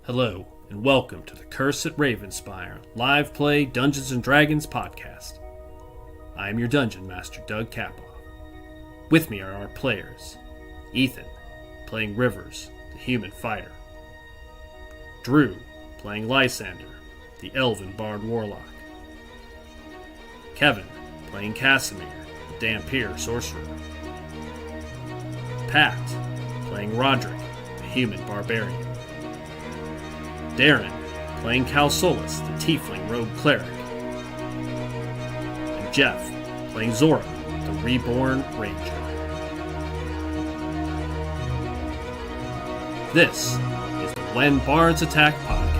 Hello, and welcome to the Curse at Ravenspire live play Dungeons & Dragons podcast. I am your Dungeon Master, Doug Kapoff. With me are our players, Ethan, playing Rivers, the human fighter. Drew, playing Lysander, the elven bard warlock. Kevin, playing Casimir, the Dampier sorcerer. Pat, playing Roderick, the human barbarian. Darren, playing Calsolus, the tiefling rogue cleric. And Jeff, playing Zora, the reborn ranger. This is the When Bards Attack podcast.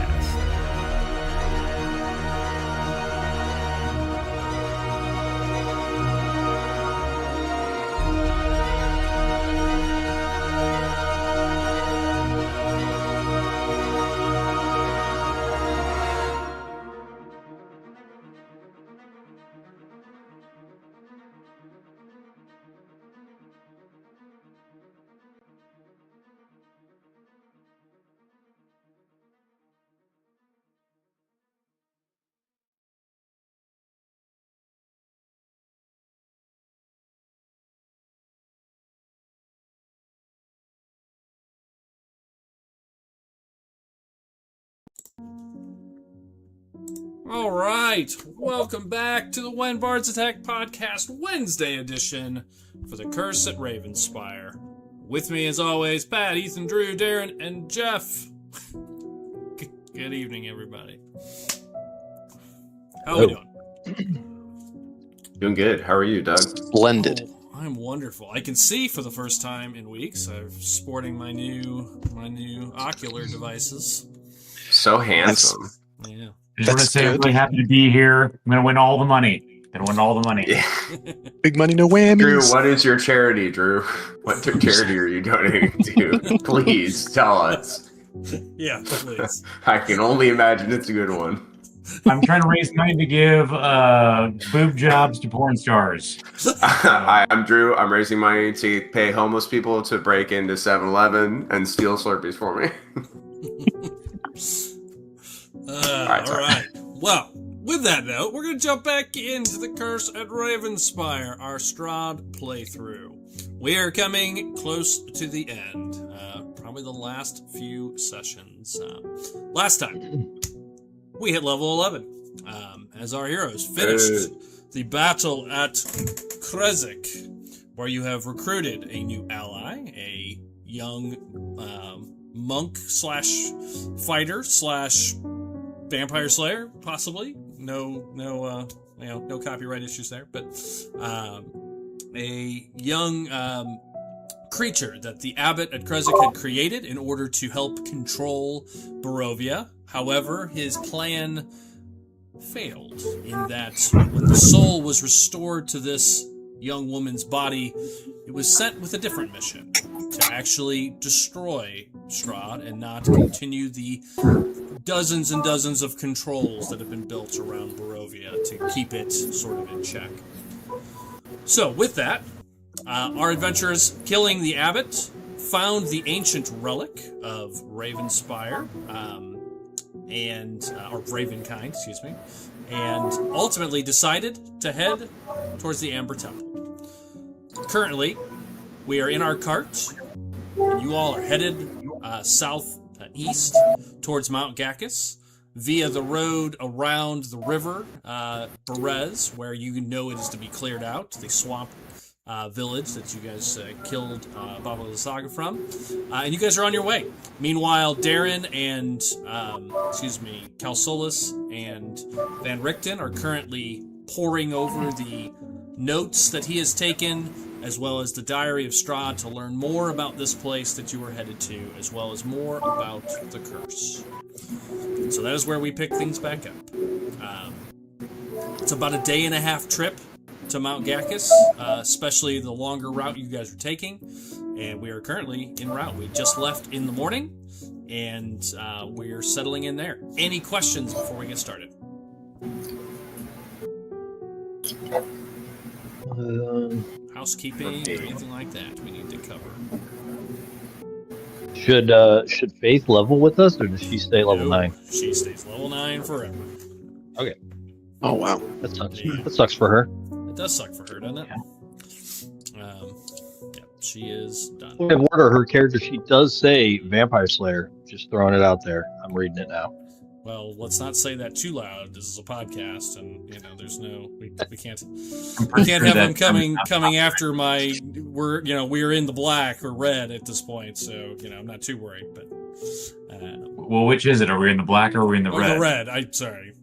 All right, welcome back to the When Bards Attack podcast Wednesday edition for the Curse at Ravenspire. With me, as always, Pat, Ethan, Drew, Darren, and Jeff. Good evening, everybody. How are we doing? Doing good. How are you, Doug? Splendid. Oh, I'm wonderful. I can see for the first time in weeks. I'm sporting my new ocular devices. So handsome. Yeah. I just want to say I'm really happy to be here. I'm going to win all the money. Yeah. Big money, no whammies. Drew, what is your charity, Drew? What charity are you donating to? Please tell us. Yeah, please. I can only imagine it's a good one. I'm trying to raise money to give boob jobs to porn stars. Hi, I'm Drew. I'm raising money to pay homeless people to break into 7-Eleven and steal Slurpees for me. All right. Well, with that note, we're going to jump back into the Curse at Ravenspire, our Strahd playthrough. We are coming close to the end, probably the last few sessions. Last time, we hit level 11 as our heroes finished the battle at Krezk, where you have recruited a new ally, a young monk slash fighter slash vampire slayer, possibly. No copyright issues there, but a young creature that the abbot at Krezk had created in order to help control Barovia. However, his plan failed in that when the soul was restored to this young woman's body, it was sent with a different mission to actually destroy Strahd and not continue the dozens and dozens of controls that have been built around Barovia to keep it sort of in check. So, with that, our adventurers killing the abbot found the ancient relic of Ravenspire, or Ravenkind, excuse me, and ultimately decided to head towards the Amber Temple. Currently, we are in our cart, and you all are headed southeast towards Mount Gacus via the road around the river, Berez, where you know it is to be cleared out, the swamp village that you guys killed Baba the Saga from. And you guys are on your way. Meanwhile, Darren and, Calsolus and Van Richten are currently poring over the notes that he has taken, as well as the Diary of Strahd, to learn more about this place that you were headed to, as well as more about the curse. So that is where we pick things back up. It's about a day-and-a-half trip to Mount Gacus, especially the longer route you guys are taking, and we are currently en route. We just left in the morning, and we're settling in there. Any questions before we get started? Housekeeping or anything like that we need to cover? Should Faith level with us, or does she stay level No, 9? She stays level 9 forever. Okay, Oh wow. that sucks. Yeah. That sucks for her. It does suck for her, doesn't it? Yeah, she is done. I order her character. She does say Vampire Slayer. Just throwing it out there. I'm reading it now. Well, let's not say that too loud. This is a podcast, and there's no we can't have them coming after my. We're in the black or red at this point, so I'm not too worried. But Well, which is it? Are we in the black or are we in the red? The red. I'm sorry.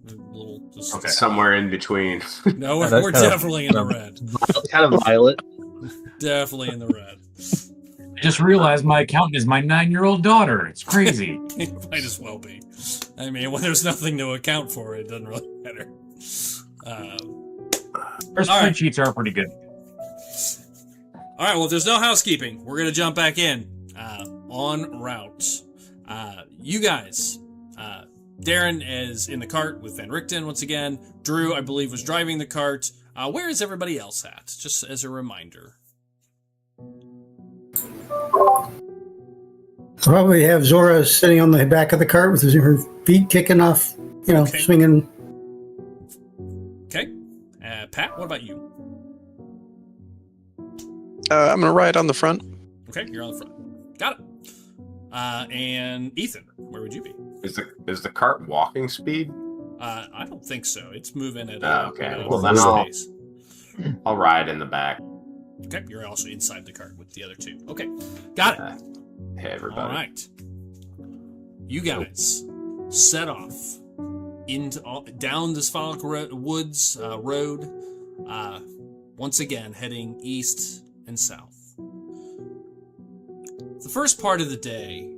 Okay. Somewhere in between. No, Yeah, that's we're kind of- definitely in the red. Kind of violet. Definitely in the red. I just realized my accountant is my 9-year-old daughter. It's crazy. It might as well be. I mean, when there's nothing to account for, it doesn't really matter. Our all right. spreadsheets are pretty good. All right, well, if there's no housekeeping, we're going to jump back in en route. You guys, Darren is in the cart with Van Richten once again. Drew, I believe, was driving the cart. Where is everybody else at? Just as a reminder. Probably have Zora sitting on the back of the cart with her feet kicking off, Okay. swinging. Okay. Pat, what about you? I'm gonna ride on the front. Okay, you're on the front. Got it. And Ethan, where would you be? Is the cart walking speed? I don't think so. It's moving at Okay. a Well, then pace. I'll ride in the back. Okay, you're also inside the cart with the other two. Okay, got it. Hey, everybody. All right. You guys set off down the Sphalic Woods road, once again heading east and south. The first part of the day,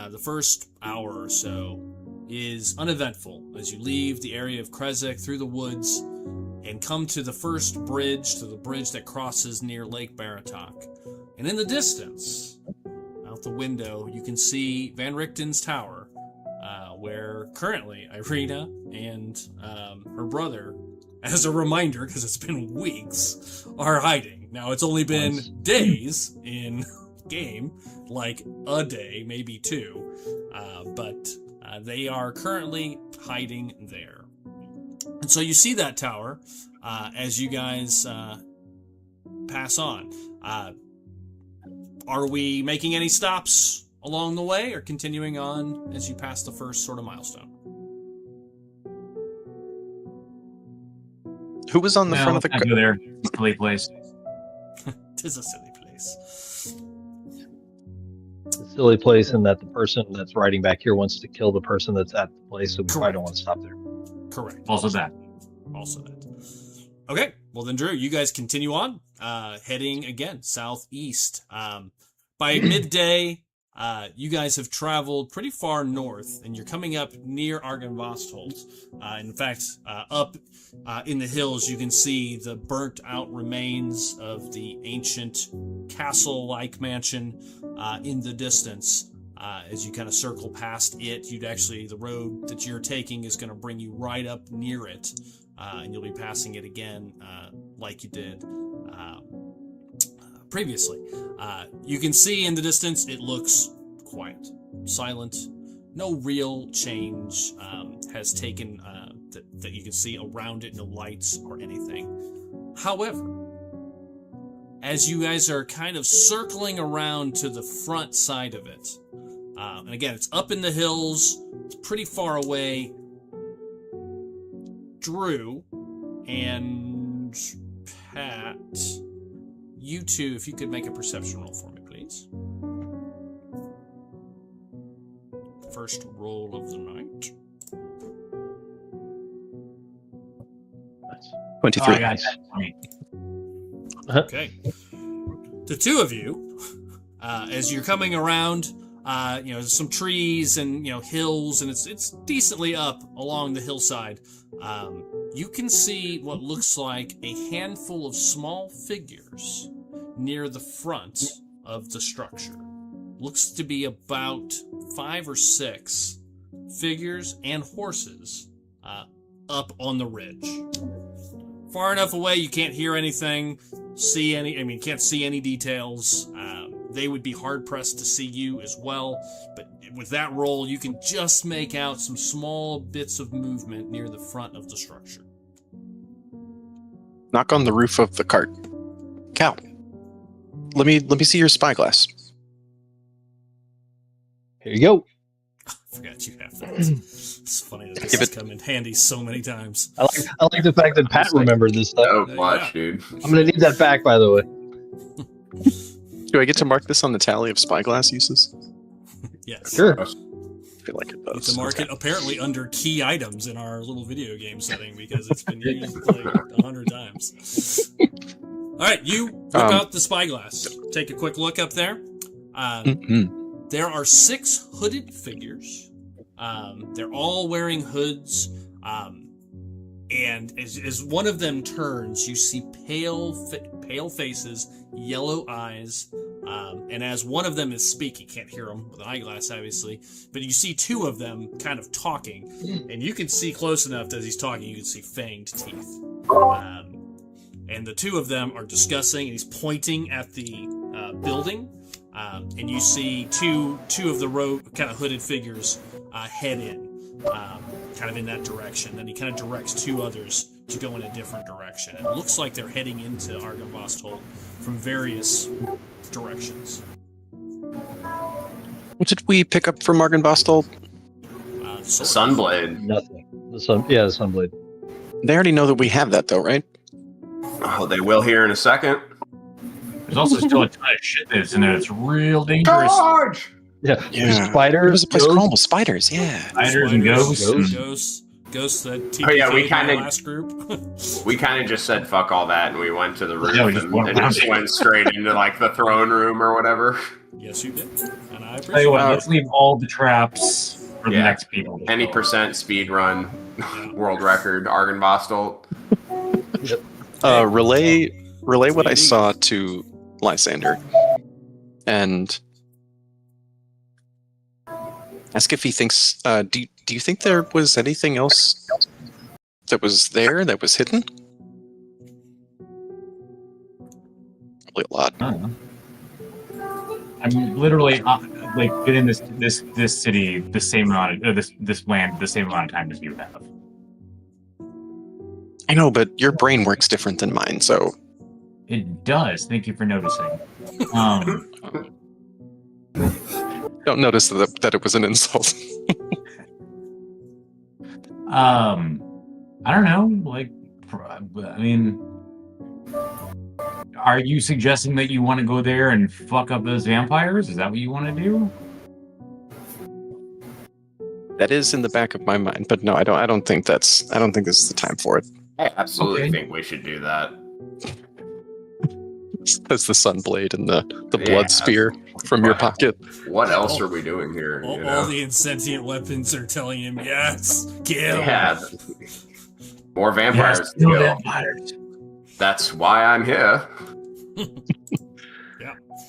the first hour or so, is uneventful as you leave the area of Krezek through the woods and come to the first bridge, to the bridge that crosses near Lake Baratok. And in the distance, out the window, you can see Van Richten's tower, where currently Irina and her brother, as a reminder, because it's been weeks, are hiding. Now, it's only been days in game, like a day, maybe two, but they are currently hiding there. And so you see that tower as you guys pass on. Are we making any stops along the way or continuing on as you pass the first sort of milestone? Who was on the front of the let's not go there. Silly place. Tis a silly place. It's a silly place in that the person that's riding back here wants to kill the person that's at the place, so we probably don't want to stop there. Correct. Also that. Also that. Okay, well then, Drew, you guys continue on, heading again southeast. By midday, you guys have traveled pretty far north, and you're coming up near Argenvostholt. In fact, up in the hills, you can see the burnt-out remains of the ancient castle-like mansion in the distance. As you kind of circle past it, the road that you're taking is going to bring you right up near it, and you'll be passing it again like you did previously. You can see in the distance it looks quiet, silent. No real change has taken that you can see around it, no lights or anything. However, as you guys are kind of circling around to the front side of it, and again, it's up in the hills, it's pretty far away. Drew and Pat, you two, if you could make a perception roll for me, please. First roll of the night. 23. Oh, I got that. I mean, Okay. The two of you, as you're coming around, there's some trees and, hills, and it's decently up along the hillside. You can see what looks like a handful of small figures near the front of the structure. Looks to be about 5 or 6 figures and horses up on the ridge. Far enough away you can't hear anything, can't see any details. they would be hard-pressed to see you as well. But with that roll, you can just make out some small bits of movement near the front of the structure. Knock on the roof of the cart. Cal, let me see your spyglass. Here you go. I forgot you have that. It's funny that this has come in handy so many times. I like the fact that Pat remembered this stuff. Oh, watch, dude. I'm gonna need that back, by the way. Do I get to mark this on the tally of spyglass uses? Yes. Sure. I feel like it You have does. to mark it apparently under key items in our little video game setting because it's been used like 100 times. All right, you whip out the spyglass. Take a quick look up there. There are 6 hooded figures. They're all wearing hoods. And as one of them turns, you see pale faces, yellow eyes. And as one of them is speaking, can't hear him with an eyeglass, obviously, but you see 2 of them kind of talking, and you can see close enough that as he's talking, you can see fanged teeth. And the 2 of them are discussing, and he's pointing at the building, and you see two of the kind of hooded figures head in, kind of in that direction. Then he kind of directs 2 others to go in a different direction. It looks like they're heading into Argynvostholt from various directions. What did we pick up from Argynvostholt? The Sunblade. Nothing. The Sunblade. They already know that we have that, though, right? Oh, they will here in a second. There's also still a ton of shit that's in there. It's real dangerous. Charge! Yeah. There was a place called with spiders, yeah. Spiders and ghosts. Ghosts that Oh, yeah, we TPK'd kinda- the last group. We kind of just said fuck all that and we went to the roof Yeah, we just went and around just it. went straight into like the throne room or whatever. Yes, you did. And I Tell you appreciate what, it. let's leave all the traps for the Yeah. next people. Any percent speed run, world record, Argynvostholt. Relay what I saw to Lysander. And ask if he thinks, do you think there was anything else that was there that was hidden? Probably a lot. I don't know. I'm literally like been in this city the same amount of this land the same amount of time as you have. I know, but your brain works different than mine, so It does. Thank you for noticing. don't notice that it was an insult. I don't know. Like, I mean, are you suggesting that you want to go there and fuck up those vampires? Is that what you want to do? That is in the back of my mind, but no, I don't think this is the time for it. I absolutely Okay. think we should do that. That's the Sunblade and the Yeah. blood spear from your pocket. What else are we doing here? All, you all know? the insentient weapons are telling him, yes, kill. Yeah. More vampires. Yes, to no kill. vampires. That's why I'm here.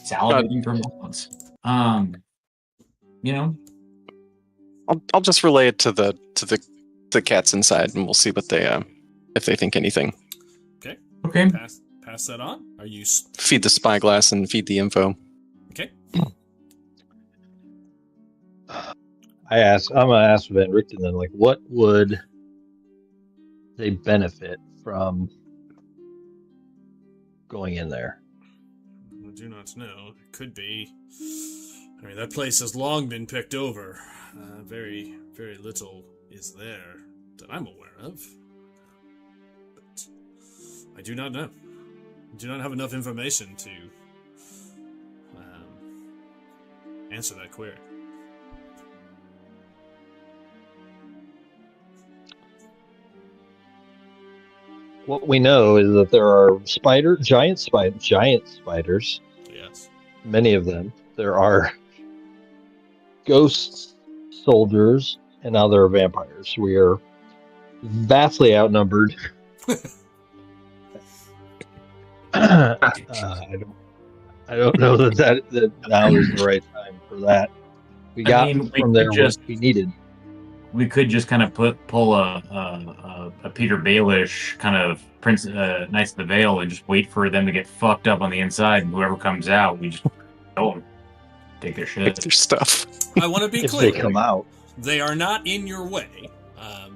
Salivating for months. You know, I'll just relay it to the cats inside, and we'll see what they if they think anything. okay. Pass that on. Are you Feed the spyglass and feed the info. okay? I'm gonna ask Van Richten then, like, what would they benefit from going in there? I do not know. It could be. I mean, that place has long been picked over. Very, very little is there that I'm aware of. But I do not know. I do not have enough information to answer that query. What we know is that there are giant spiders, Yes. many of them. There are ghosts, soldiers, and now there are vampires. We are vastly outnumbered. I don't know that now is the right time for that. We got mean, we from there could just- what we needed. We could just kind of pull a Peter Baelish kind of Knights of the Vale and just wait for them to get fucked up on the inside, and whoever comes out, we just Oh, take their Take shit. their stuff. I want to be If clear. they come out. They are not in your way.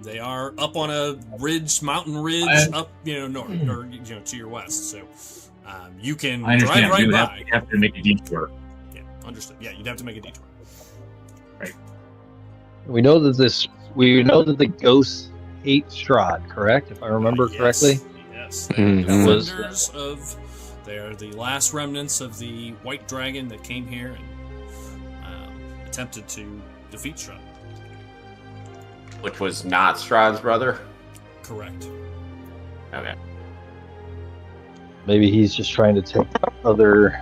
They are up on a mountain ridge, up north or to your west. So you can I understand. drive right You by. have to make a detour. Yeah, understood. Yeah, you'd have to make a detour. We know that the ghosts hate Strahd, correct? If I remember Yes. correctly. Yes. Mhm. They're Was- defenders of. They are the last remnants of the white dragon that came here and attempted to defeat Strahd. Which was not Strahd's brother. Correct. Okay. Maybe he's just trying to take other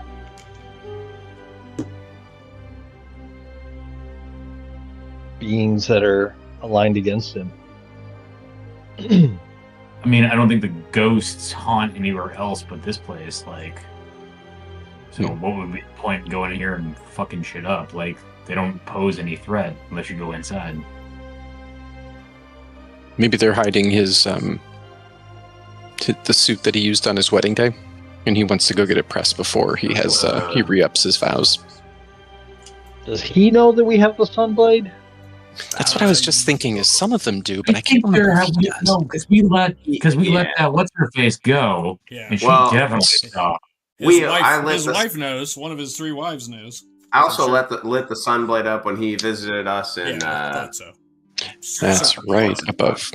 beings that are aligned against him. I mean, I don't think the ghosts haunt anywhere else but this place. Like, so what would be the point in going in here and fucking shit up? Like, they don't pose any threat unless you go inside. Maybe they're hiding his the suit that he used on his wedding day, and he wants to go get it pressed before he has he re-ups his vows. Does he know that we have the Sunblade? That's what I was just thinking. Is some of them do, but I can't remember if he does. No, because we let that what's her face go, Yeah. and she Well, definitely saw. His I let his the- wife knows. One of his 3 wives knows. I also Sure. lit the Sunblade up when he visited us in. Yeah, I thought so. That's So- right, above.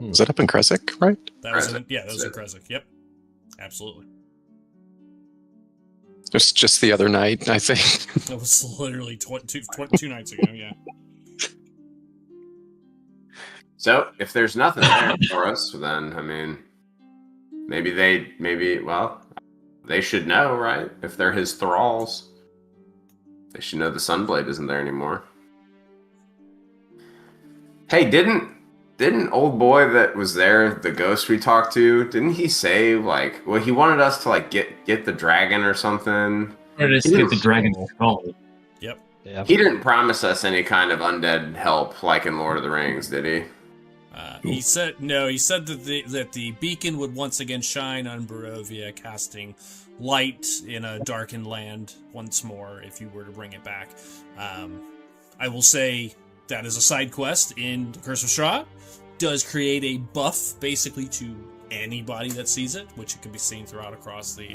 Was that up in Kresik, right? That was Kresik. that was in Kresik. Yep, absolutely. It was just the other night, I think. That was literally 2 nights ago. Yeah. So if there's nothing there for us, then I mean, maybe they should know, right? If they're his thralls, they should know the Sunblade isn't there anymore. Hey, didn't old boy that was there, the ghost we talked to, didn't he say like, well, he wanted us to like get the dragon or something? Or just get the dragon skull. Yep. Yeah. He didn't promise us any kind of undead help like in Lord of the Rings, did he? He said no. He said that the beacon would once again shine on Barovia, casting light in a darkened land once more. If you were to bring it back, I will say that is a side quest in the Curse of Strahd. Does create a buff basically to anybody that sees it, which it can be seen throughout across the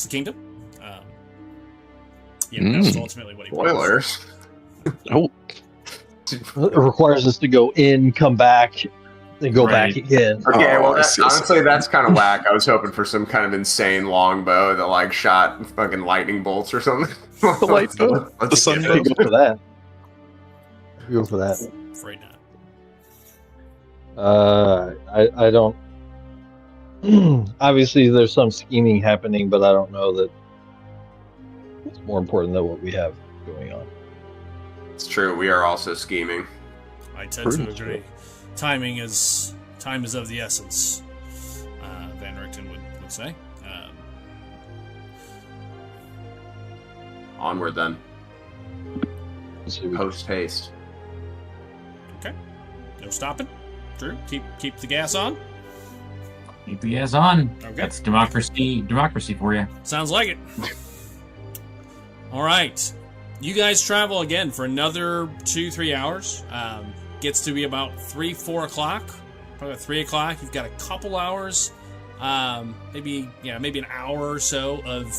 kingdom. That was ultimately what he promised. Spoilers. Oh, It requires us to go in, come back, then go back Right. again. Okay, Oh, well, I see, I see. honestly, that's kind of whack. I was hoping for some kind of insane longbow that like shot fucking lightning bolts or something. The light bow. Let's The get sun it. We go for that. We go for that. Afraid not. I don't. Obviously, there's some scheming happening, but I don't know that it's more important than what we have going on. It's true. We are also scheming. I tend to Prudent. agree. Time is of the essence. Van Richten would say. Onward then. So we- Post haste. Okay. No stopping. Drew, keep the gas on. Keep the gas on. Okay. That's democracy for you. Sounds like it. All right. You guys travel again for another 2-3 hours. Gets to be about 3-4 o'clock. Probably about 3 o'clock. You've got a couple hours, maybe an hour or so of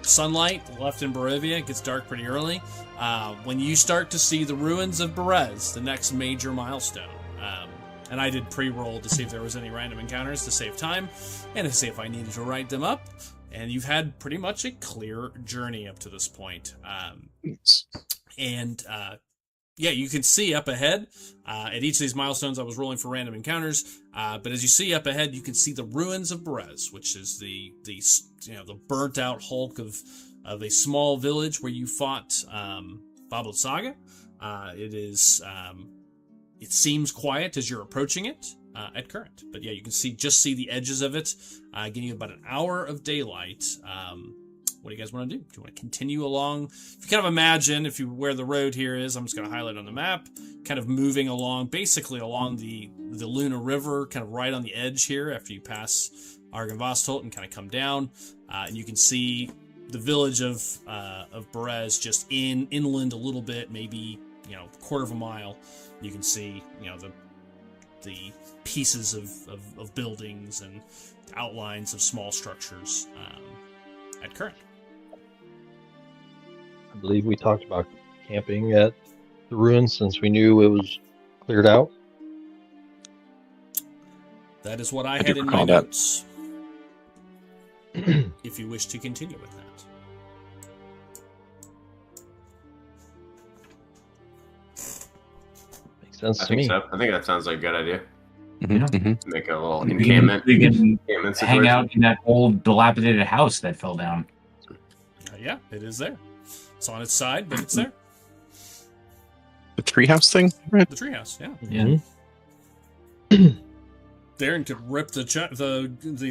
sunlight left in Barovia. It gets dark pretty early. When you start to see the ruins of Berez, the next major milestone. And I did pre-roll to see if there was any random encounters to save time and to see if I needed to write them up. And you've had pretty much a clear journey up to this point. You can see up ahead at each of these milestones I was rolling for random encounters. But as you see up ahead, you can see the ruins of Berez, which is the burnt out hulk of a small village where you fought Babel Saga. It seems quiet as you're approaching it at current, but yeah, you can see the edges of it, giving you about an hour of daylight. What do you guys want to do? Do you want to continue along? If you kind of imagine where the road here is, I'm just going to highlight on the map, kind of moving along, basically along the Luna River, kind of right on the edge here after you pass Argynvostolt and kind of come down, and you can see the village of Bards just inland a little bit, maybe a quarter of a mile. You can see the pieces of buildings and outlines of small structures at current. I believe we talked about camping at the ruins since we knew it was cleared out. That is what I do had in my recall that. notes. If you wish to continue with that. Makes sense I to think me. so. I think that sounds like a good idea. Mhm, mhm. Make a little We encampment. can encampment hang situation. out in that old dilapidated house that fell down. Yeah, it is there. It's on its side, but it's there. The treehouse thing, right? The treehouse, yeah. Yeah. Darren could rip the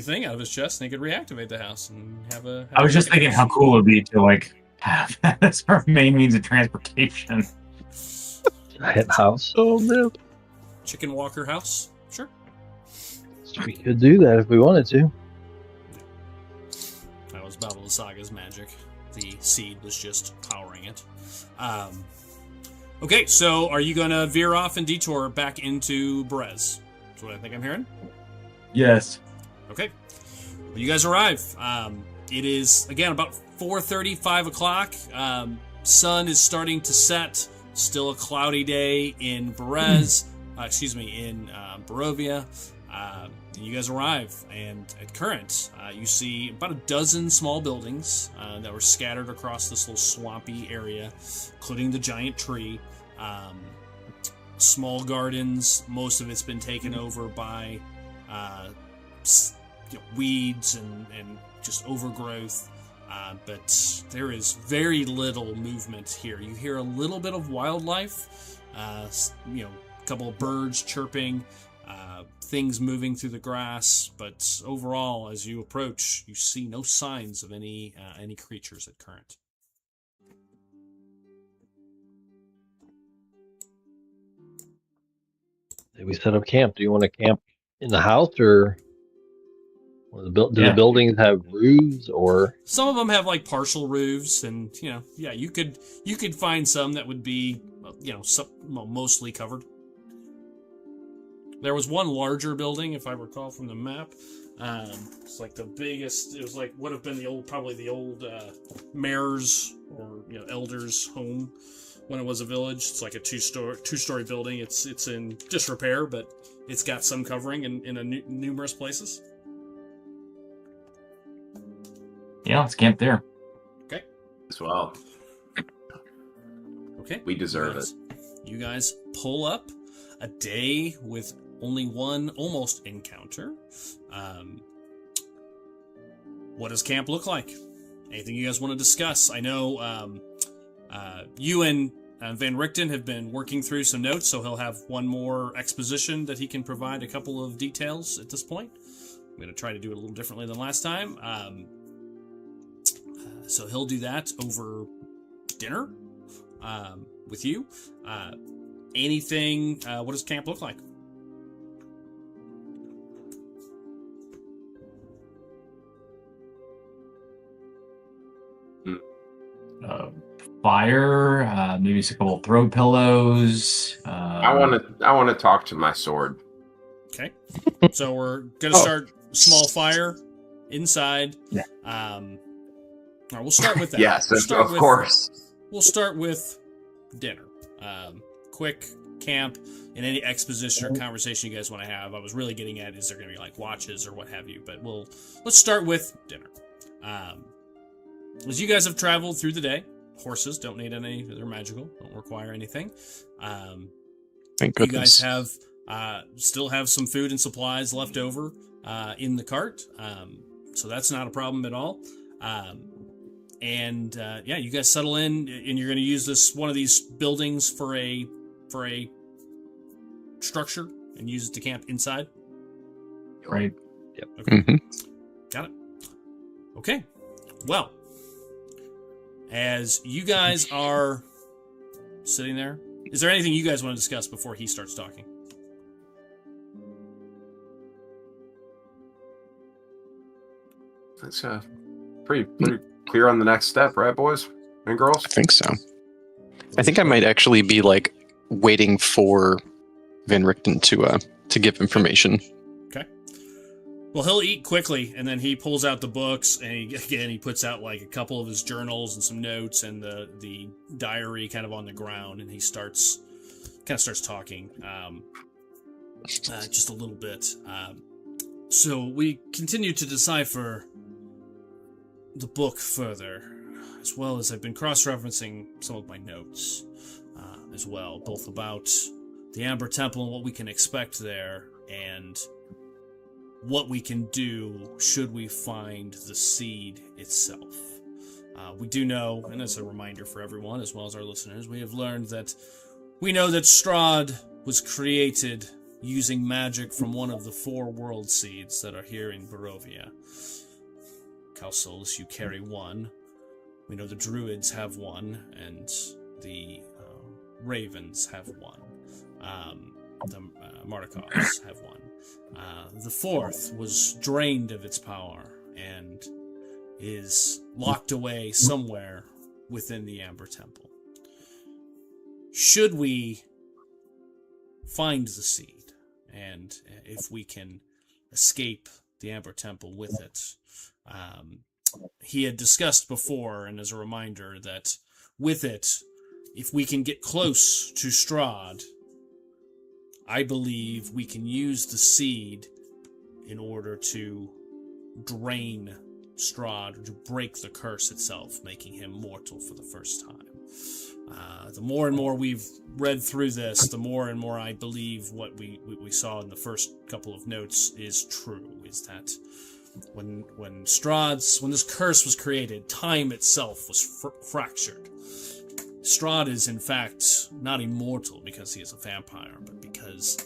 thing out of his chest, and he could reactivate the house and have a. I was just thinking how cool it would be to like have that as our main means of transportation. Giant house. Oh man. Chicken Walker house. Sure. We could do that if we wanted to. That was Battle of the Saga's magic. The seed was just powering it. Okay, so are you gonna veer off and detour back into Bards? That's what I think I'm hearing. Yes. Okay. Well, you guys arrive. It is, again, about 4:30, 5 o'clock. Sun is starting to set. Still a cloudy day in Bards. In Barovia. You guys arrive, and at current, you see about a dozen small buildings that were scattered across this little swampy area, including the giant tree. Small gardens. Most of it's been taken over by weeds and just overgrowth. But there is very little movement here. You hear a little bit of wildlife, a couple of birds chirping, things moving through the grass. But overall, as you approach, you see no signs of any creatures at current. Did we set up camp? Do you want to camp in the house or do the buildings have roofs or? Some of them have like partial roofs, and you could find some that would be mostly covered. There was one larger building, if I recall from the map. It's like the biggest. It was like would have been the old mayor's or elder's home when it was a village. It's like a two-story building. It's in disrepair, but it's got some covering in numerous places. Yeah, let's camp there. Okay. As well. Okay. We deserve it. You guys pull up a day with only one almost encounter. What does camp look like? Anything you guys want to discuss? I know you and Van Richten have been working through some notes, so he'll have one more exposition that he can provide a couple of details at this point. I'm going to try to do it a little differently than last time. So he'll do that over dinner with you. Anything, what does camp look like? Fire, maybe a couple throw pillows. I want to talk to my sword. Okay. So we're gonna start small fire inside. Yeah. All right, we'll start with that. Yes, of course. We'll start with dinner. Quick camp and any exposition or conversation you guys want to have. I was really getting at is there going to be like watches or what have you, but let's start with dinner. As you guys have traveled through the day, horses don't need any, they're magical, don't require anything. Thank You goodness. guys have still have some food and supplies left over in the cart, so that's not a problem at all. You guys settle in, and you're going to use one of these buildings for a structure and use it to camp inside. Right. Yep. Okay. Mm-hmm. Got it. Okay. Well, as you guys are sitting there, is there anything you guys want to discuss before he starts talking? That's pretty clear on the next step, right, boys and girls? I think so. I think I might actually be like waiting for Van Richten to give information. Okay. Well, he'll eat quickly, and then he pulls out the books, and he puts out like a couple of his journals and some notes, and the diary kind of on the ground, and he starts talking, just a little bit. So we continue to decipher the book further, as well as I've been cross-referencing some of my notes as well, both about the Amber Temple and what we can expect there, and what we can do should we find the seed itself. We do know, and as a reminder for everyone, as well as our listeners, we have learned that we know that Strahd was created using magic from one of the 4 world seeds that are here in Barovia. Calsolus, you carry one. We know the Druids have one, and the Ravens have one. The Mardikovs have one. The 4th was drained of its power and is locked away somewhere within the Amber Temple. Should we find the seed, and if we can escape the Amber Temple with it, he had discussed before, and as a reminder, that with it, if we can get close to Strahd, I believe we can use the seed in order to drain Strahd, to break the curse itself, making him mortal for the first time. The more and more we've read through this, the more and more I believe what we saw in the first couple of notes is true, is that when this curse was created, time itself was fractured. Strahd is, in fact, not immortal because he is a vampire, but because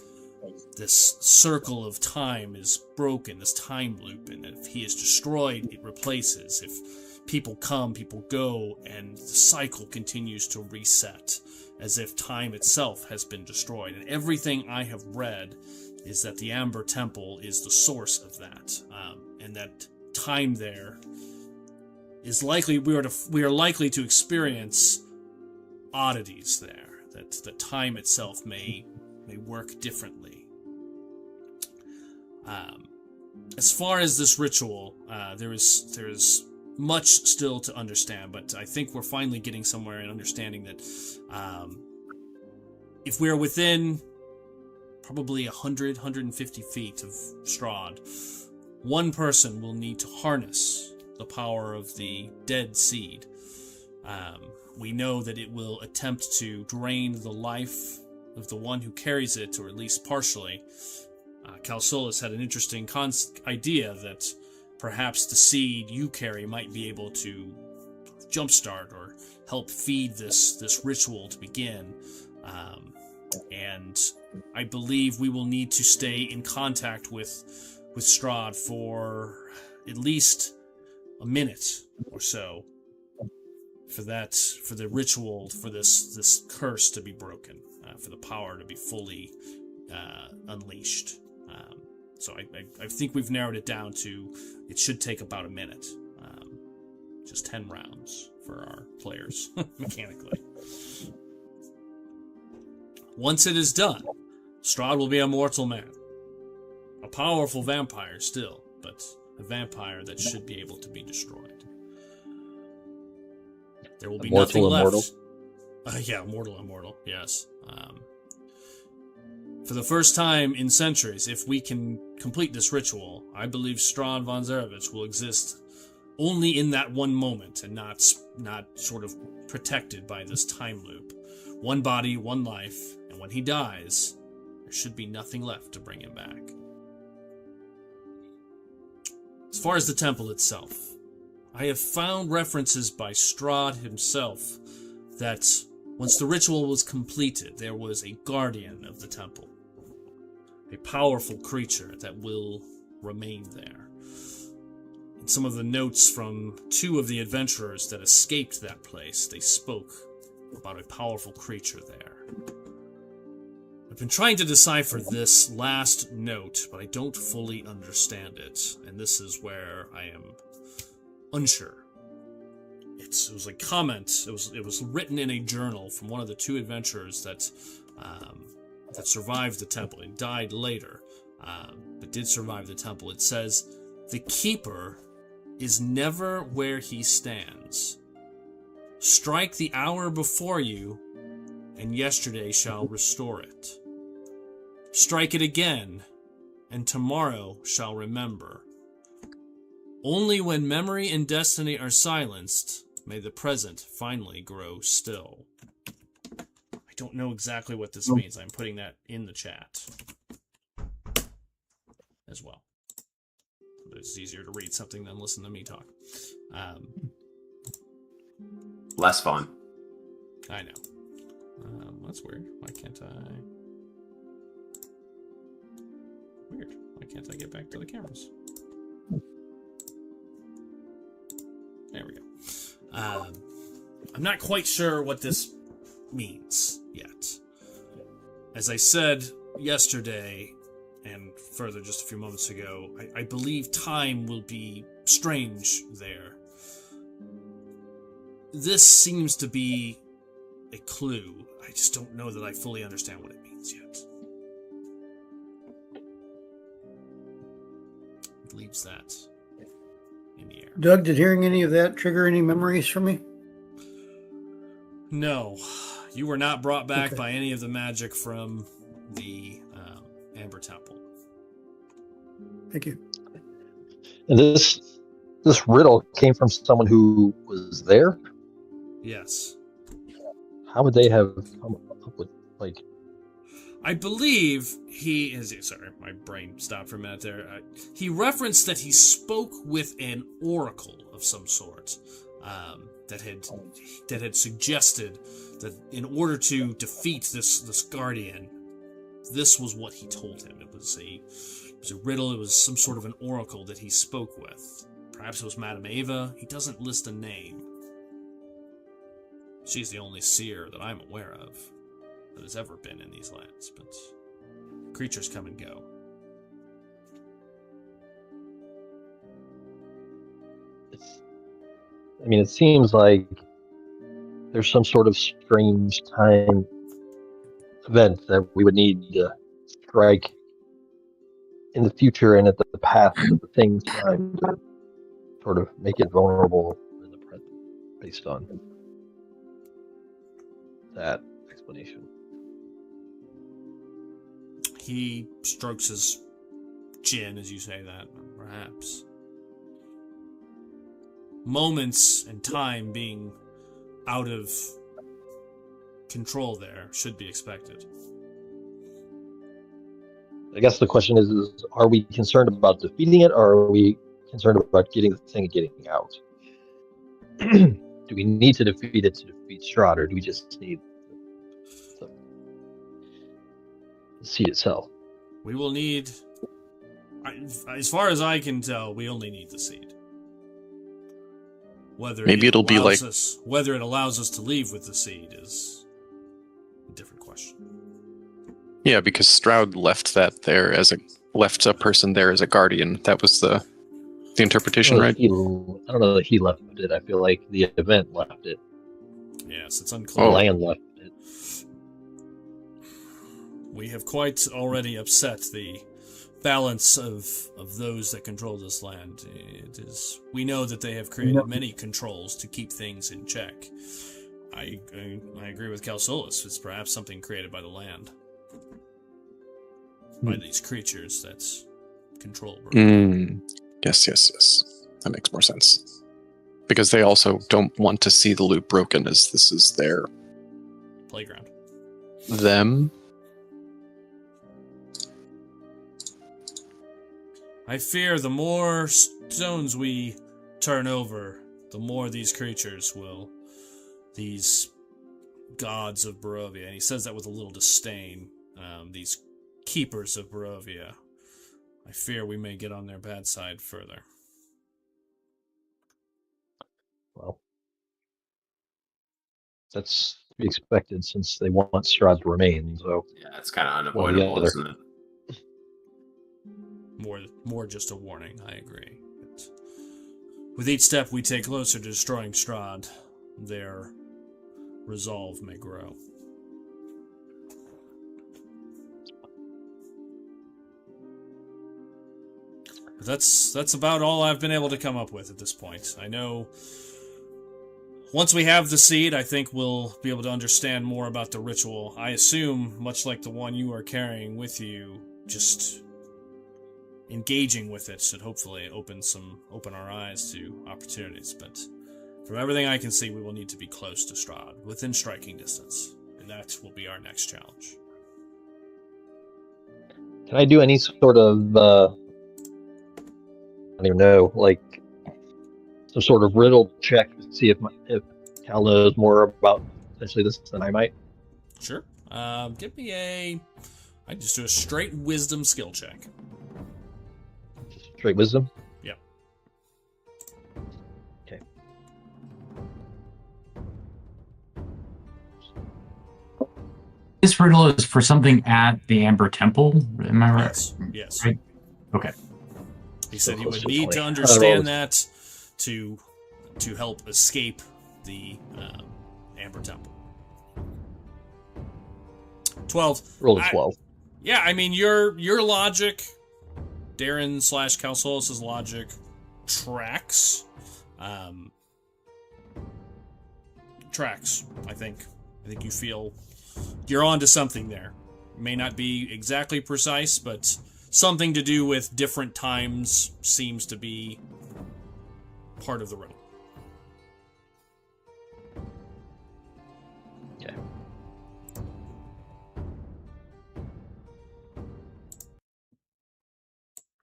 this circle of time is broken, this time loop, and if he is destroyed, it replaces. If people come, people go, and the cycle continues to reset, as if time itself has been destroyed. And everything I have read is that the Amber Temple is the source of that, and that time there is likely, we are likely to experience oddities there, that the time itself may work differently. As far as this ritual, there is much still to understand, but I think we're finally getting somewhere in understanding that if we're within probably 150 feet of Strahd, one person will need to harness the power of the dead seed. We know that it will attempt to drain the life of the one who carries it, or at least partially. Calsolus had an interesting idea that perhaps the seed you carry might be able to jumpstart or help feed this ritual to begin. And I believe we will need to stay in contact with Strahd for at least a minute or so for the ritual, for this curse to be broken, for the power to be fully unleashed. So I think we've narrowed it down to it should take about a minute. Just 10 rounds for our players, mechanically. Once it is done, Strahd will be a mortal man. A powerful vampire still, but a vampire that should be able to be destroyed. There will be nothing left. Yeah, immortal, yes. For the first time in centuries, if we can complete this ritual, I believe Strahd von Zarevich will exist only in that one moment and not sort of protected by this time loop. One body, one life, and when he dies, there should be nothing left to bring him back. As far as the temple itself, I have found references by Strahd himself that once the ritual was completed, there was a guardian of the temple. A powerful creature that will remain there. In some of the notes from 2 of the adventurers that escaped that place, they spoke about a powerful creature there. I've been trying to decipher this last note, but I don't fully understand it, and this is where I am unsure. It was a comment. It was written in a journal from one of the two adventurers that survived the temple and died later, but did survive the temple. It says, "The keeper is never where he stands. Strike the hour before you, and yesterday shall restore it. Strike it again, and tomorrow shall remember. Only when memory and destiny are silenced may the present finally grow still." I don't know exactly what this means. I'm putting that in the chat as well. It's easier to read something than listen to me talk. Less fun. I know. That's weird. Why can't I? Weird. Why can't I get back to the cameras? There we go. I'm not quite sure what this means yet. As I said yesterday, and further just a few moments ago, I believe time will be strange there. This seems to be a clue. I just don't know that I fully understand what it means yet. It leaves that in the air. Doug, did hearing any of that trigger any memories for me? No, you were not brought back by any of the magic from the Amber Temple. Thank you. And this riddle came from someone who was there? Yes. How would they have come up with, like... I believe he is... Sorry, my brain stopped for a minute there. He referenced that he spoke with an oracle of some sort that had suggested that in order to defeat this guardian, this was what he told him. It was a riddle. It was some sort of an oracle that he spoke with. Perhaps it was Madame Ava. He doesn't list a name. She's the only seer that I'm aware of that has ever been in these lands, but creatures come and go. It seems like there's some sort of strange time event that we would need to strike in the future and at the path of the same time to sort of make it vulnerable in the present based on that explanation. He strokes his chin as you say that, perhaps. Moments and time being out of control there should be expected. I guess the question is are we concerned about defeating it, or are we concerned about getting the thing and getting out? Do we need to defeat it to defeat Strahd, or do we just need the seed itself? We will need... As far as I can tell, we only need the seed. Whether it allows us to leave with the seed is a different question. Yeah, because Strahd left a person there as a guardian. That was the interpretation, right? I don't know that he left it. I feel like the event left it. Yes, it's unclear. The land left it. We have quite already upset the balance of those that control this land. We know that they have created many controls to keep things in check. I agree with Calsolus. It's perhaps something created by the land. By these creatures that control. Yes. That makes more sense. Because they also don't want to see the loop broken, as this is their playground. Them. I fear the more stones we turn over, the more these creatures will, these gods of Barovia, and he says that with a little disdain, these keepers of Barovia, I fear we may get on their bad side further. Well, that's to be expected since they want Strahd to remain, so... Yeah, it's kind of unavoidable, isn't it? More just a warning, I agree. But With each step we take closer to destroying Strahd, their resolve may grow. But that's about all I've been able to come up with at this point. I know once we have the seed, I think we'll be able to understand more about the ritual. I assume, much like the one you are carrying with you, just engaging with it should hopefully open our eyes to opportunities. But from everything I can see, we will need to be close to Strahd, within striking distance, and that will be our next challenge. Can I do any sort of, I don't even know, like some sort of riddle check to see if Cal knows more about essentially this than I might? Sure. Give me I just do a straight wisdom skill check. Straight wisdom? Yep. Okay. This riddle is for something at the Amber Temple. Am I right? Yes. Yes. Right? Okay. He said he close would to need 20. to understand that to help escape the Amber Temple. 12. Roll a 12. Yeah, I mean your logic, Darren / Calsolis' logic tracks. Tracks. I think you feel you're onto something there. May not be exactly precise, but something to do with different times seems to be part of the riddle. Okay.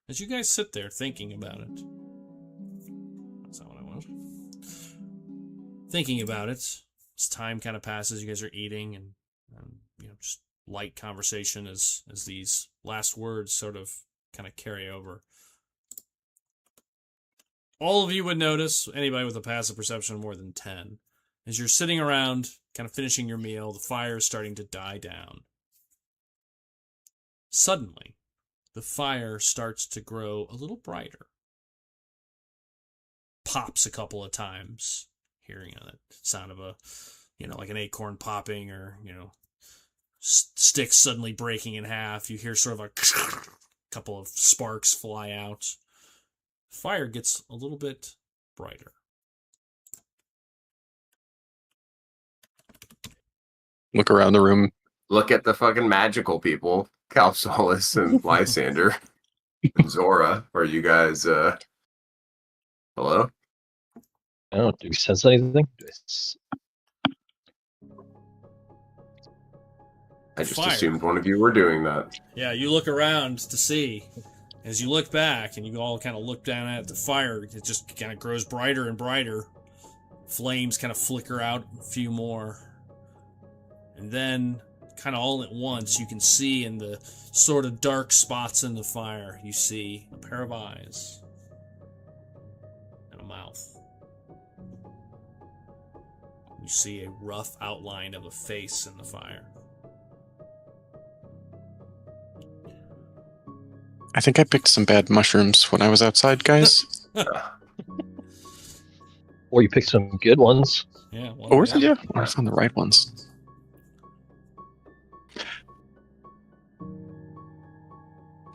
As you guys sit there thinking about it, that's not what I want. Thinking about it, as time kind of passes, you guys are eating and just light conversation as these last words sort of kind of carry over. All of you would notice, anybody with a passive perception of more than 10, as you're sitting around, kind of finishing your meal, the fire is starting to die down. Suddenly, the fire starts to grow a little brighter. Pops a couple of times, hearing the sound of like an acorn popping, or, sticks suddenly breaking in half. You hear sort of a couple of sparks fly out. Fire gets a little bit brighter. Look around the room. Look at the fucking magical people, Calsolis and Lysander and Zora. Are you guys, hello? I don't know. Do we sense anything? I just Fire. assumed one of you were doing that. Yeah, you look around to see. As you look back and you all kind of look down at the fire, it just kind of grows brighter and brighter. Flames kind of flicker out a few more. And then, kind of all at once, you can see in the sort of dark spots in the fire, you see a pair of eyes and a mouth. You see a rough outline of a face in the fire. I think I picked some bad mushrooms when I was outside, guys. Or you pick some good ones. Yeah. Or was it? Yeah, I found the right ones.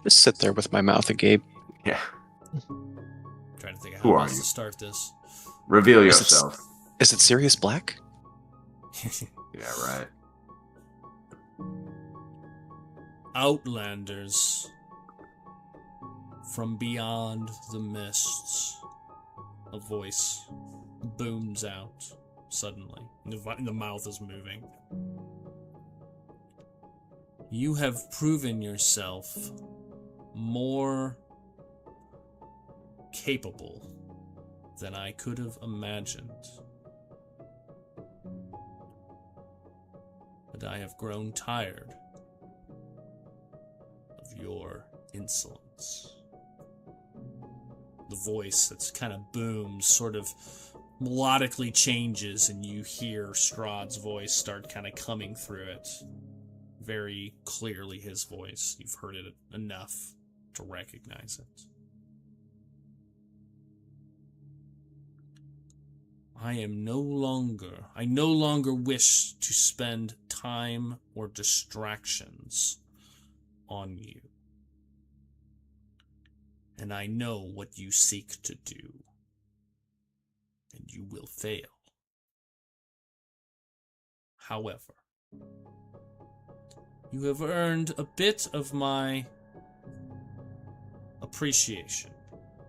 Just sit there with my mouth agape. Yeah. Trying to think of Who how are best you? to start this. Reveal Is it- yourself. Is it Sirius Black? Yeah, right. Outlanders from beyond the mists. A voice booms out suddenly. The mouth is moving. You have proven yourself more capable than I could have imagined. But I have grown tired of your insolence. The voice that's kind of booms sort of melodically changes, and you hear Strahd's voice start kind of coming through it. Very clearly his voice. You've heard it enough to recognize it. I no longer wish to spend time or distractions on you. And I know what you seek to do. And you will fail. However, you have earned a bit of my appreciation.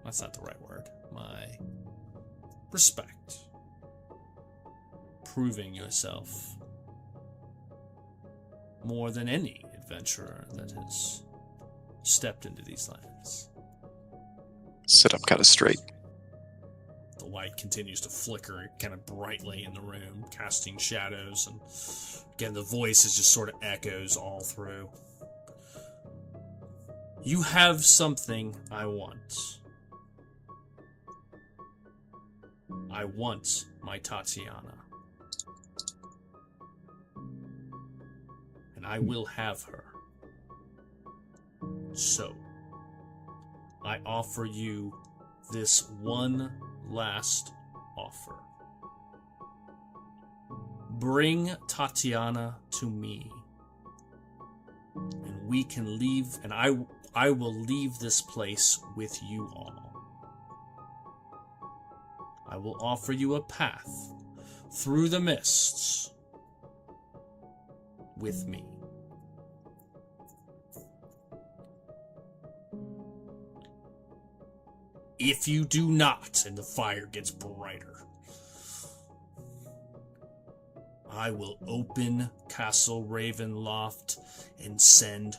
That's not the right word. My respect. Proving yourself more than any adventurer that has stepped into these lands. Sit up kind of straight. The light continues to flicker kind of brightly in the room, casting shadows, and again the voice is just sort of echoes all through. You have something I want. I want my Tatiana. And I will have her. So, I offer you this one last offer. Bring Tatiana to me, and we can leave, and I will leave this place with you all. I will offer you a path through the mists with me. If you do not, and the fire gets brighter, I will open Castle Ravenloft and send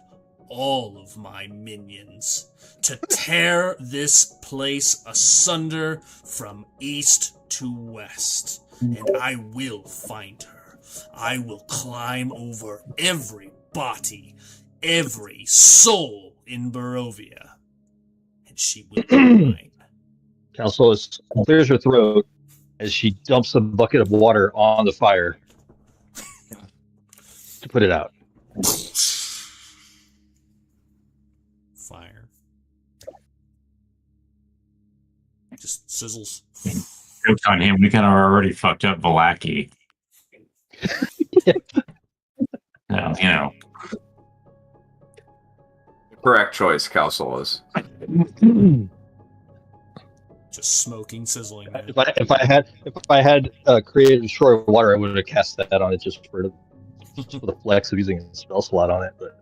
all of my minions to tear this place asunder from east to west. And I will find her. I will climb over every body, every soul in Barovia, and she will be mine. Calceolus clears her throat as she dumps a bucket of water on the fire to put it out. Fire. Just sizzles. Jokes on him. We kind of already fucked up Valaki. Well, you know. Correct choice, Calceolus. Just smoking, sizzling. Man. If I had created shore water, I would have cast that on it just for the flex of using a spell slot on it. But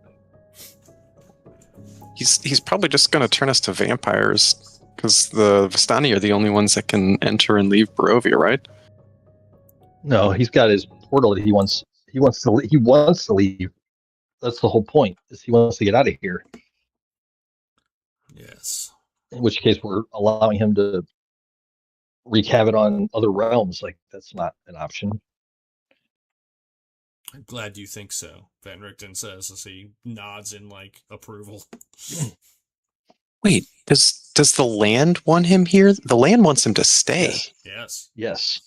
He's probably just going to turn us to vampires because the Vistani are the only ones that can enter and leave Barovia, right? no, he's got his portal that he wants to leave. That's the whole point. Is he wants to get out of here. Yes. In which case, we're allowing him to wreak havoc on other realms. Like that's not an option. I'm glad you think so, Van Richten says as he nods in like approval. Wait, does the land want him here? The land wants him to stay. Yes. Yes.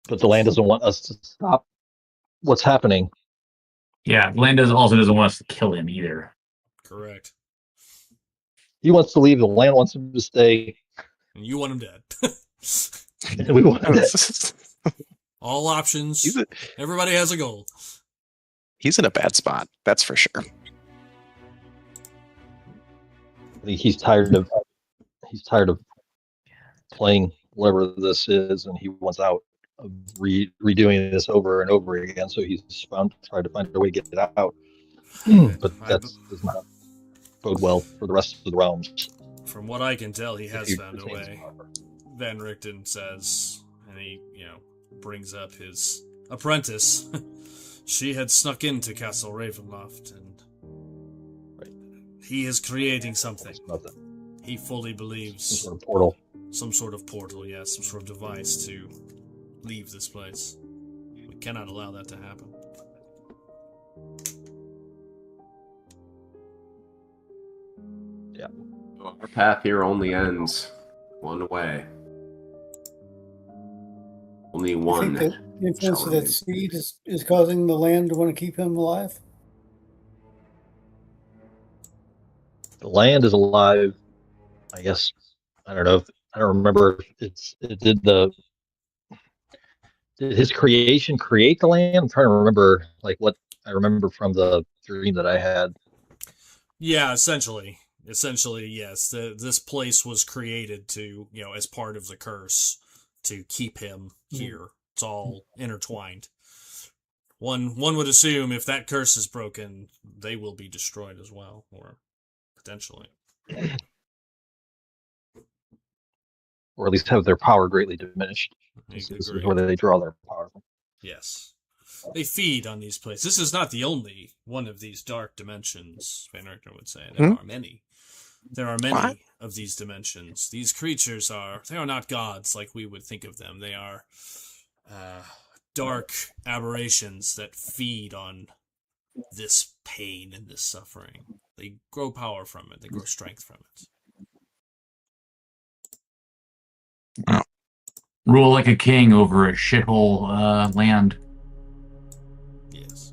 But the land doesn't want us to stop what's happening. Yeah, Land also doesn't want us to kill him either. Correct. He wants to leave. The land wants him to stay. And you want him dead. And we want him dead. All options. He's, Everybody has a goal. he's in a bad spot, that's for sure. I think he's tired of playing whatever this is, and he wants out of redoing this over and over again. So he's tried to find a way to get it out, but that does not bode well for the rest of the realms. From what I can tell, he If has he found a retains way. power. Van Richten says, and he, brings up his apprentice. She had snuck into Castle Ravenloft, and he is creating something. It's nothing. He fully believes Some sort of portal. some sort of portal, yes, some sort of device to leave this place. We cannot allow that to happen. Our path here only ends one way. Only I one. think that the influence of that seed is causing the land to want to keep him alive. The land is alive, I guess, I don't know. I don't remember. Did his creation create the land? I'm trying to remember like what I remember from the dream that I had. Yeah, essentially, yes. This place was created to, as part of the curse to keep him here. It's all intertwined. One would assume if that curse is broken, they will be destroyed as well, or potentially. Or at least have their power greatly diminished. This is where they draw their power from. Yes. They feed on these places. This is not the only one of these dark dimensions, Van Richter would say. There are many. There are many of these dimensions. These creatures they are not gods like we would think of them. They are dark aberrations that feed on this pain and this suffering. They grow power from it. They grow strength from it. Rule like a king over a shithole land. Yes.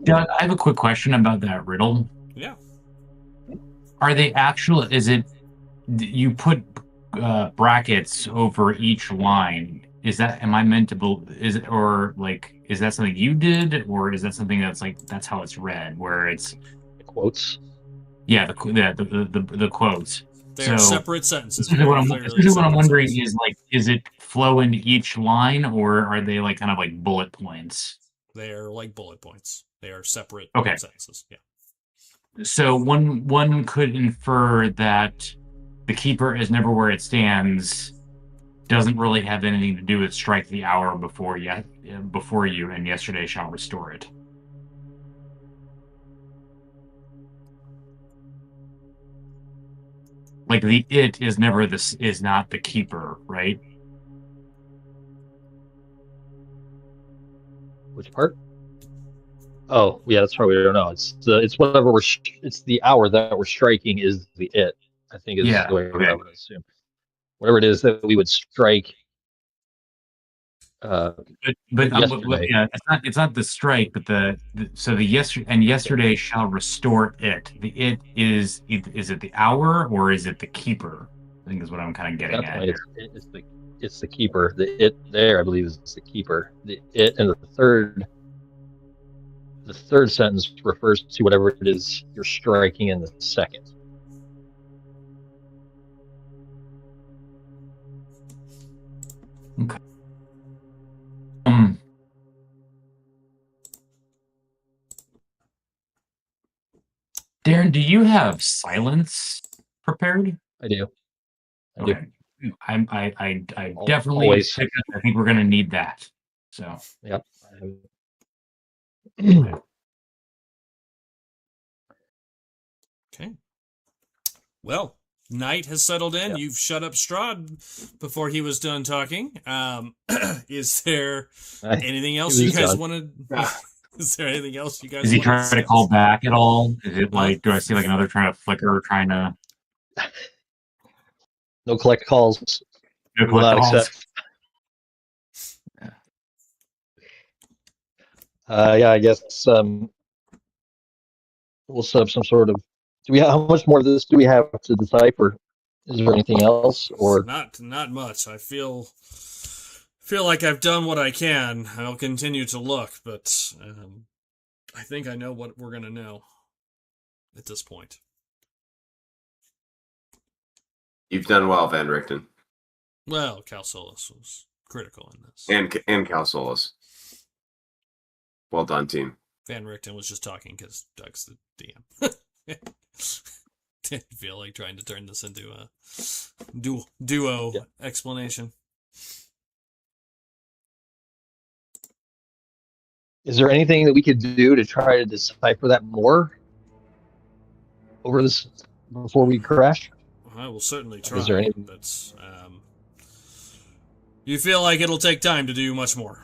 Doug, I have a quick question about that riddle. Yeah. Are they actual? Is it you put brackets over each line? Is that? Am I meant to? Is it or like? Is that something you did, or is that something that's how it's read, where it's quotes? Yeah, the quotes. They are separate sentences. Especially what I'm wondering is like, is it flow into each line, or are they like kind of like bullet points? They are like bullet points. They are separate sentences. Yeah. So one could infer that the keeper is never where it stands doesn't really have anything to do with strike the hour before you and yesterday shall restore it. Like the it is not the keeper, right? Which part? Oh, yeah, that's probably we don't know. It's whatever it's the hour that we're striking is the it. I think is the way I would assume. Whatever it is that we would strike. But it's not the strike, but yesterday shall restore it. The it is it the hour or is it the keeper? I think is what I'm kind of getting at. It's the keeper. The it there, I believe, is the keeper. The it and the third sentence refers to whatever it is you're striking in the second. Okay. Darren, do you have silence prepared? I do. Okay. I definitely always. I think we're gonna need that. So yep. Okay. Well, night has settled in. Yep. You've shut up Strahd before he was done talking. Is there anything else you guys wanted? Is there anything else you guys? Is he trying to call back at all? Is it like? Do I see like another trying to flicker, trying to? No collect calls. No collect calls. Accept. Yeah, I guess we'll set up some sort of. How much more of this do we have to decipher? Is there anything else, or not much? I feel like I've done what I can. I'll continue to look, but I think I know what we're gonna know at this point. You've done well, Van Richten. Well, Cal Solis was critical in this, and Cal Solis. Well done, team. Van Richten was just talking because Doug's the DM. Didn't feel like trying to turn this into a duo explanation. Is there anything that we could do to try to decipher that more over this before we crash? I will certainly try. Is there anything? But you feel like it'll take time to do much more.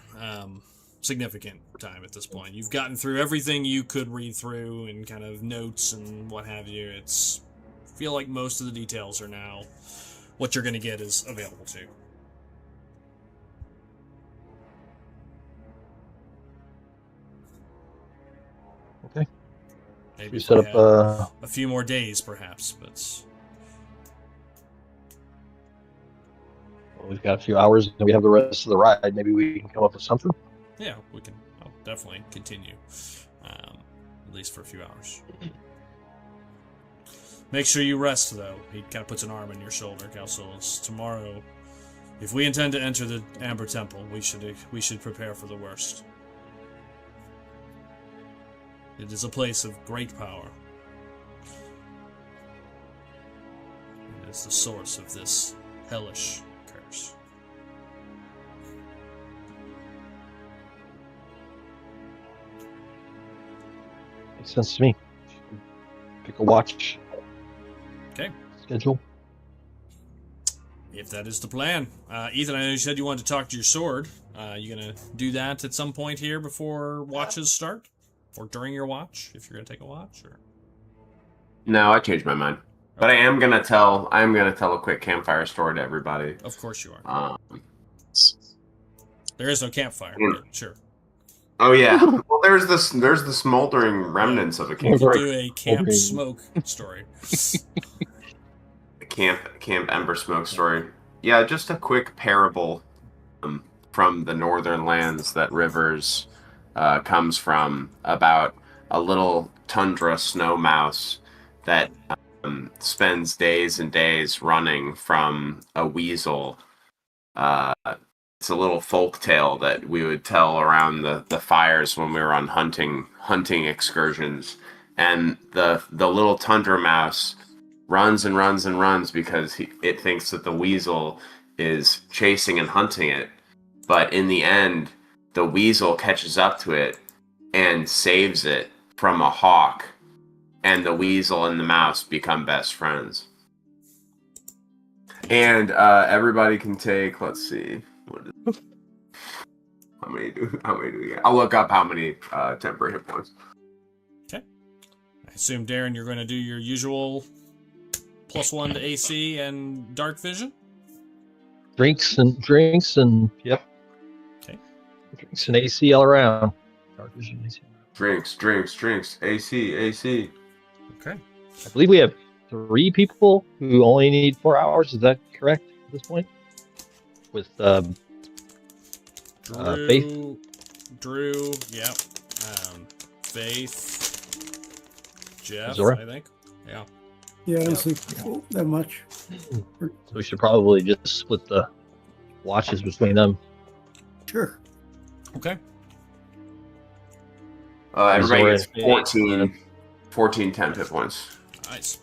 Significant time at this point. You've gotten through everything you could read through and kind of notes and what have you. Feel like most of the details are now what you're going to get is available to you. Okay. Maybe we set up a few more days, perhaps, but We've got a few hours, and we have the rest of the ride. Maybe we can come up with something. Yeah, we can. I'll definitely continue, at least for a few hours. Make sure you rest, though. He kind of puts an arm on your shoulder, Calculus. Tomorrow, if we intend to enter the Amber Temple, we should prepare for the worst. It is a place of great power. It is the source of this hellish curse. Makes sense to me. Pick a watch. Okay. Schedule. If that is the plan. Ethan, I know you said you wanted to talk to your sword. You gonna do that at some point here before watches start? Or during your watch, if you're gonna take a watch? Or No, I changed my mind. But I am gonna tell a quick campfire story to everybody. Of course you are. There is no campfire, but sure. Oh yeah. Well, there's the smoldering remnants of a You campfire. could do a camp smoke story. Camp Ember Smoke story. Yeah, just a quick parable from the northern lands that Rivers comes from, about a little tundra snow mouse that spends days and days running from a weasel. It's a little folk tale that we would tell around the fires when we were on hunting excursions. And the little tundra mouse runs and runs and runs because it thinks that the weasel is chasing and hunting it. But in the end, the weasel catches up to it and saves it from a hawk. And the weasel and the mouse become best friends. And everybody can take, let's see, how many do we get? I'll look up how many temporary hit points. Okay. I assume, Darren, you're going to do your usual +1 to AC and dark vision? Drinks and yep. Okay. Drinks and AC all around. Dark vision, AC. Drinks, AC. Okay. I believe we have 3 people who only need 4 hours. Is that correct at this point? With Faith? Drew, yep. Faith, Jeff, Zora? I think. Yeah. Yeah, I don't sleep that much. So we should probably just split the watches between them. Sure. Okay. Everybody Zora gets and 14 temp hit points. Nice.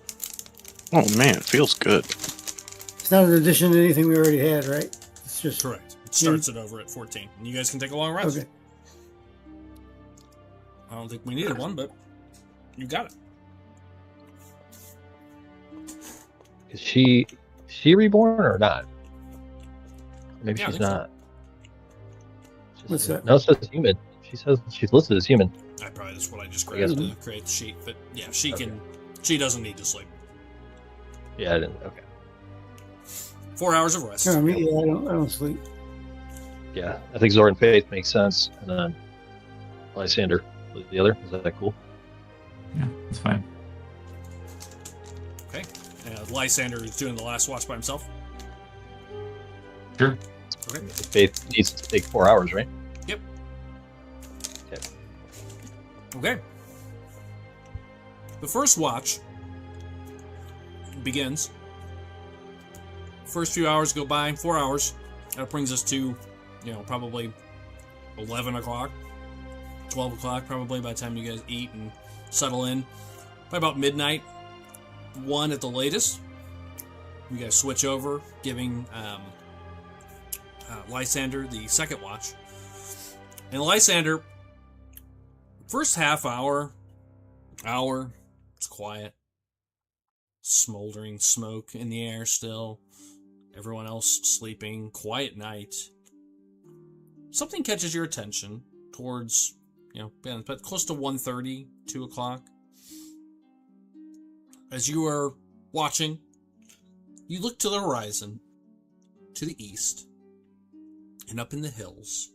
Oh man, it feels good. It's not an addition to anything we already had, right? It's just Correct. It starts it over at 14. And you guys can take a long rest. okay. I don't think we needed one, but you got it. Is she reborn or not? Maybe Yeah, I she's think so. not. What's that? No, it says human. She says she's listed as human. That's what I just I guess- grabbed to create the sheet. But yeah, she can. She doesn't need to sleep. Yeah, I didn't. Okay. 4 hours of rest. I mean, yeah, I don't sleep. Yeah, I think Zora and Faith makes sense. And then Lysander was the other. Is that cool? Yeah, that's fine. Okay. Lysander is doing the last watch by himself. Sure. Okay. Faith needs to take 4 hours, right? Yep. Okay. Okay. The first watch begins. First few hours go by, 4 hours. That brings us to, probably 11 o'clock, 12 o'clock, probably by the time you guys eat and settle in. By about midnight, 1 at the latest. You guys switch over, giving Lysander the second watch. And Lysander, first half hour, it's quiet. Smoldering smoke in the air still. Everyone else sleeping. Quiet night. Something catches your attention towards, but close to 1:30, 2 o'clock. As you are watching, you look to the horizon, to the east, and up in the hills,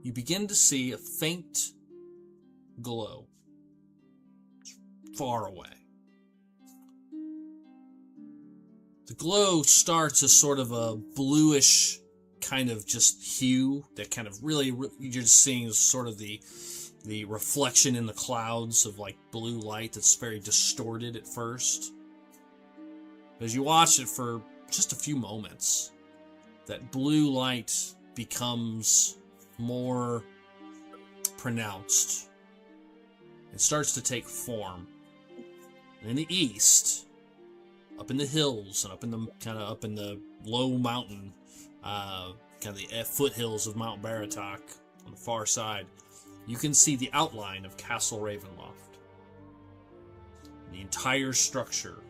you begin to see a faint glow far away. The glow starts as sort of a bluish kind of just hue that kind of really you're just seeing sort of the reflection in the clouds of like blue light that's very distorted at first. As you watch it for just a few moments, that blue light becomes more pronounced. It starts to take form. And in the east, up in the hills and up in the low mountain, kind of the foothills of Mount Baratok on the far side, you can see the outline of Castle Ravenloft. The entire structure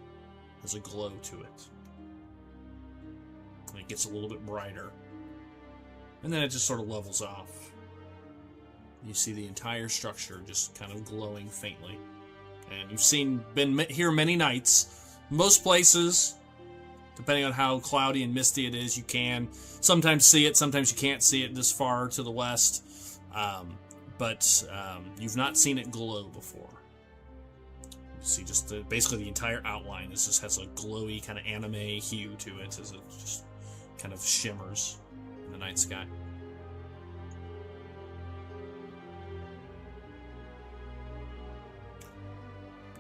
has a glow to it. And it gets a little bit brighter. And then it just sort of levels off. You see the entire structure just kind of glowing faintly. And you've been here many nights. Most places, depending on how cloudy and misty it is, you can sometimes see it, sometimes you can't see it this far to the west. But you've not seen it glow before. You see just basically the entire outline just has a glowy kind of anime hue to it as it just kind of shimmers in the night sky.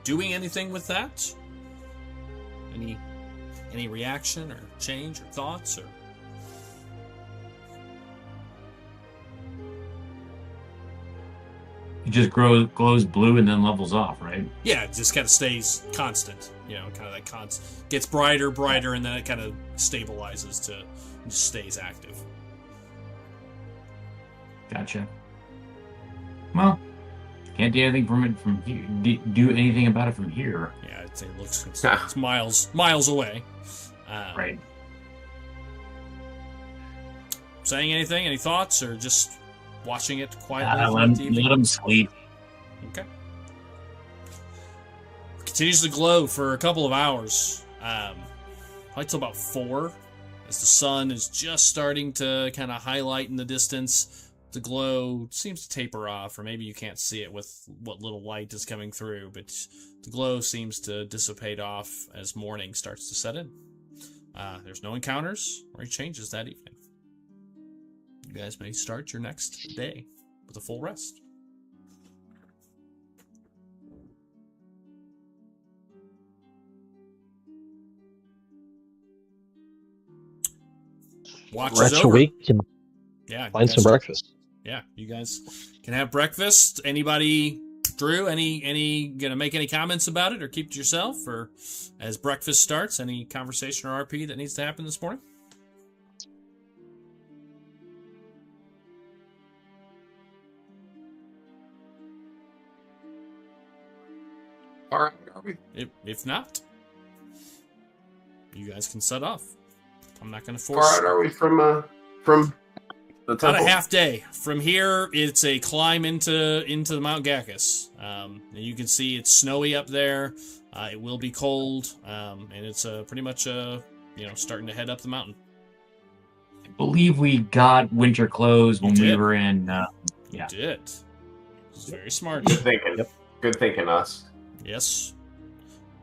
Doing anything with that? Any reaction or change or thoughts or? It just glows blue and then levels off, right? Yeah, it just kind of stays constant. You know, kind of that gets brighter, and then it kind of stabilizes to just stays active. Gotcha. Well, can't do anything from it from here. Do anything about it from here. Yeah, I'd say it's miles away. Right. Saying anything? Any thoughts, or just watching it quietly? Let him sleep. Okay. Continues to glow for a couple of hours. Probably till about 4, as the sun is just starting to kind of highlight in the distance. The glow seems to taper off, or maybe you can't see it with what little light is coming through, but the glow seems to dissipate off as morning starts to set in. There's no encounters or any changes that evening. You guys may start your next day with a full rest. Watch is Rest a over. week and Yeah, find some breakfast. Yeah, you guys can have breakfast. Anybody, Drew, any gonna make any comments about it or keep it to yourself? Or as breakfast starts, any conversation or RP that needs to happen this morning? All right, are we? If not, you guys can set off. I'm not gonna Far force. out are we from the About temple? a half day from here. It's a climb into the Mount Gacus. And you can see it's snowy up there. It will be cold, and it's pretty much starting to head up the mountain. I believe we got winter clothes when we did. were in. You did. It's very smart. Good thinking. Good thinking, us. Yes.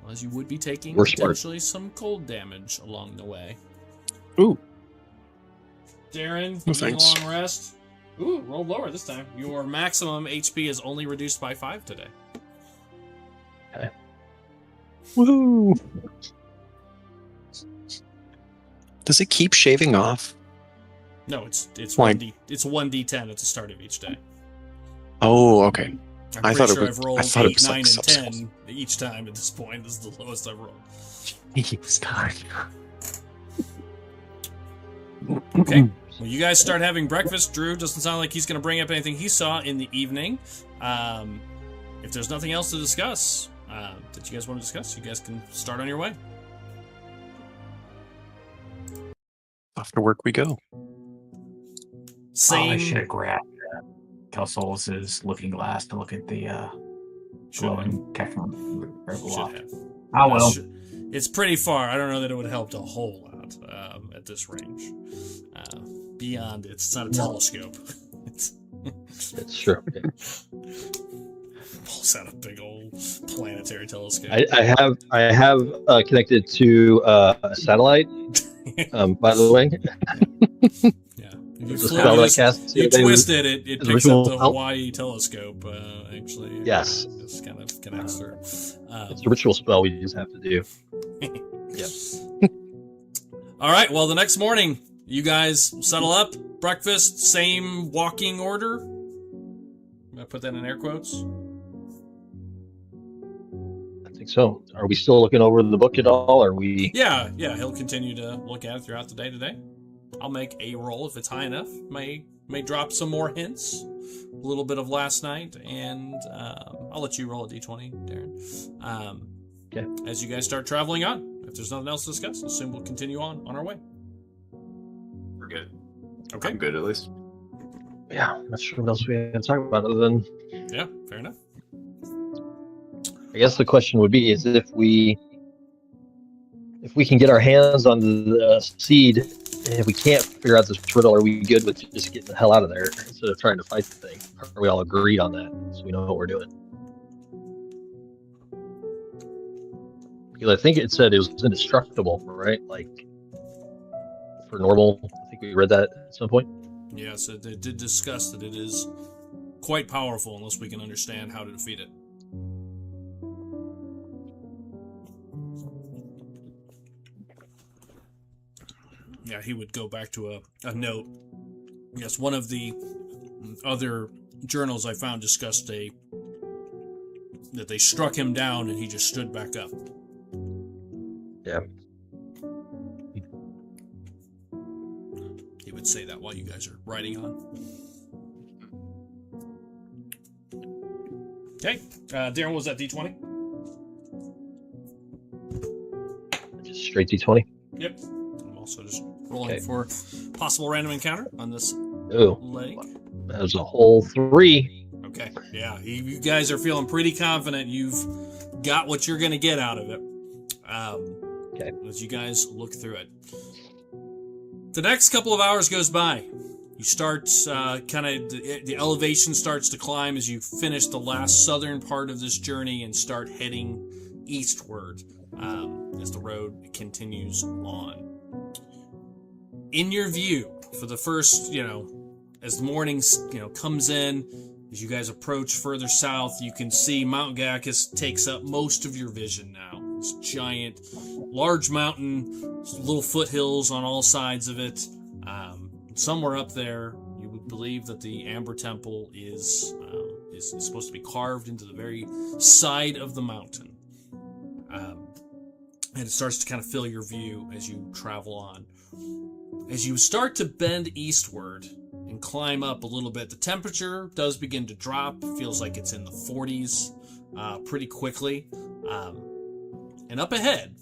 As you would be taking We're smart. potentially some cold damage along the way. Ooh. Darren, No, you thanks. long rest. Ooh, rolled lower this time. Your maximum HP is only reduced by 5 today. Woo! Does it keep shaving off? No, it's Why? 1d10 at the start of each day. Oh, okay. I'm I pretty thought it sure was- I've rolled I thought it 8, was 9, like and subscales. 10 each time at this point. This is the lowest I've rolled. He was dying. Okay. Well, you guys start having breakfast. Drew doesn't sound like he's going to bring up anything he saw in the evening. If there's nothing else to discuss that you guys want to discuss, you guys can start on your way. Off to work we go. Same. I should have grabbed Kelsolus's looking glass to look at the glowing techno. Should have. Oh well. It's pretty far. I don't know that it would have helped a whole lot at this range. Beyond, it's not a telescope. It's true. Pulls out a big old planetary telescope. I have connected to a satellite. By the way, Yeah. If you the flip spell it, that I cast the you other day twist was- it, it is picks up ritual the help? Hawaii telescope. Actually, Yes. this kind of connects through. It's a ritual spell we just have to do. All right. Well, the next morning, you guys settle up, breakfast, same walking order. I put that in air quotes. I think so. Are we still looking over the book at all? Are we? Yeah. He'll continue to look at it throughout the day today. I'll make a roll if it's high enough. May drop some more hints. A little bit of last night, and I'll let you roll a d20, Darren. Okay. As you guys start traveling on, if there's nothing else to discuss, I assume we'll continue on our way. We're good. Okay. I'm good at least. Yeah, I'm not sure what else we have to talk about other than. Yeah, fair enough. I guess the question would be: is if we can get our hands on the seed, and if we can't figure out this riddle, are we good with just getting the hell out of there instead of trying to fight the thing? Are we all agreed on that, so we know what we're doing? Because I think it said it was indestructible, right? Like for normal. I think we read that at some point. Yes, it did discuss that it is quite powerful unless we can understand how to defeat it. Yeah, he would go back to a note. Yes, one of the other journals I found discussed that they struck him down and he just stood back up. Yeah. He would say that while you guys are riding on. Okay, Darren, what was that, D20? Just straight D20. Yep. I'm also just rolling Okay. for possible random encounter on this Oh, leg. that was a whole 3. Okay, yeah, you guys are feeling pretty confident you've got what you're going to get out of it. Okay. As you guys look through it. The next couple of hours goes by. You start the elevation starts to climb as you finish the last southern part of this journey and start heading eastward as the road continues on. In your view, for the first, as the morning, comes in, as you guys approach further south, you can see Mount Gacus takes up most of your vision now. This giant, large mountain, little foothills on all sides of it. Somewhere up there, you would believe that the Amber Temple is supposed to be carved into the very side of the mountain. And it starts to kind of fill your view as you travel on. As you start to bend eastward and climb up a little bit, the temperature does begin to drop. It feels like it's in the 40s pretty quickly. And up ahead,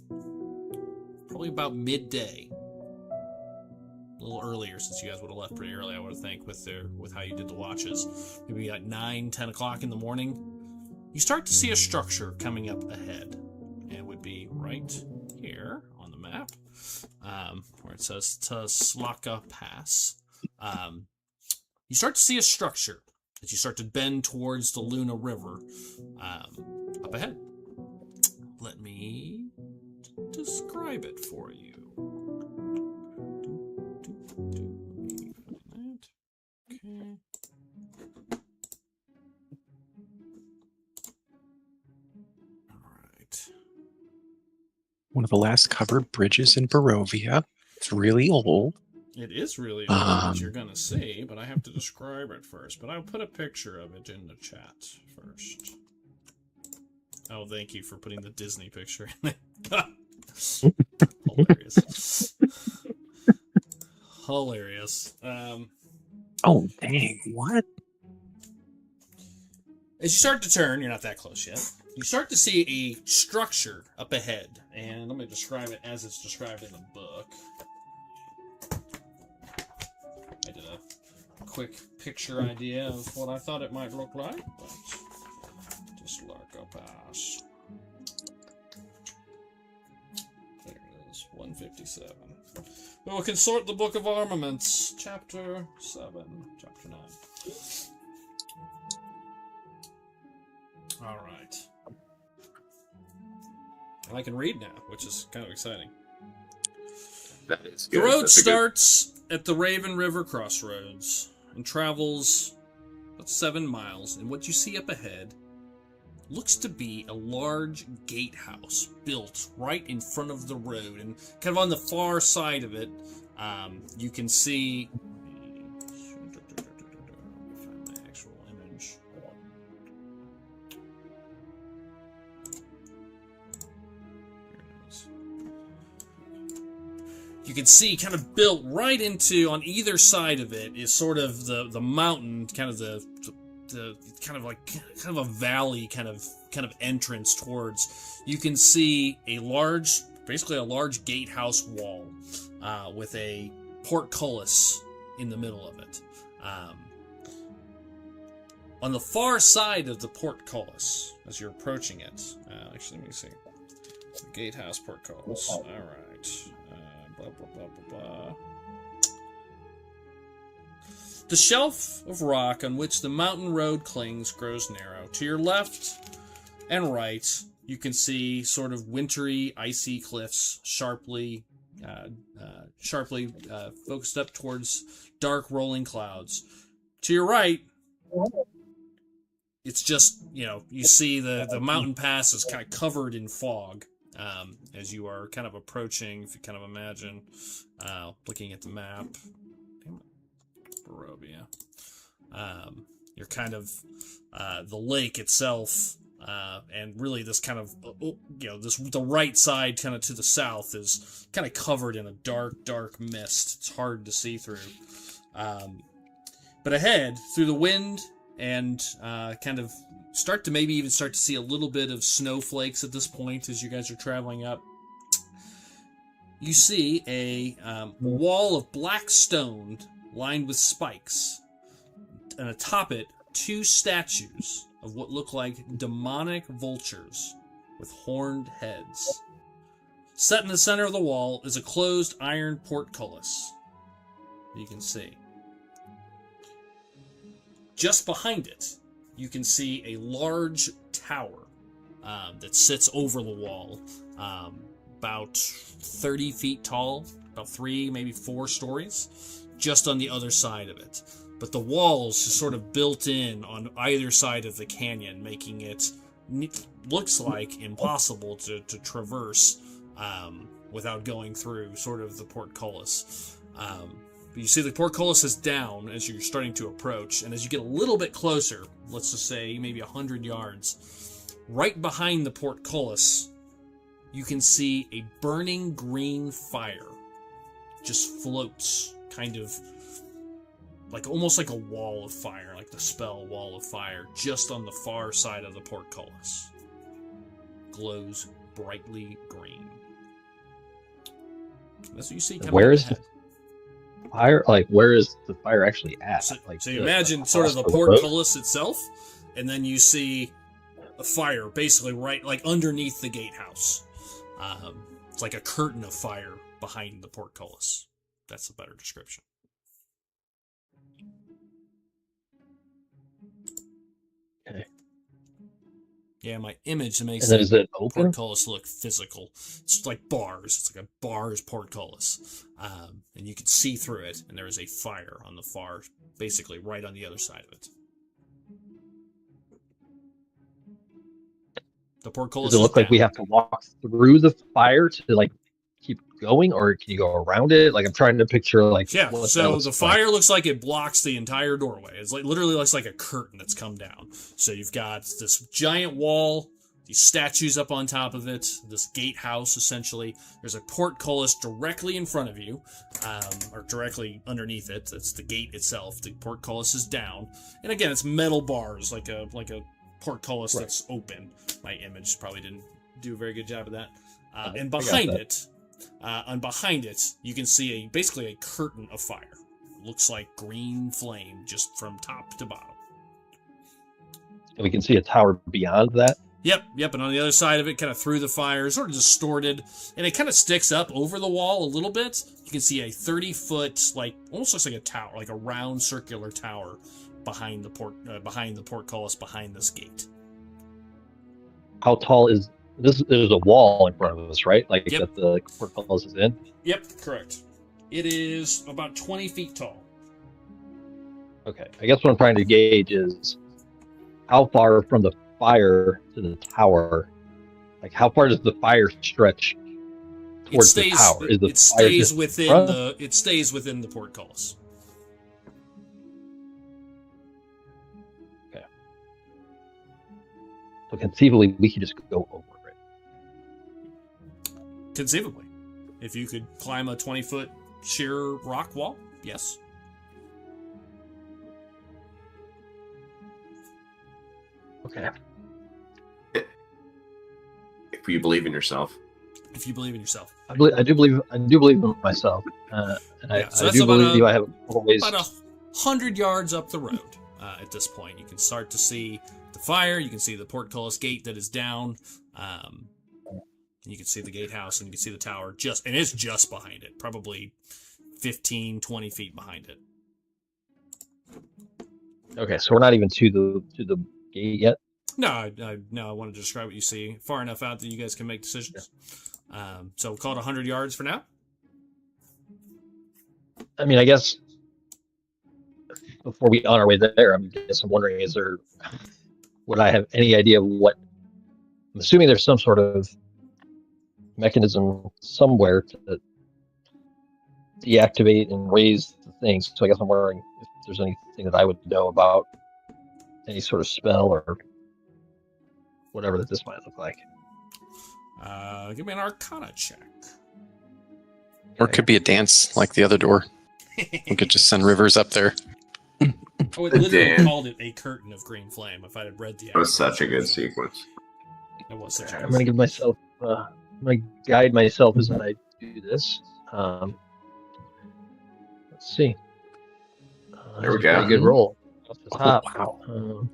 probably about midday, a little earlier since you guys would have left pretty early, I would think, with how you did the watches. Maybe like 9, 10 o'clock in the morning. You start to see a structure coming up ahead. And it would be right here on the map, where it says Tslaka Pass. You start to see a structure as you start to bend towards the Luna River up ahead. Let me describe it for you. Okay. All right. One of the last covered bridges in Barovia. It's really old. It is really old, as you're going to see, but I have to describe it first. But I'll put a picture of it in the chat first. Oh, thank you for putting the Disney picture in there. Hilarious. Hilarious. Oh, dang. What? As you start to turn, you're not that close yet. You start to see a structure up ahead. And let me describe it as it's described in the book. I did a quick picture idea of what I thought it might look like, but just like a pass. There it is, 157. We will consort the Book of Armaments, Chapter 7, Chapter 9. All right. And I can read now, which is kind of exciting. That is The good. road That's a good- starts at the Raven River crossroads and travels about 7 miles, and what you see up ahead looks to be a large gatehouse built right in front of the road, and kind of on the far side of it, you can see. Let me find my actual image. Here it is. You can see kind of built right into, on either side of it is sort of the mountain, kind of the kind of like kind of a valley kind of entrance towards. You can see basically a large gatehouse wall with a portcullis in the middle of it. On the far side of the portcullis, as you're approaching it, actually let me see, the gatehouse portcullis. All right. Blah, blah, blah, blah, blah. The shelf of rock on which the mountain road clings grows narrow. To your left and right, you can see sort of wintry, icy cliffs, sharply focused up towards dark, rolling clouds. To your right, it's just, you see the mountain pass is kind of covered in fog. As you are kind of approaching, if you kind of imagine, looking at the map, Barovia, you're kind of, the lake itself, and really this kind of, the right side kind of to the south is kind of covered in a dark mist. It's hard to see through. But ahead, through the wind, and kind of start to see a little bit of snowflakes at this point as you guys are traveling up. You see a wall of black stone lined with spikes, and atop it, 2 statues of what look like demonic vultures with horned heads. Set in the center of the wall is a closed iron portcullis. You can see. Just behind it, you can see a large tower that sits over the wall, about 30 feet tall, about 3, maybe 4 stories, just on the other side of it. But the walls are sort of built in on either side of the canyon, making it looks like impossible to traverse without going through sort of the portcullis. But you see the portcullis is down as you're starting to approach, and as you get a little bit closer, let's just say maybe 100 yards, right behind the portcullis, you can see a burning green fire just floats, kind of like almost like a wall of fire, like the spell wall of fire, just on the far side of the portcullis. Glows brightly green. That's what you see coming Where is ahead. Fire? Like, where is the fire actually at? So, Like, so you imagine sort of the across road? portcullis itself, and then you see a fire basically right, like underneath the gatehouse. It's like a curtain of fire behind the portcullis. That's a better description. Okay. Yeah, my image makes And then is the it open? portcullis look physical. It's like bars. It's like a bars portcullis. And you can see through it, and there is a fire on the far, basically right on the other side of it. The portcullis Does it look like we have to walk through the fire to like keep going, or can you go around it? Like, I'm trying to picture like Yeah, what that so looks the like. fire looks like it blocks the entire doorway. It's like literally looks like a curtain that's come down. So you've got this giant wall, these statues up on top of it, this gatehouse essentially. There's a portcullis directly in front of you, or directly underneath it. That's the gate itself. The portcullis is down, and again, it's metal bars, like a portcullis Right. that's open. My image probably didn't do a very good job of that. And I got behind that. it. And behind it, you can see basically a curtain of fire. Looks like green flame just from top to bottom. And we can see a tower beyond that. Yep, and on the other side of it, kind of through the fire, sort of distorted, and it kind of sticks up over the wall a little bit. You can see a 30-foot, like, almost looks like a tower, like a round circular tower behind the portcullis, behind this gate. how tall is this? There's a wall in front of us, right? Like Yep. that the portcullis is in. Yep, correct. It is about 20 feet tall. Okay. I guess what I'm trying to gauge is how far from the fire to the tower. Like, how far does the fire stretch towards the tower? Is the it fire stays just within front? it stays within the portcullis. So conceivably, we could just go over it. Conceivably. If you could climb a 20-foot sheer rock wall, yes. Okay. If you believe in yourself. If you believe in yourself. I do believe in myself, and Yeah, so I that's do about believe I have a couple ways. About 100 yards up the road at this point. You can start to see the fire. You can see the portcullis gate that is down. You can see the gatehouse, and you can see the tower. And it's just behind it. Probably 15, 20 feet behind it. Okay, so we're not even to the gate yet. No, I wanted to describe what you see far enough out that you guys can make decisions. So we'll call it 100 yards for now. I mean, I guess before we on our way there, I'm wondering, would I have any idea of what? I'm assuming there's some sort of mechanism somewhere to deactivate and raise the things. So I guess I'm wondering if there's anything that I would know about any sort of spell or whatever that this might look like. Give me an Arcana check. Or it could be a dance like the other door. We could just send Rivers up there. I would literally called it a curtain of green flame if I had read the. That was such a good sequence. It was such a I'm going to give myself. I'm going to guide myself as I do this. Let's see. There we That's a go. pretty good roll off the top. Wow.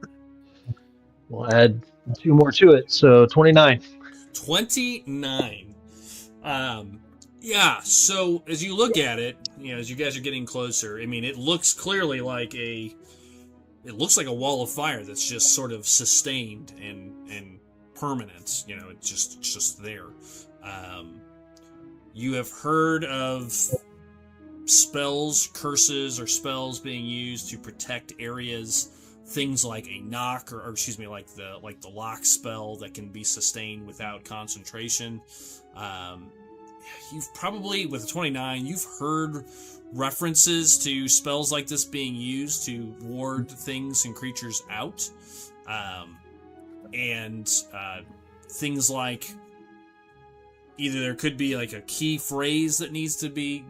We'll add 2 more to it, so 29. 29. Yeah, so as you look at it, as you guys are getting closer, I mean, it looks clearly like it looks like a wall of fire that's just sort of sustained and permanent. It's just there. You have heard of spells, curses, or spells being used to protect areas. Things like a knock, or excuse me, like the lock spell that can be sustained without concentration. You've probably, with a 29, you've heard references to spells like this being used to ward things and creatures out. And things like either there could be like a key phrase that needs to be,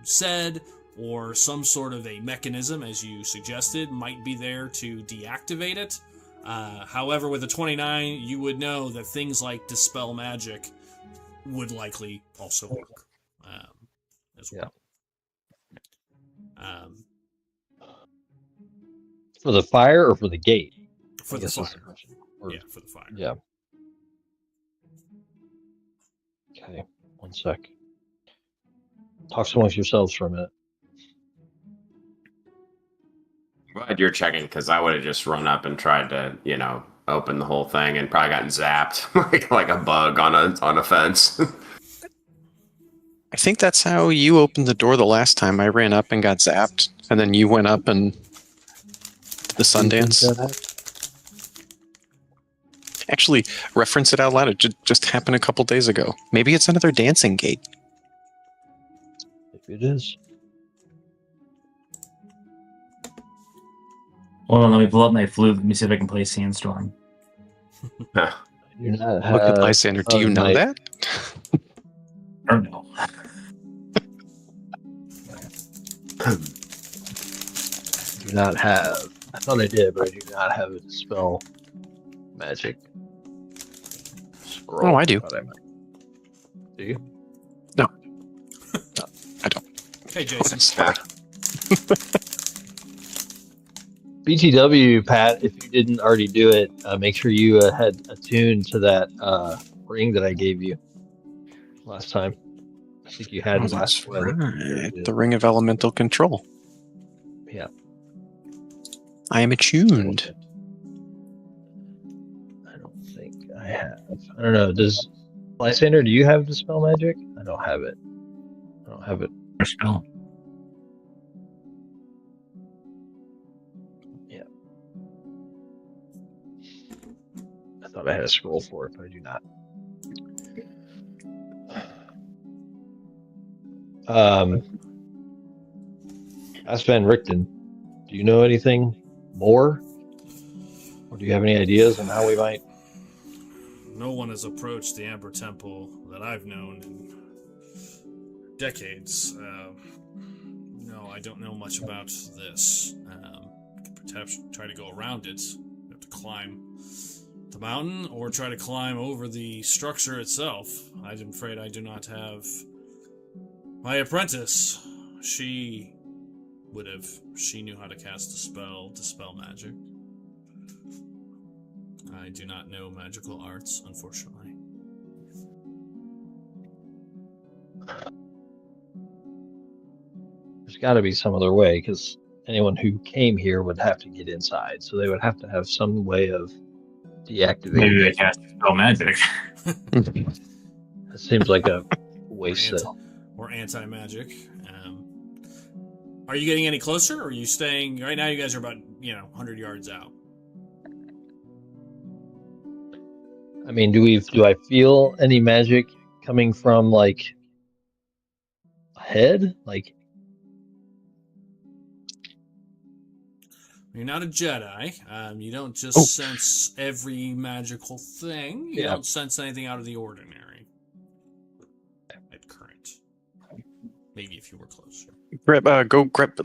said, or some sort of a mechanism, as you suggested, might be there to deactivate it. However, with a 29, you would know that things like Dispel Magic would likely also work as well. Yeah. For the fire or for the gate? For the fire. Or, yeah, for the fire. Yeah. Okay, 1 sec. Talk amongst yourselves for a minute. Glad you're checking, because I would have just run up and tried to, open the whole thing and probably gotten zapped like a bug on a fence. I think that's how you opened the door the last time. I ran up and got zapped, and then you went up and did the Sundance. Actually, reference it out loud. It just happened a couple days ago. Maybe it's another dancing gate. If it is. Hold on, let me pull up my flute. Let me see if I can play Sandstorm. I do not Look at have Lysander. Do you know my- that? Or no. do not have. I thought I did, but I do not have a Dispel Magic scroll. Oh, I do. Thought I might. Do you? No, I don't. Hey, Jason. BTW, Pat, if you didn't already do it, make sure you had attuned to that ring that I gave you last time. I think you had Oh, it last that's week. right. The Ring of Elemental Control. Yeah. I am attuned. I don't think I I don't know. Does Lysander, do you have Dispel Magic? I don't have it. Or spell. Yeah. I thought I had a scroll for it, but I do not. Asvan Richten, do you know anything more? Or do you have any ideas on how we might? No one has approached the Amber Temple that I've known in decades. No, I don't know much about this. Could perhaps try to go around it. You have to climb the mountain or try to climb over the structure itself. I'm afraid I do not have my apprentice. She knew how to cast dispel magic. I do not know magical arts, unfortunately. There's got to be some other way, because anyone who came here would have to get inside, so they would have to have some way of deactivating. Maybe they cast spell magic. It seems like a waste. Or anti-magic. Are you getting any closer, or are you staying... Right now you guys are about, 100 yards out. I mean, do I feel any magic coming from, like, ahead? Like... You're not a Jedi. You don't just sense every magical thing. You don't sense anything out of the ordinary. At current. Maybe if you were closer. Go grab.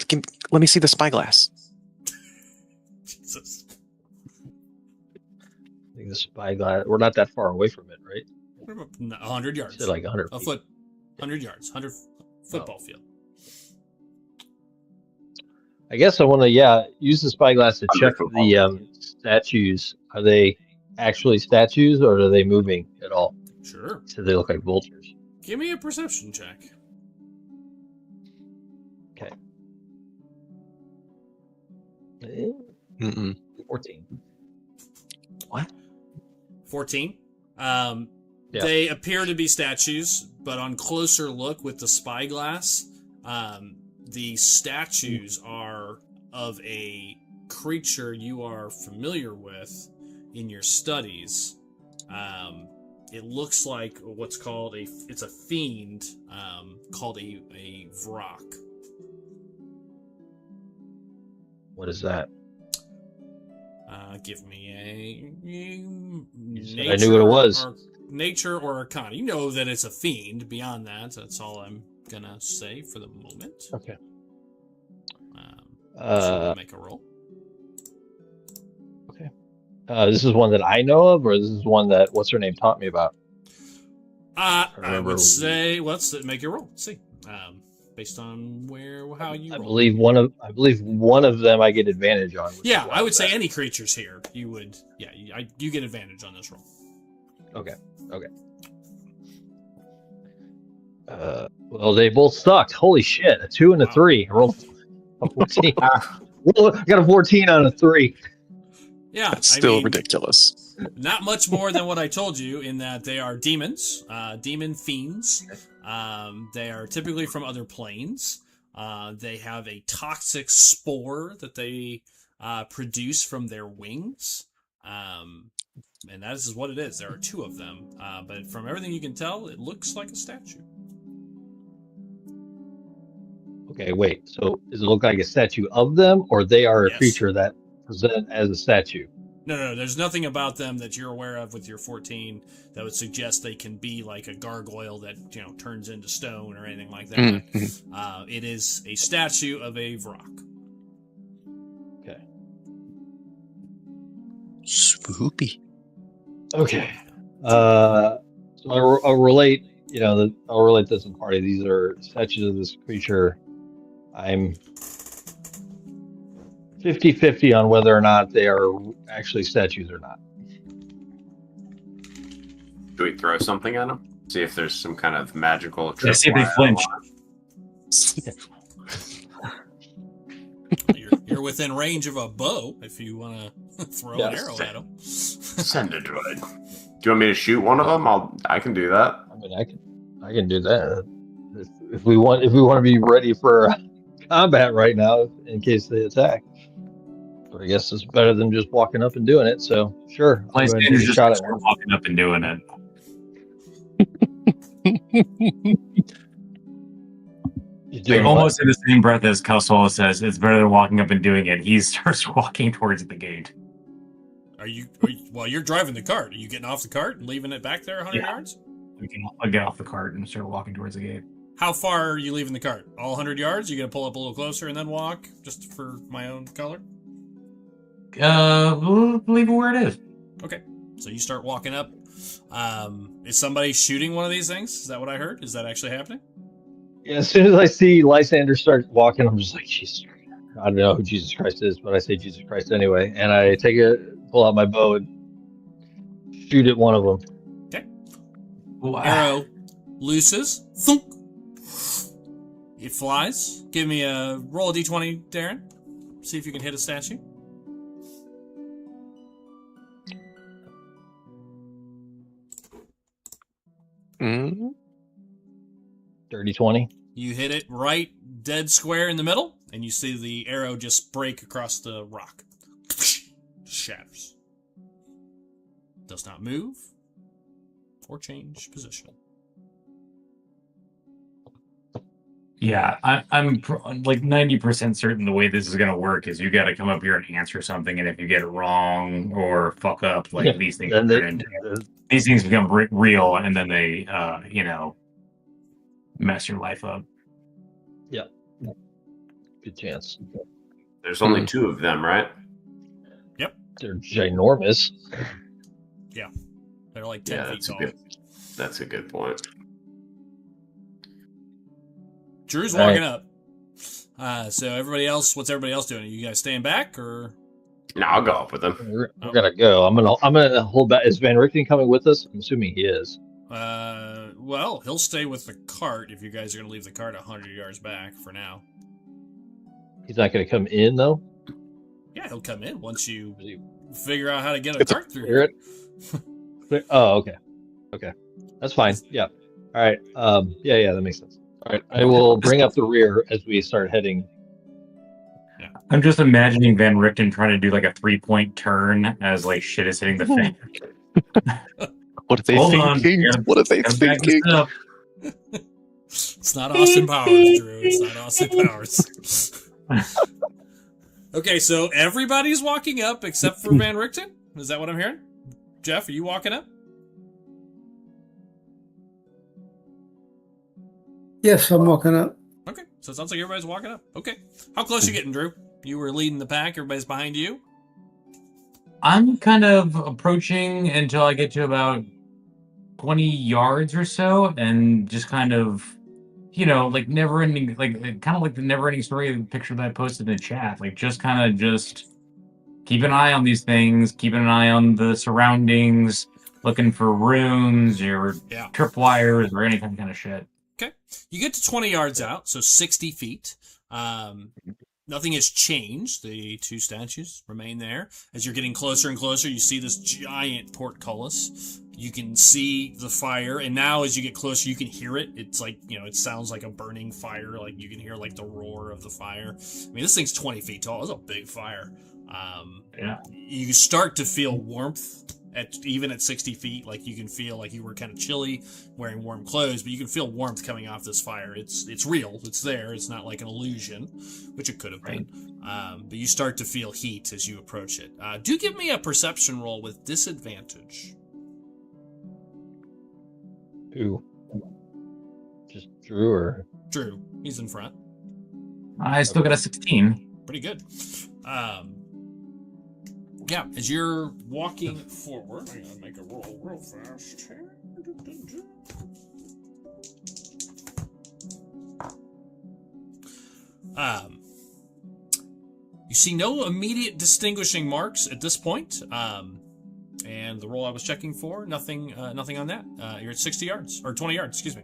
Let me see the spyglass. Jesus. I think the spyglass. We're not that far away from it, right? 100 yards. You said like 100 a foot. 100 yards. 100 football field. I guess I want to, use the spyglass to check the statues. Are they actually statues, or are they moving at all? Sure. So they look like vultures. Give me a perception check. Okay. 14. What? 14. They appear to be statues, but on closer look with the spyglass, the statues are of a creature you are familiar with in your studies. It looks like what's called it's a fiend, called a Vrock. What is that? Give me a I knew what it was. Nature or Arcana. You know that it's a fiend. Beyond that, that's all I'm gonna say for the moment. Okay. Make a roll. Okay. This is one that I know of, or this is one that what's her name taught me about? I would say let's make your roll. Let's see. Based on how you roll. I believe one of them I get advantage on. Yeah, I would say any creatures here you would. Yeah, you get advantage on this roll. Okay. Well, they both sucked. Holy shit! A 2 and a 3. I rolled a 14. I got a 14 on a 3. Yeah, that's still ridiculous. Not much more than what I told you, in that they are demons, demon fiends. They are typically from other planes. They have a toxic spore that they produce from their wings. And that is what it is. There are 2 of them. But from everything you can tell, it looks like a statue. Okay, wait. So does it look like a statue of them, or they are a creature that present as a statue? No. There's nothing about them that you're aware of with your 14 that would suggest they can be like a gargoyle that turns into stone or anything like that. Mm-hmm. It is a statue of a Vrock. Okay. Swoopy. Okay. So I'll relate. I'll relate this in party. These are statues of this creature. I'm 50-50 on whether or not they are actually statues or not. Do we throw something at them? See if there's some kind of magical... See if they flinch. You're They're within range of a bow if you want to throw an arrow at them. Send a droid. Do you want me to shoot one of them? I can do that. I mean, I can do that. If we want to be ready for combat right now in case they attack. But I guess it's better than just walking up and doing it. So sure, I'll go ahead and take a Just shot at start one. walking up and doing it. Like, almost in the same breath as Calsola says, it's better than walking up and doing it. He starts walking towards the gate. While you're driving the cart, are you getting off the cart and leaving it back there 100 yards? I'll get off the cart and start walking towards the gate. How far are you leaving the cart? All 100 yards? You gonna pull up a little closer and then walk, just for my own color? We'll leave it where it is. Okay, so you start walking up. Is somebody shooting one of these things? Is that what I heard? Is that actually happening? Yeah, as soon as I see Lysander start walking, I'm just like, Jesus. I don't know who Jesus Christ is, but I say Jesus Christ anyway. And I pull out my bow and shoot at one of them. Okay. Arrow looses. Thunk. It flies. Give me a roll a d20, Darren. See if you can hit a statue. Dirty 20. You hit it right dead square in the middle, and you see the arrow just break across the rock. Shatters. Does not move or change position. Yeah, I'm like 90% certain the way this is going to work is you got to come up here and answer something, and if you get it wrong or fuck up, like these things these things become real, and then they, mess your life up. Yeah. Good chance. There's only two of them, right? Yep. They're ginormous. Yeah. They're like 10 feet tall. That's a good point. Drew's walking up. So everybody else, what's everybody else doing? Are you guys staying back or? No, I'll go up with them. We're gonna go. I'm gonna hold back. Is Van Richten coming with us? I'm assuming he is. Well, he'll stay with the cart if you guys are gonna leave the cart 100 yards back for now. He's not gonna come in though. Yeah, he'll come in once you figure out how to get a cart through here. Oh, okay. Okay, that's fine. Yeah. All right. Yeah, that makes sense. All right, I will bring up the rear as we start heading. Yeah. I'm just imagining Van Richten trying to do like a 3-point turn as like shit is hitting the fan. What are they thinking? What are they thinking? It's not Austin Powers, Drew. It's not Austin Powers. Okay, so everybody's walking up except for Van Richten? Is that what I'm hearing? Jeff, are you walking up? Yes, I'm walking up. Okay, so it sounds like everybody's walking up. Okay. How close you getting, Drew? You were leading the pack. Everybody's behind you? I'm kind of approaching until I get to about 20 yards or so, and just kind of, like never-ending, kind of like the never-ending story picture that I posted in the chat. Like, just kind of just keep an eye on these things, keeping an eye on the surroundings, looking for runes or tripwires or any kind of shit. Okay. You get to 20 yards out, so 60 feet. Nothing has changed. The two statues remain there. As you're getting closer and closer, you see this giant portcullis. You can see the fire, and now as you get closer, you can hear it. It's like, it sounds like a burning fire. Like, you can hear, like, the roar of the fire. I mean, this thing's 20 feet tall. It's a big fire. You start to feel warmth. Even at 60 feet, like you can feel like you were kind of chilly wearing warm clothes, but you can feel warmth coming off this fire. It's real. It's there. It's not like an illusion, which it could have been. But you start to feel heat as you approach it. Do give me a perception roll with disadvantage. Who? Just Drew or? Drew. He's in front. I still got a 16. Pretty good. Yeah, as you're walking forward, I'm gonna make a roll real fast. You see no immediate distinguishing marks at this point. And the roll I was checking for, nothing on that. You're at 60 yards, or 20 yards, excuse me.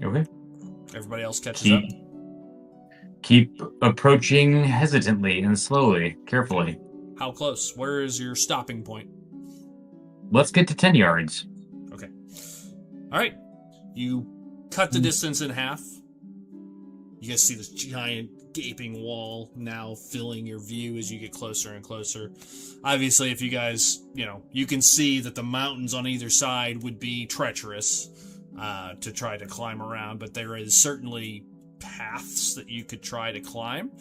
Okay. Everybody else catches up. Keep approaching hesitantly and slowly, carefully. How close? Where is your stopping point? Let's get to 10 yards. Okay. All right. You cut the distance in half. You guys see this giant gaping wall now filling your view as you get closer and closer. Obviously, if you guys, you can see that the mountains on either side would be treacherous to try to climb around, but there is certainly paths that you could try to climb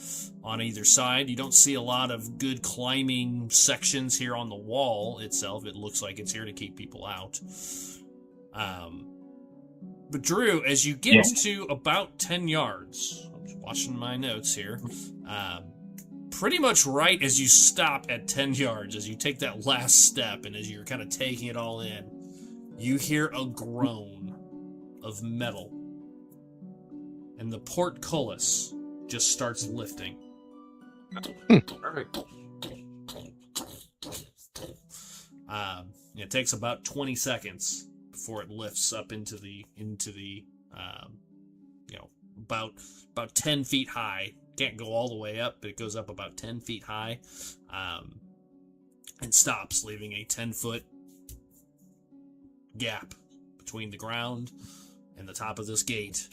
on either side. You don't see a lot of good climbing sections here on the wall itself. It looks like it's here to keep people out. But Drew, as you get to about 10 yards, I'm just watching my notes here, pretty much right as you stop at 10 yards, as you take that last step and as you're kind of taking it all in, you hear a groan of metal. And the portcullis just starts lifting. Perfect. It takes about 20 seconds before it lifts up into the about 10 feet high. Can't go all the way up, but it goes up about 10 feet high, and stops, leaving a 10-foot gap between the ground and the top of this gate.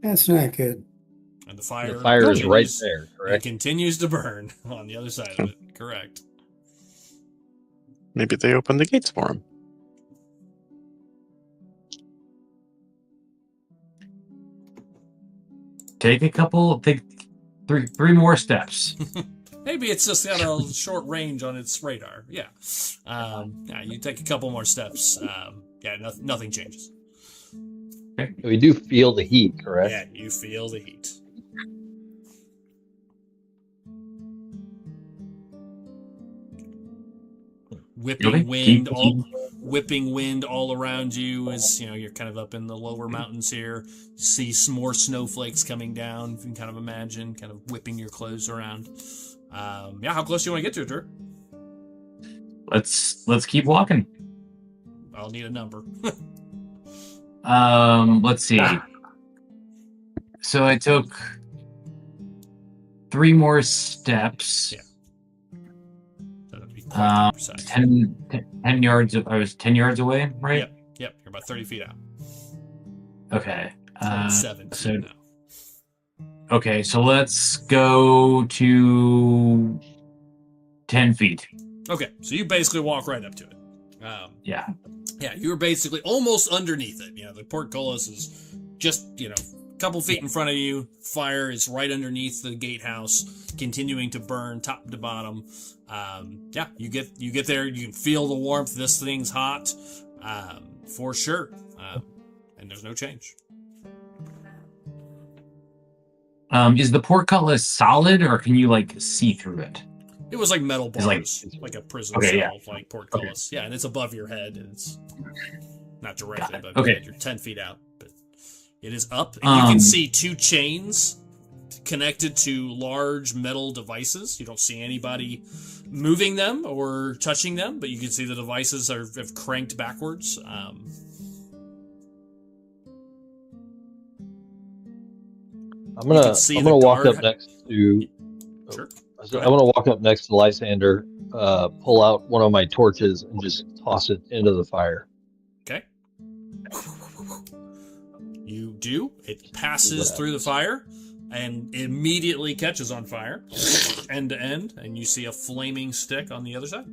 That's not good. And the fire is right there, It correct? continues to burn on the other side of it. Correct. Maybe they opened the gates for him. Take three more steps. Maybe it's just got a short range on its radar. Yeah. You take a couple more steps. Nothing changes. We do feel the heat, correct? Yeah, you feel the heat. Whipping wind all around you as you're kind of up in the lower mountains here. You see some more snowflakes coming down. You can kind of imagine, kind of whipping your clothes around. How close do you want to get to it, Drew? Let's keep walking. I'll need a number. Let's see. So I took 3 more steps. Yeah. That'd be quite precise. 10 yards. I was 10 yards away, right? Yep. You're about 30 feet out. Okay. 7 feet now. Okay, so let's go to 10 feet. Okay, so you basically walk right up to it. Yeah. Yeah, you were basically almost underneath it. The portcullis is just, a couple feet in front of you. Fire is right underneath the gatehouse, continuing to burn top to bottom. You get there, you can feel the warmth. This thing's hot, for sure. And there's no change. Is the portcullis solid, or can you see through it? It was like metal bars, like a prison cell, like portcullis. Okay. Yeah, and it's above your head, and it's not directly above your head. You're 10 feet out, but it is up, and you can see 2 chains connected to large metal devices. You don't see anybody moving them or touching them, but you can see the devices have cranked backwards. I'm gonna walk up next to. Sure. I'm gonna walk up next to Lysander, pull out one of my torches, and just toss it into the fire. Okay. You do. It passes through the fire and immediately catches on fire, end to end, and you see a flaming stick on the other side.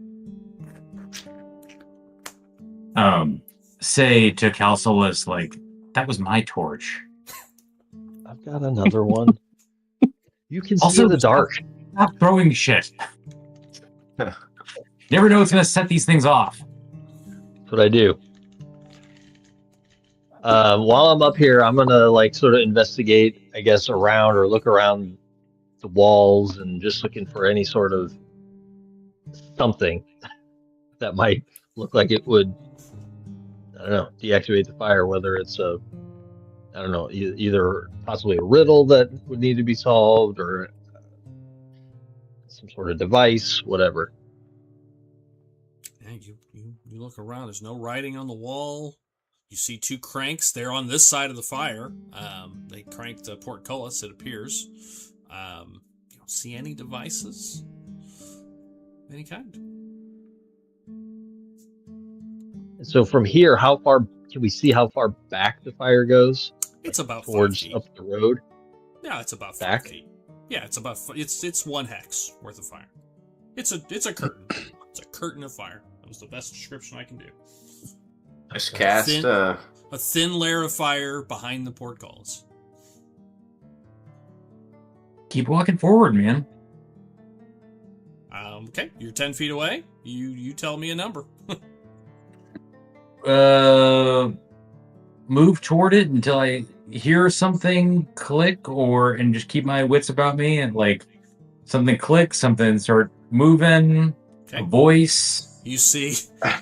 Say to Calculus, that was my torch. I've got another one. You can see in the dark. Stop throwing shit. Never know what's going to set these things off. That's what I do. While I'm up here, I'm going to sort of investigate, I guess, around or look around the walls and just looking for any sort of something that might look like it would, deactivate the fire, whether it's either possibly a riddle that would need to be solved or some sort of device, whatever. Yeah, you look around. There's no writing on the wall. You see two cranks. They're on this side of the fire. They cranked the portcullis, it appears. You don't see any devices of any kind. So from here, how far can we see how far back the fire goes? It's about 5 Towards feet. up the road. Yeah, it's about 5 Back? feet. Yeah, it's about it's 1 hex worth of fire. It's a curtain. It's a curtain of fire. That was the best description I can do. Just cast. A thin layer of fire behind the portcullis. Keep walking forward, man. Okay, you're 10 feet away. You tell me a number. Move toward it until I hear something click, and just keep my wits about me, and like something click, something start moving, Okay. a voice. You see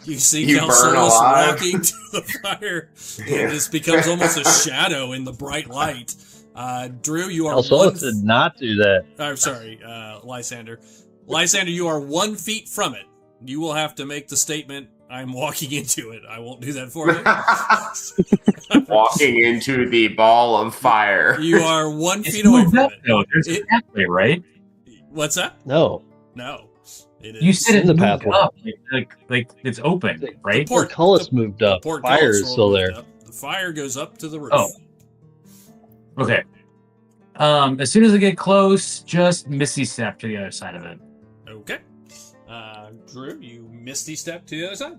You burn Councilus alive. walking to the fire. And this becomes almost a shadow in the bright light. Drew, you are Elsolus did not do that. I'm sorry, Lysander. Lysander, you are 1 feet from it. You will have to make the statement, I'm walking into it. I won't do that for you. Walking into the ball of fire. You are 1 It's feet away moved from up, it. though. There's a pathway, right? What's that? No. No. It is. You said in it the moved pathway. up, like it's open, right? port- Portcullis moved up. portcullis Fire is roll still moved there. up. The fire goes up to the roof. Oh. Okay. As soon as I get close, just misty step to the other side of it. Okay. Drew, you misty step to the other side.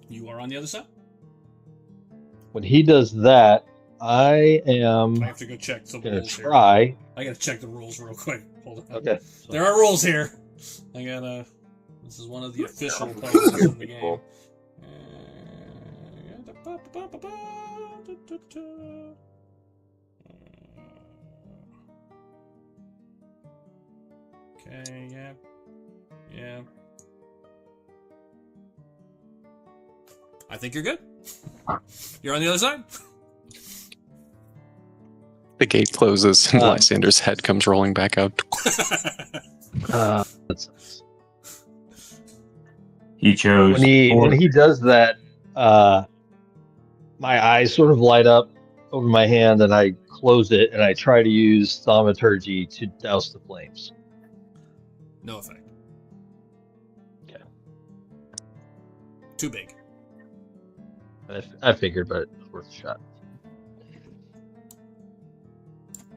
You are on the other side. When he does that, I am I have to go check the gonna rules here. try. I gotta check the rules real quick. Hold on. Okay. There are rules here. I gotta. This is one of the official places in the game. Okay, yeah. Yeah. I think you're good. You're on the other side. The gate closes and Uh. Lysander's head comes rolling back out. That's- He chose. when he does that, my eyes sort of light up over my hand, and I close it, and I try to use thaumaturgy to douse the flames. No effect. Okay. Too big. I figured, but it's worth a shot.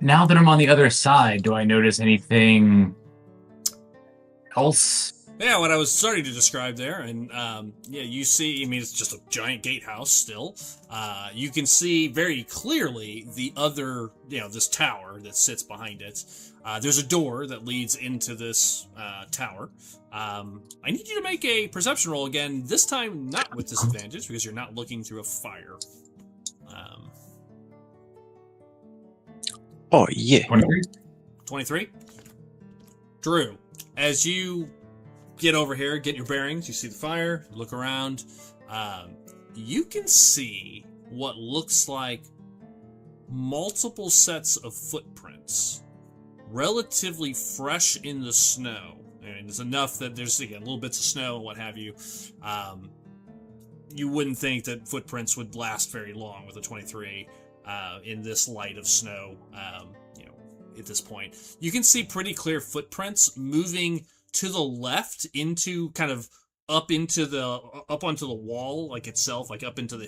Now that I'm on the other side, do I notice anything else? Yeah, what I was starting to describe there, and yeah, you see, I mean, it's just a giant gatehouse still. You can see very clearly the other, this tower that sits behind it. There's a door that leads into this tower. I need you to make a perception roll again, this time not with disadvantage, because you're not looking through a fire. Oh, yeah. 23? 23? Drew, as you get over here, get your bearings, you see the fire, you look around, you can see what looks like multiple sets of footprints, relatively fresh in the snow. And it's enough that there's, again, little bits of snow and what have you. You wouldn't think that footprints would last very long with a 23 in this light of snow, at this point. You can see pretty clear footprints moving to the left into kind of up onto the wall, like itself, like up into the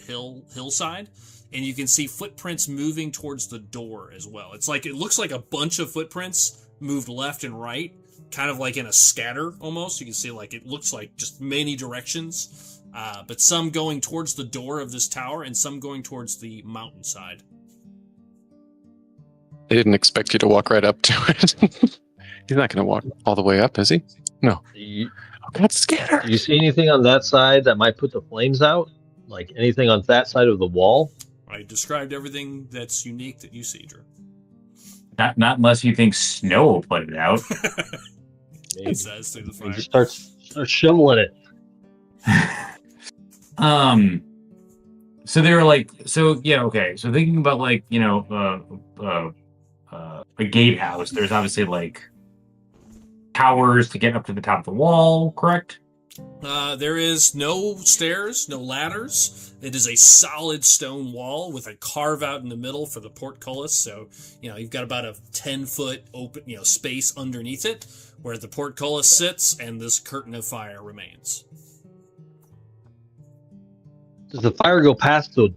hillside. And you can see footprints moving towards the door as well. It looks like a bunch of footprints moved left and right, kind of like in a scatter almost. You can see it looks like just many directions, but some going towards the door of this tower and some going towards the mountainside. I didn't expect you to walk right up to it. He's not going to walk all the way up, is he? No. Do you Oh, God, scatter. see anything on that side that might put the flames out? Like anything on that side of the wall? I described everything that's unique that you see, Drew. Not unless you think snow will put it out. Maybe. It says through the He fire. just starts shoveling it. So they were okay. So thinking about a gatehouse, there's obviously towers to get up to the top of the wall, correct? There is no stairs, no ladders. It is a solid stone wall with a carve out in the middle for the portcullis. So, you've got about a 10-foot open, space underneath it where the portcullis sits and this curtain of fire remains. Does the fire go past the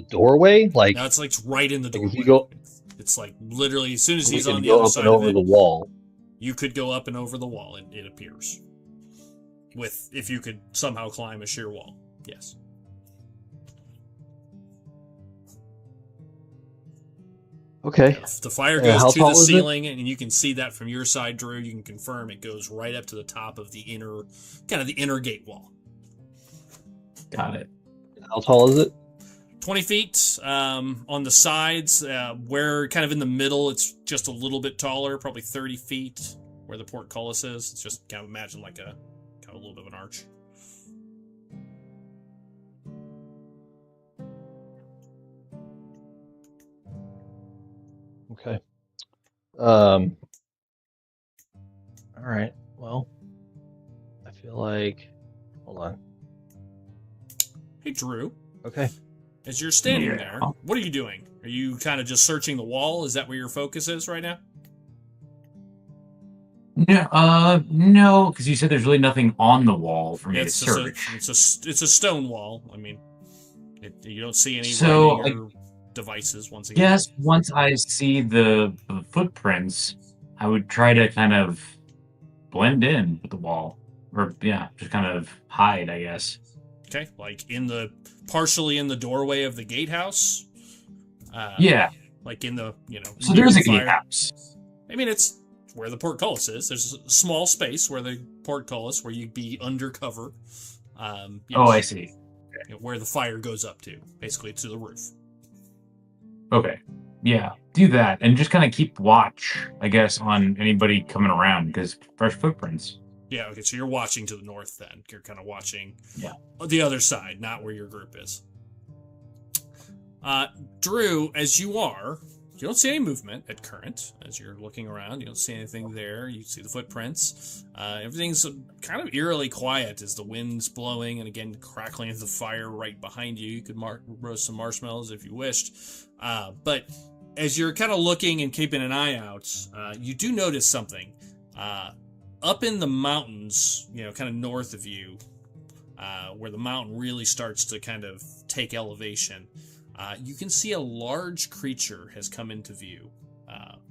doorway? Like, no, it's like right in the doorway. If you go, it's like literally as soon as he's on the go other up side and over of it, the wall. you could go up and over the wall. It appears. If you could somehow climb a sheer wall, yes. Okay. If the fire goes to tall the is it? ceiling, and you can see that from your side, Drew. You can confirm it goes right up to the top of the inner gate wall. Got it. How tall is it? 20 feet. On the sides, where kind of in the middle, it's just a little bit taller, probably 30 feet where the portcullis is. It's just kind of imagine like a little bit of an arch. Okay. All right. Well, I feel like. Hold on. Hey, Drew. Okay. As you're standing Yeah. there, what are you doing? Are you kind of just searching the wall? Is that where your focus is right now? No, because you said there's really nothing on the wall for me to It's search. it's a stone wall. I mean, you don't see any So, writing or devices. Once again, Yes, once I see the footprints, I would try to kind of blend in with the wall, or just kind of hide, I guess. okay, like partially in the doorway of the gatehouse. Yeah. Like in the So near there's the a fire. gatehouse. I mean, it's where the portcullis is. There's a small space where the portcullis, where you'd be undercover. I see. Where the fire goes up to, basically to the roof. Okay. Yeah, do that, and just kind of keep watch, I guess, on anybody coming around, because fresh footprints. Yeah, okay, so you're watching to the north then. You're kind of watching Yeah. the other side, not where your group is. Drew, as you don't see any movement at current. As you're looking around, you don't see anything there. You see the footprints. Everything's kind of eerily quiet as the wind's blowing and again crackling of the fire right behind you. You could roast some marshmallows if you wished. But as you're kind of looking and keeping an eye out, you do notice something. Up in the mountains, kind of north of you, where the mountain really starts to kind of take elevation, you can see a large creature has come into view.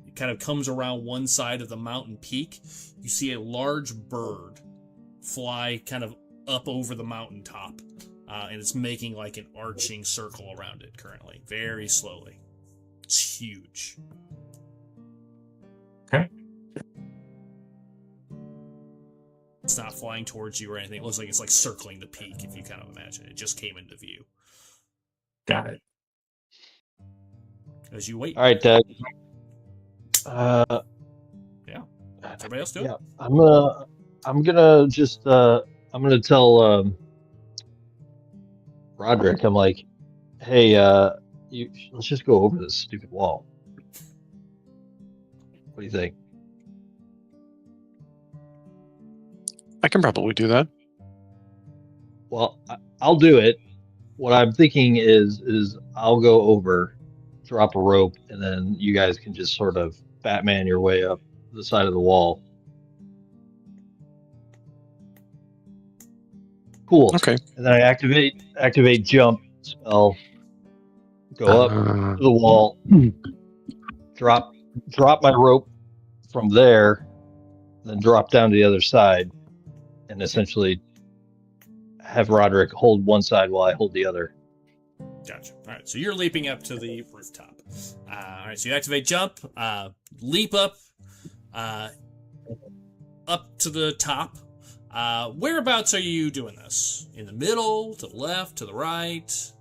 It kind of comes around one side of the mountain peak. You see a large bird fly kind of up over the mountaintop, and it's making like an arching circle around it currently, very slowly. It's huge. Okay. It's not flying towards you or anything. It looks like it's like circling the peak, if you kind of imagine. It just came into view. Got it. As you wait. All right, Doug. Yeah. Everybody else do it? Yeah. I'm gonna tell Roderick. I'm like, hey, let's just go over this stupid wall. What do you think? I can probably do that. Well, I'll do it. What I'm thinking is I'll go over, drop a rope, and then you guys can just sort of Batman your way up the side of the wall. Cool. Okay. And then I activate jump spell. Go up to the wall. Drop my rope from there, then drop down to the other side, and essentially have Roderick hold one side while I hold the other. Gotcha. All right, so you're leaping up to the rooftop. All right, so you activate jump, leap up to the top. Whereabouts are you doing this? In the middle, to the left, to the right?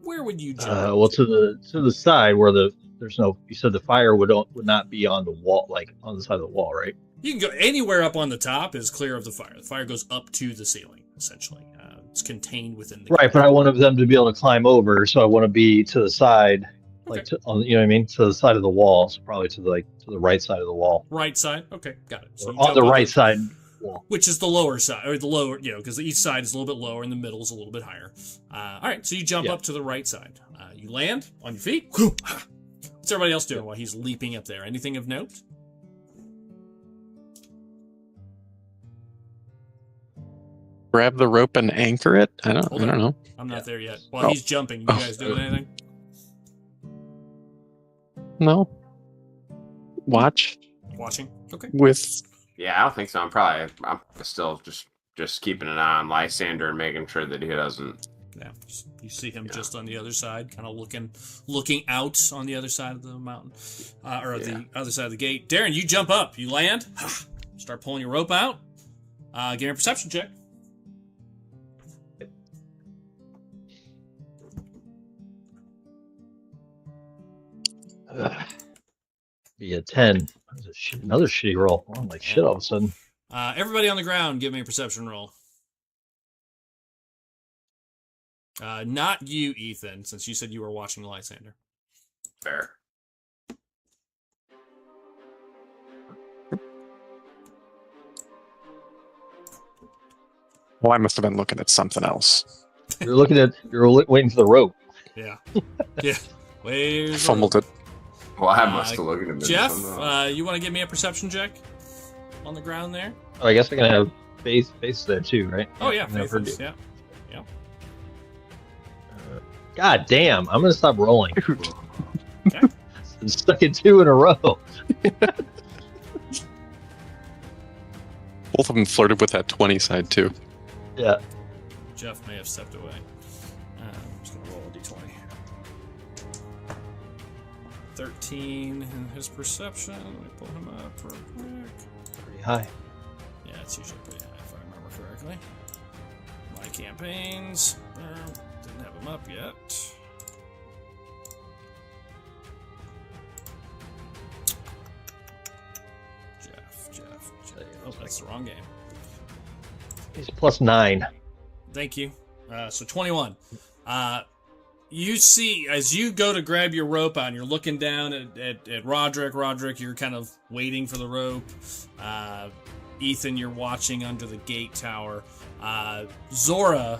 Where would you jump? Well, to the side where there's no. You said the fire would not be on the wall, like on the side of the wall, right? You can go anywhere up on the top is clear of the fire. The fire goes up to the ceiling, essentially. It's contained within the Right, but I wanted them to be able to climb over, so I want to be to the side, like you know what I mean, to the side of the wall, so probably to the right side of the wall. Right side? Okay, got it. So you On jump the up right side, wall. Which is the lower side, or the lower, because each side is a little bit lower and the middle is a little bit higher. All right, so you jump up to the right side. You land on your feet. What's everybody else doing while he's leaping up there? Anything of note? Grab the rope and anchor it? I don't know. I'm not there yet. While he's jumping, you guys doing anything? No. Watching? Okay. Yeah, I don't think so. I'm still just keeping an eye on Lysander and making sure that he doesn't. Yeah, you see him just on the other side, kind of looking out on the other side of the mountain, the other side of the gate. Darren, you jump up, you land, start pulling your rope out. Give me a perception check. Be a 10. Another shitty roll. Oh my shit! All of a sudden. Everybody on the ground, give me a perception roll. Not you, Ethan, since you said you were watching Lysander. Fair. Well, I must have been looking at something else. You're waiting for the rope. Yeah. Yeah. Where's Fumbled it. Well, I must have looked at him. Jeff, you want to give me a perception check on the ground there? Oh, I guess we're gonna have base there too, right? Oh yeah, I've heard Faithless, you. yeah. God damn! I'm gonna stop rolling. Okay. I'm stuck in 2 in a row. Both of them flirted with that 20 side too. Yeah. Jeff may have stepped away. I'm just gonna roll a d20. 13 in his perception. Let me pull him up real quick. Pretty high. Yeah, it's usually pretty high if I remember correctly. My campaigns. Didn't have him up yet. Jeff. Oh, that's the wrong game. He's +9. Thank you. So 21. You see, as you go to grab your rope out and you're looking down at Roderick. Roderick, you're kind of waiting for the rope. Ethan, you're watching under the gate tower. Zora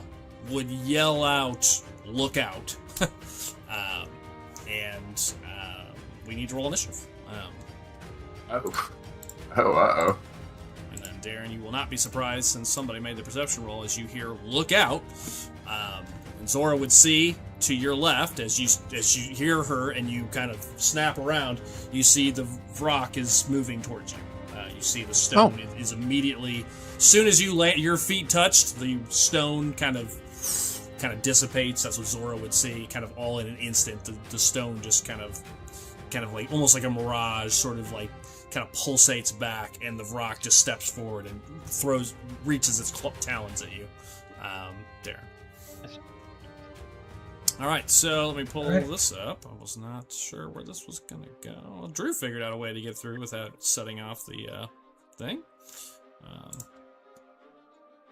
would yell out, "Look out." And we need to roll initiative. Uh-oh. And then, Darren, you will not be surprised since somebody made the perception roll as you hear, "Look out." And Zora would see to your left as you hear her and you kind of snap around. You see the rock is moving towards you. You see the stone is immediately, as soon as your feet touched, the stone kind of dissipates. That's what Zora would see. Kind of all in an instant, the stone just kind of like almost like a mirage, sort of like kind of pulsates back, and the rock just steps forward and reaches its talons at you. There. All right, so let me pull this up. I was not sure where this was gonna go. Well, Drew figured out a way to get through without setting off the thing.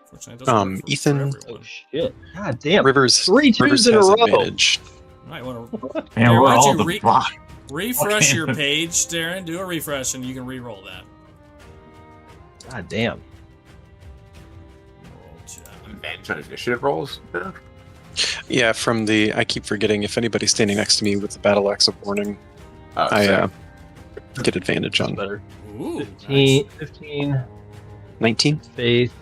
Fortunately, it doesn't work for Ethan. everyone. Oh shit! God damn! Rivers 3 Rivers twos in a has row. advantage. You might want to Man, we're why don't all you the block. refresh Okay. your page, Darren. Do a refresh, and you can re-roll that. God damn! Roll check. Advantage on initiative rolls? Yeah. Yeah, from the I keep forgetting if anybody's standing next to me with the battle axe of warning, I get advantage on Better. Ooh, 15, 15 19. faith.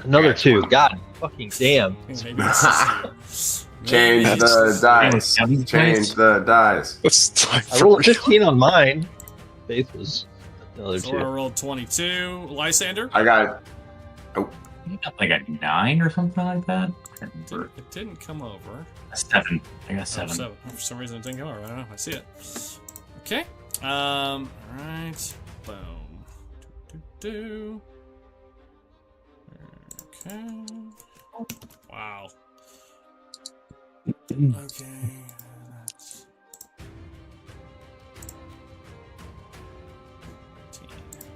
Another 2. God fucking damn! Nice. Maybe this is Change maybe the this is- dice. Seven Change dice. the dice. That's like I rolled 15 on mine. Faith was another 2. Zora rolled 22. Lysander? I got You got like a 9 or something like that. I can't remember. It didn't come over. A 7. I got Oh, 7. 7. For some reason it didn't come over. I don't know. I see it. Okay. Alright. Boom. Do. Okay. Wow. Okay. That's 18.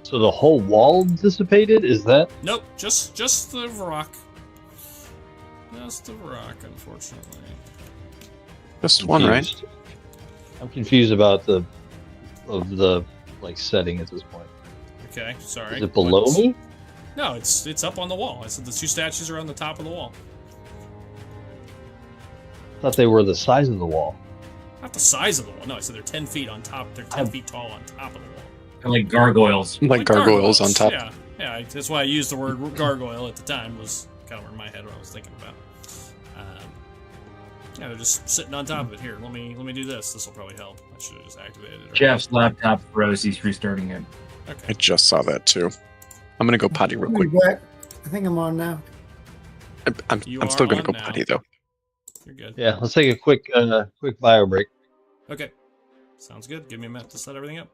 So the whole wall dissipated? Is that? Nope, just the rock. Just the rock, unfortunately. just one, right? confused. I'm confused about the like setting at this point. Okay, sorry. Is it below me? No, it's up on the wall. I said the two statues are on the top of the wall. I thought they were the size of the wall. Not the size of the wall. No, I said they're 10 feet on top. They're 10 feet tall on top of the wall. They're like gargoyles. Like gargoyles on top. Yeah. That's why I used the word gargoyle at the time. Was kind of in my head what I was thinking about. Yeah, they're just sitting on top of it. Here, let me do this. This will probably help. I should have just activated it. Jeff's laptop froze. He's restarting it. Okay. I just saw that too. I'm gonna go potty real quick. I think I'm on now. I'm still gonna go potty though. You're good. Yeah, let's take a quick bio break. Okay. Sounds good. Give me a minute to set everything up.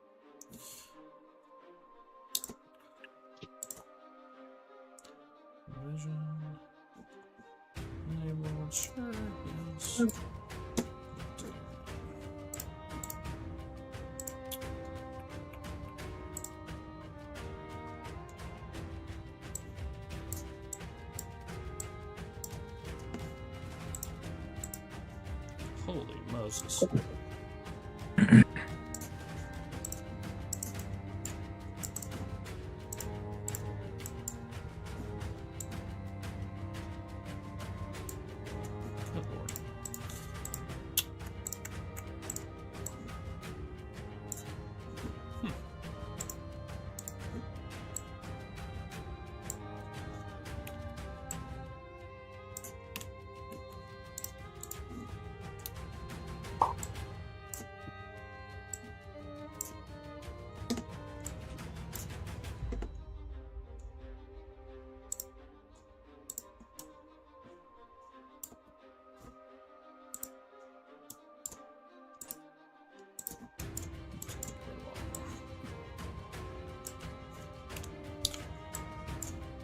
Vision. Enable. Sure. Yes. Holy Moses. Good Lord.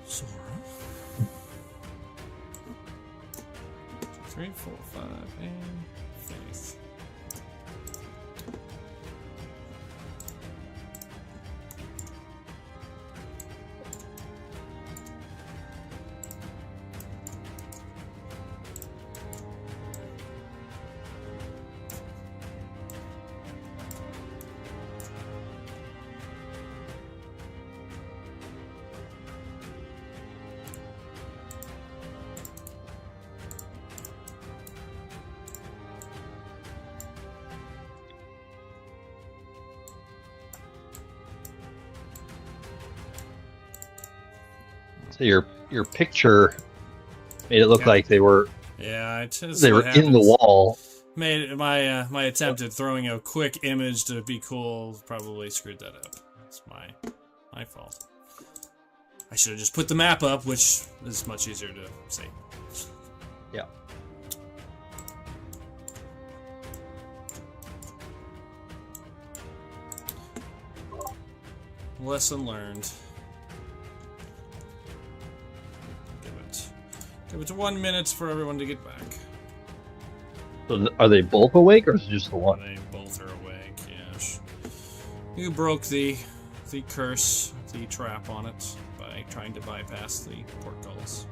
Sora. 3, 4, 5, and Faith. So your picture made it look like they were Yeah, they were in the wall. Made my my attempt at throwing a quick image to be cool probably screwed that up. It's my fault. I should have just put the map up, which is much easier to see. Yeah. Lesson learned. Give it 1 minute for everyone to get back. So are they both awake, or is it just the one? They both are awake, yes. You broke the curse, the trap on it, by trying to bypass the portcullis.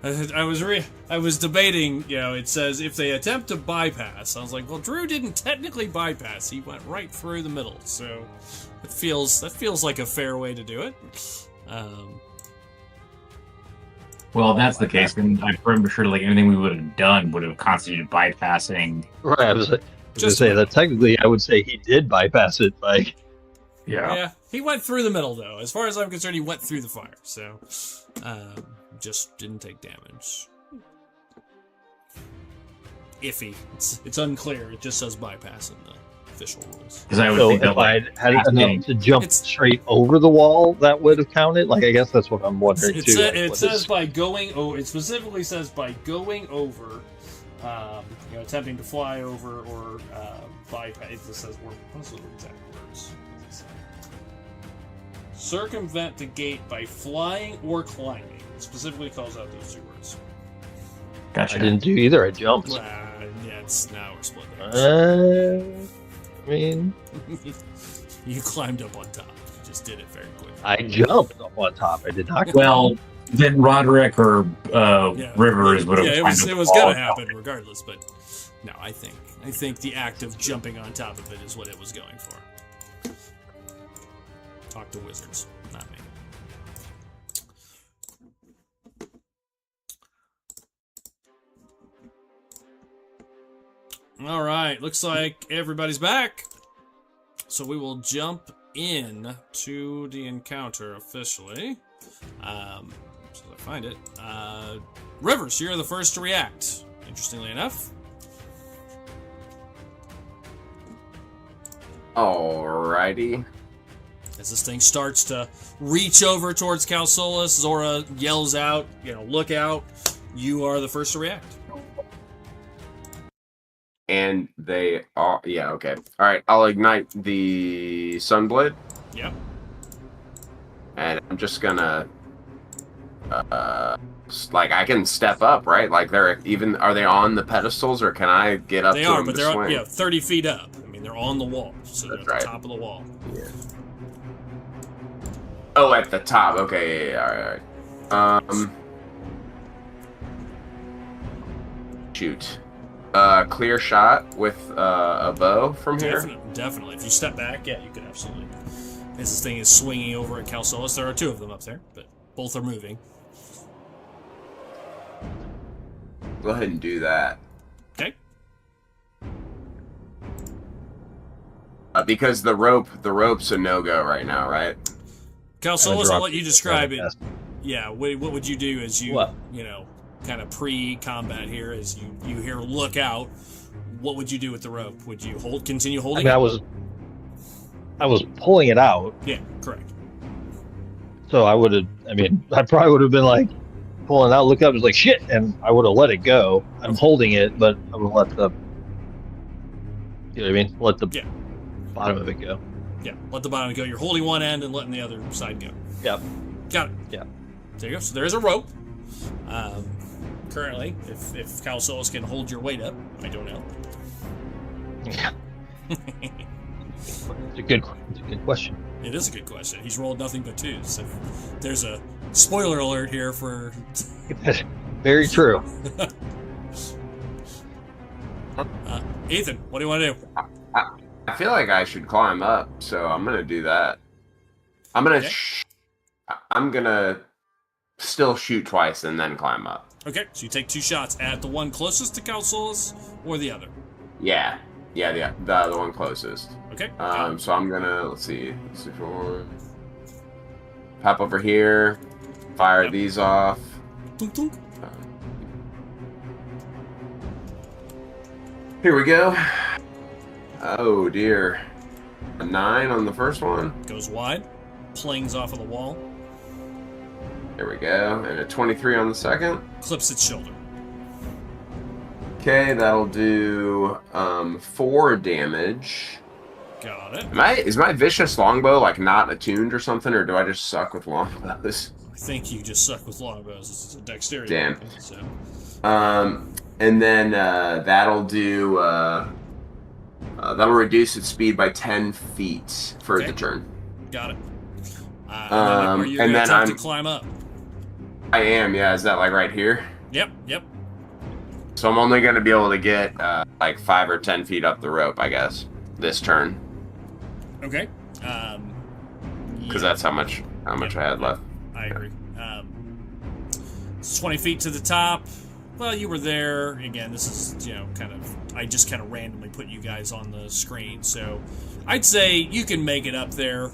I was debating, it says if they attempt to bypass. I was like, well, Drew didn't technically bypass. He went right through the middle, so that feels like a fair way to do it. Well, if that's the case, then I'm pretty sure like anything we would have done would have constituted bypassing. Right, I was just say that technically I would say he did bypass it by. Yeah, he went through the middle though. As far as I'm concerned, he went through the fire, so just didn't take damage. Iffy. It's unclear. It just says bypass in the official rules. Because I would So think if that, I like, had enough to jump straight over the wall, that would have counted. Like I guess that's what I'm wondering too. It says by going. It specifically says by going over, attempting to fly over or bypass. It says what's the exact words? Circumvent the gate by flying or climbing. It specifically calls out those two words. Gotcha. I didn't do either. I jumped. Now we're split. I mean, you climbed up on top. You just did it very quickly. I jumped up on top. I did not. Well, then Roderick or Rivers would have. Yeah, it was gonna happen regardless. But no, I think the act of jumping on top of it is what it was going for. talk to wizards, not me. All right, looks like everybody's back. So we will jump in to the encounter officially. So I find it. Rivers, you're the first to react, interestingly enough. Alrighty. As this thing starts to reach over towards Calsolas, Zora yells out, look out. You are the first to react. And they are, yeah, okay. Alright, I'll ignite the Sunblade. Yep. And I'm just gonna, I can step up, right? Like, are they on the pedestals, or can I get up to them? They are, but they're 30 feet up. I mean, they're on the wall, so they're at the top of the wall. Yeah. Oh, at the top. Okay, yeah, alright. Shoot. Clear shot with a bow from here? Definitely. If you step back, yeah, you could absolutely. As this thing is swinging over at Calsolas, there are two of them up there, but both are moving. Go ahead and do that. Okay. Because the rope's a no-go right now, right? Calsolas, I'll let you describe it. Yeah, what would you do as you, kind of pre-combat here, as you hear look out? What would you do with the rope? Would you continue holding it? I was pulling it out. Yeah, correct. So I probably would have been like pulling it out, look up, it's like shit, and I would have let it go. I'm holding it, but I would let the, let the bottom of it go. Yeah, let the bottom go. You're holding one end and letting the other side go. Yep. Got it. Yeah. There you go. So there's a rope. Currently, if Calsolas can hold your weight up, I don't know. Yeah. It's a good question. It is a good question. He's rolled nothing but twos. So there's a spoiler alert here for. Very true. Ethan, what do you want to do? I feel like I should climb up, so I'm gonna do that. I'm gonna still shoot twice and then climb up. Okay, so you take two shots at the one closest to Calsolas or the other. Yeah, the one closest. Okay. So I'm gonna let's see pop over here, fire these off. Tunk, tunk. Here we go. Oh dear. A 9 on the first one. Goes wide, plings off of the wall. There we go. And a 23 on the second. Clips its shoulder. Okay, that'll do 4 damage. Got it. Is my vicious longbow not attuned or something, or do I just suck with longbows? I think you just suck with longbows. It's a dexterity. Damn. Weapon, so. And then that'll do that'll reduce its speed by 10 feet for the turn. Got it. Are you going to attempt to climb up? I am, yeah. Is that right here? Yep. So I'm only going to be able to get 5 or 10 feet up the rope, I guess, this turn. Okay. Because that's how much I had left. I agree. It's 20 feet to the top. Well, you were there. Again, this is, I just kind of randomly put you guys on the screen. So I'd say you can make it up there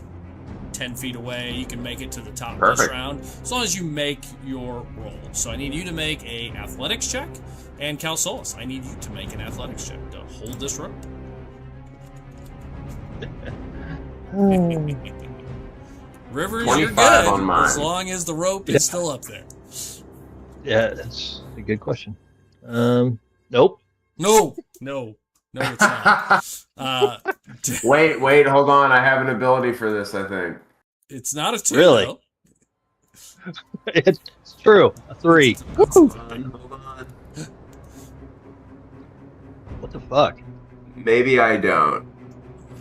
10 feet away. You can make it to the top of this round, as long as you make your roll. So I need you to make a athletics check. And Calsolas, I need you to make an athletics check to hold this rope. Rivers, you're good, on mine. as long as the rope is still up there. Yeah, that's a good question. Nope. No, it's not. Wait, hold on. I have an ability for this, I think. It's not a 2, really? though. It's true. A 3. Hold on. What the fuck? Maybe I don't.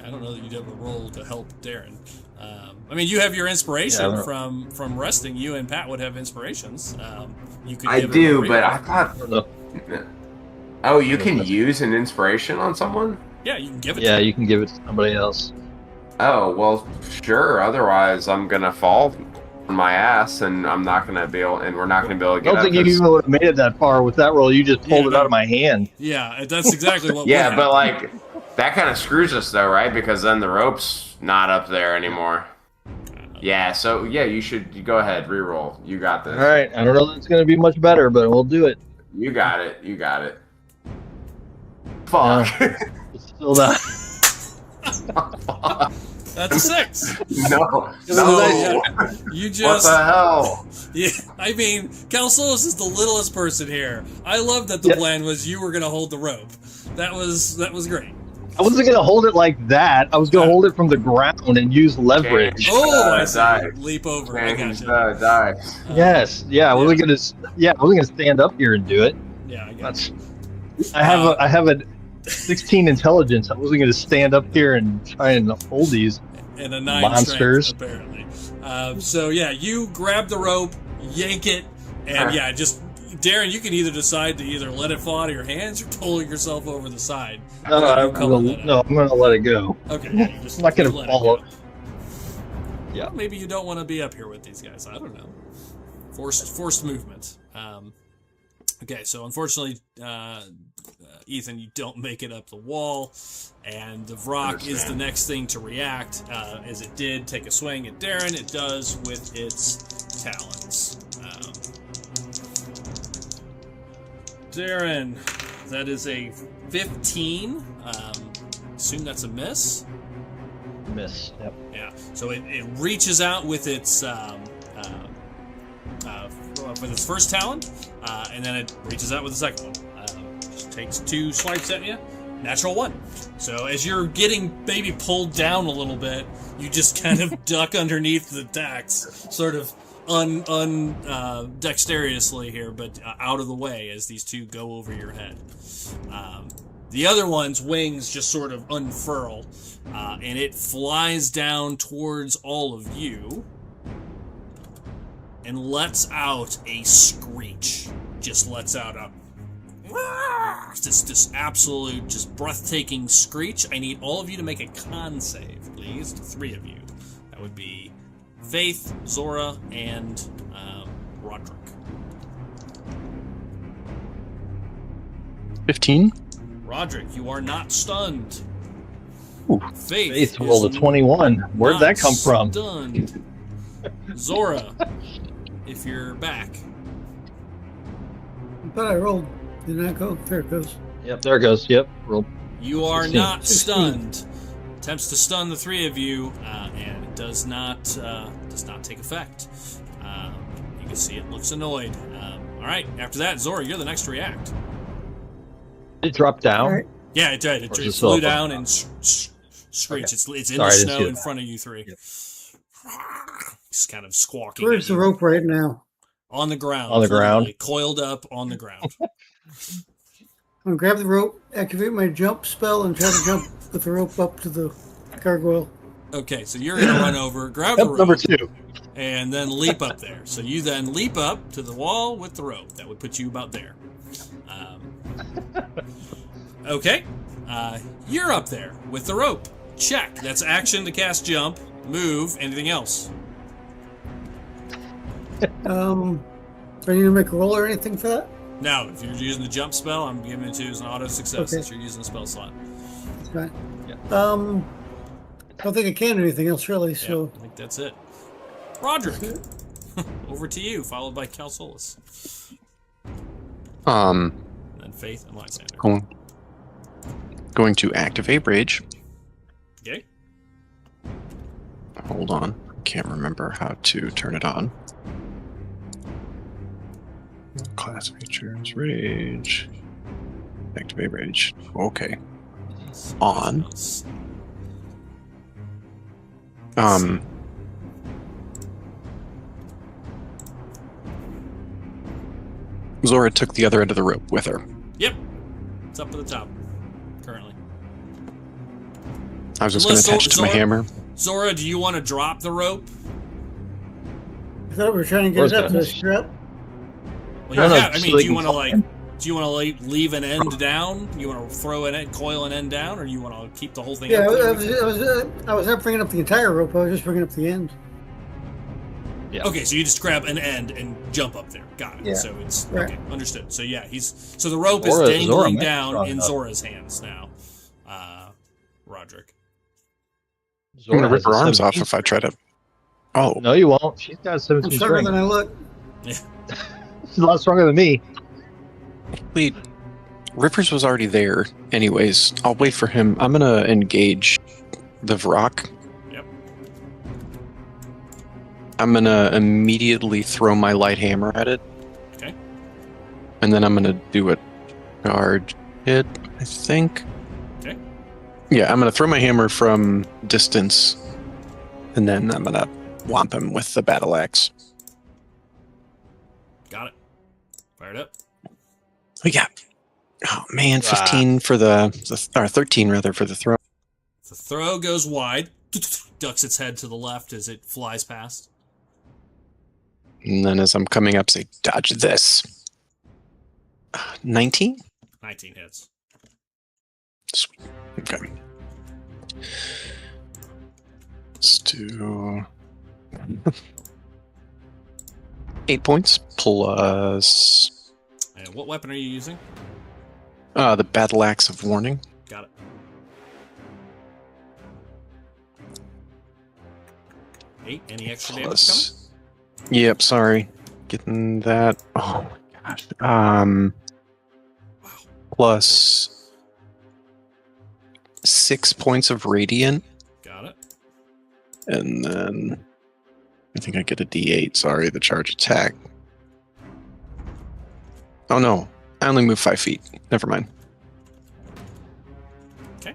I don't know that you'd ever roll to help Darren. You have your inspiration from resting. You and Pat would have inspirations. You could. I do, but I thought. Oh, you can use an inspiration on someone? Yeah, you can give it. Yeah, you can give it to somebody else. Oh, well, sure. Otherwise, I'm gonna fall on my ass, and I'm not gonna be able, and we're not gonna be able to I get don't up. think you 'Cause- even would have made it that far with that roll. You just pulled Yeah, it no. out of my hand. Yeah, that's exactly what. yeah, would but happen. like that kind of screws us, though, right? Because then the rope's not up there anymore. Yeah. So yeah, you go ahead, re-roll. You got this. All right. I don't know that it's going to be much better, but we'll do it. You got it. You got it. Fuck. It's still not. That's a 6. No. No. You What just. the hell? Yeah, I mean, Calsolis is the littlest person here. I love that the plan was you were going to hold the rope. That was great. I wasn't going to hold it like that. I was going to hold it from the ground and use leverage. Oh, I see. die. Leap over. I Change gotcha. the die. Yes. Yeah. I wasn't going to. Yeah. I wasn't going to stand up here and do it. Yeah, I got That's. I have a 16 intelligence. I wasn't going to stand up here and try and hold these. and a 9 monsters. strength, apparently. So yeah, you grab the rope, yank it, and yeah, just Darren, you can either decide to either let it fall out of your hands or pull yourself over the side. No, I'm going to let it go. Okay, yeah, you just I'm not going to let it follow. go. Yeah. Well, maybe you don't want to be up here with these guys. I don't know. Forced movement. Okay, so unfortunately, Ethan, you don't make it up the wall, and the Vrock is the next thing to react, as it did take a swing at Darren. It does with its talons. Darren, that is a 15. Assume that's a miss. Miss. Yep. Yeah. So it reaches out with its first talon, and then it reaches out with the second one. Just takes 2 swipes at you. Natural 1. So as you're getting maybe pulled down a little bit, you just kind of duck underneath the decks, sort of dexterously here, but out of the way as these 2 go over your head. The other one's wings just sort of unfurl, and it flies down towards all of you and lets out a screech. Just lets out a this absolute, just breathtaking screech. I need all of you to make a con save, please. The 3 of you. That would be Faith, Zora, and Roderick. 15. Roderick, you are not stunned. Ooh. Faith rolled a 21. Where'd that come from? Stunned. Zora, if you're back. But I rolled. Did not go. There it goes. Yep, there it goes. Yep, roll. You are 16. not stunned. Attempts to stun the 3 of you, and it does not take effect. You can see it looks annoyed. All right. After that, Zora, you're the next to react. Did it drop down? All right. Yeah, it did. Or It is it flew still down up? and screeched. Okay. It's in Sorry, the I didn't snow see in that. front of you 3. Yep. Just kind of squawking. Where's at the you. rope right now? On the ground. On the ground. literally, coiled up on the ground. I'm gonna grab the rope, activate my jump spell, and try to jump with the rope up to the gargoyle. Okay, so you're gonna run over, grab Yep, the rope, number 2. and then leap up there. So you then leap up to the wall with the rope. That would put you about there. Okay, you're up there with the rope. Check. That's action to cast jump, move, anything else. Do I need to make a roll or anything for that? No, if you're using the jump spell, I'm giving it to you as an auto success Okay. since you're using the spell slot. That's fine. Yeah. I don't think I can do anything else really. Yeah, So I think that's it. Roderick, over to you, followed by Calsolis. And then Faith and Lysander. Going to activate Rage. Okay. Hold on. Can't remember how to turn it on. Class features, Rage. Activate Rage. Okay. On. Zora took the other end of the rope with her. Yep. It's up at the top, currently. I was just going to attach it to my hammer. Zora, do you want to drop the rope? I thought we were trying to get it up to the strap. Well, No, yeah, I so mean, they do you can want to, climb. like, Do you want to leave an end down? You want to throw an end, coil an end down, or you want to keep the whole thing? Yeah, up there? I was not bringing up the entire rope. I was just bringing up the end. Yeah. Okay, so you just grab an end and jump up there. Got it. Yeah. So it's Right. okay, understood. So yeah, so the rope Zora is dangling might be down strong in enough. Zora's hands now. Roderick. I'm gonna Zora rip has her a arms off 17. if I try to. Oh, No, you won't. She's got I'm 17 stronger strength. than I look. She's a lot stronger than me. wait. Rippers was already there. Anyways, I'll wait for him. I'm gonna engage the Vrock. Yep. I'm gonna immediately throw my light hammer at it. Okay. And then I'm gonna do a charge hit, I think. Okay. Yeah, I'm gonna throw my hammer from distance, and then I'm gonna whomp him with the battle axe. Got it. Fired up. We got. Oh man, 15 for or 13 rather for the throw. The throw goes wide, ducks its head to the left as it flies past. And then as I'm coming up, say, dodge this. 19? 19 hits. Sweet. Okay. Let's do 8 points plus And what weapon are you using? the battle axe of warning. Got it. Eight. Any extra damage coming? Plus, yep, sorry. Getting that. Oh my gosh. Plus 6 points of radiant, Got it. and then I think I get a D8. Sorry, the charge attack. Oh no, I only move 5 feet. Never mind. Okay.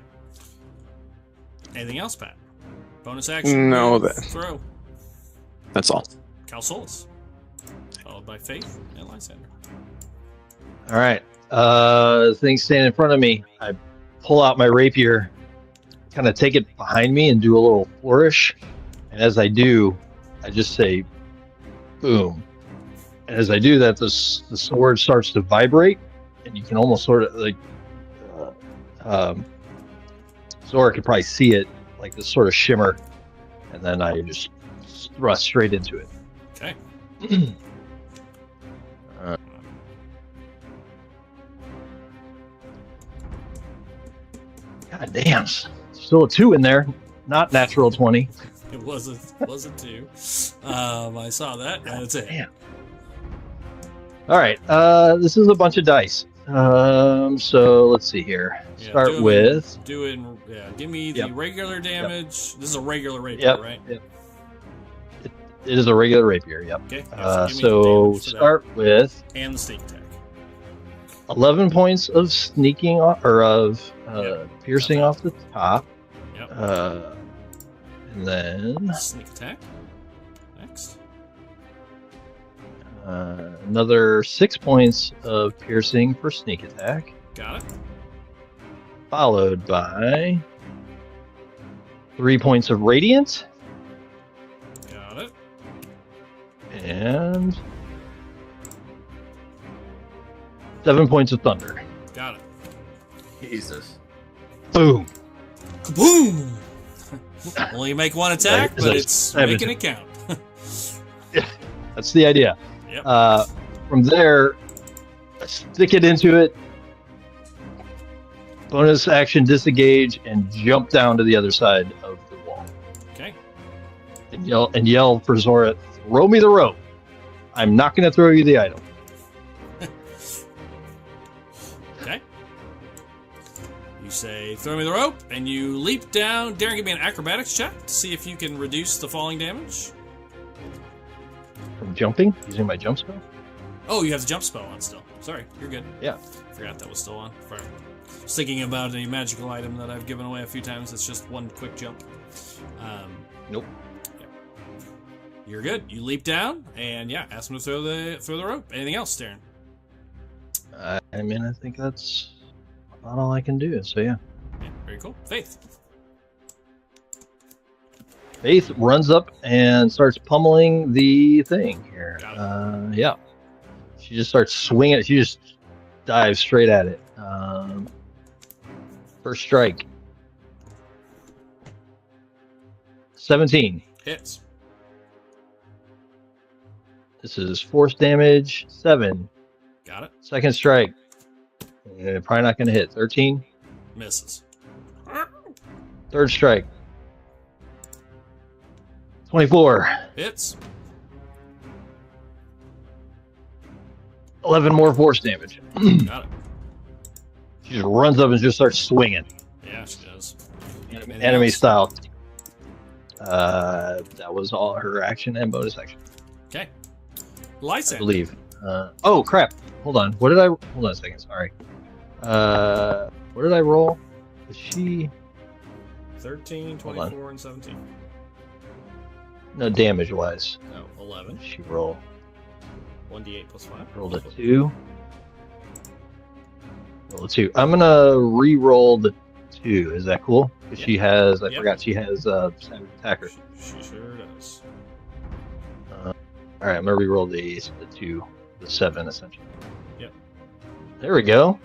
Anything else, Pat? Bonus action. No, move, that- throw. That's all. Calsolus. Followed by Faith and Lysander. All right. Things stand in front of me. I pull out my rapier, kind of take it behind me and do a little flourish. And as I do, I just say, boom. And as I do that, the sword starts to vibrate, and you can almost sort of like, Zora could probably see it, like this sort of shimmer. And then I just thrust straight into it. Okay. God damn. Still a 2 in there. Not natural 20. It wasn't two. I saw that. That's it. Damn. All right. This is a bunch of dice. So let's see here. Yeah, Start do it- with. Do it. Yeah. Give me the Yep. regular damage. This is a regular rapier, Yep. right? Yep. It is a regular rapier. Yep. Okay. Yeah, give me the So damage for that. start with And the sneak attack. 11 points of sneaking off, or of piercing Okay. off the top. Yep. And then Sneak attack. Next. another 6 points of piercing for sneak attack, Got it. followed by 3 points of radiant Got it. and 7 points of thunder. Got it. Jesus. Boom. Kaboom! Only make one attack, Right, but it's making it count. That's the idea. Yep. From there, stick it into it. Bonus action, disengage, and jump down to the other side of the wall. Okay. And yell for Zora, throw me the rope. I'm not going to throw you the item. Okay. You say, throw me the rope, and you leap down. Darren, give me an acrobatics check to see if you can reduce the falling damage. From jumping, using my jump spell. Oh, you have the jump spell on still. Sorry, you're good. Yeah. Forgot that was still on. Sorry. Just thinking about a magical item that I've given away a few times. It's just one quick jump. Nope. Yeah. You're good. You leap down, and yeah, ask him to throw the rope. Anything else, Darren? I mean, I think that's about all I can do. So yeah. Yeah, very cool. Faith. Faith runs up and starts pummeling the thing here. Got it. Yeah. She just starts swinging it. She just dive straight at it. First strike. 17. Hits. This is force damage. 7. Got it. Second strike. Probably not going to hit. 13. Misses. Third strike. 24. Hits. 11 more force damage. Got it. She just runs up and just starts swinging. Yeah, she does. Enemy else? style. That was all her action and bonus action, Okay. I Lysander. believe. Oh, crap. Hold on. What did I... Hold on a second. Sorry. What did I roll? Was she... 13, Hold on. 24, and 17. No, damage-wise. No, 11. What did she roll? 1d8 plus 5. Rolled a 2. Roll a 2. I'm going to re-roll the 2. Is that cool? Because she has... I Yep. forgot she has savage attacker. She sure does. All right, I'm going to re-roll the 2. The 7, essentially. Yep. There we go.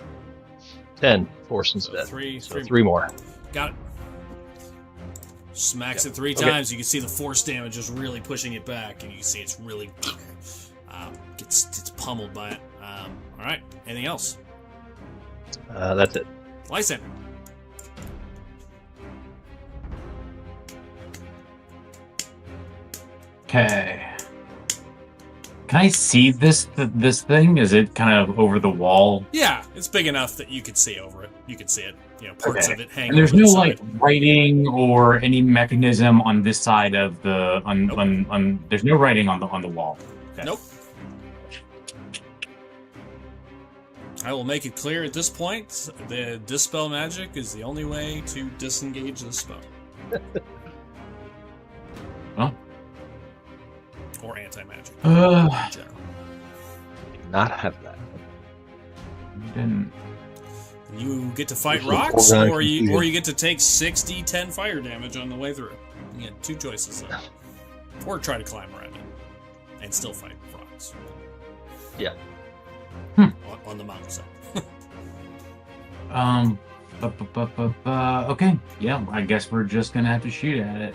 10 force So instead. three So 3 more. Got it. Smacks Yep. it 3 Okay. times. You can see the force damage is really pushing it back, and you can see it's really gets pummeled by it. All right. Anything else? That's it. Lysander. Okay. Can I see this thing? Is it kind of over the wall? Yeah, it's big enough that you could see over it. You could see it. You know, parts Okay. of it hanging. And there's over no the like side. writing or any mechanism on this side of the Nope. on there's no writing on the wall. Okay. Nope. I will make it clear at this point: the dispel magic is the only way to disengage the spell. Well. Or anti-magic. Uh, in general. Do not have that. didn't. You get to fight This is rocks, foregone or you confusion. get to take 6d10 fire damage on the way through. You get 2 choices there. Or try to climb around it and still fight rocks. Yeah. On the mountainside. Okay. Yeah, I guess we're just gonna have to shoot at it.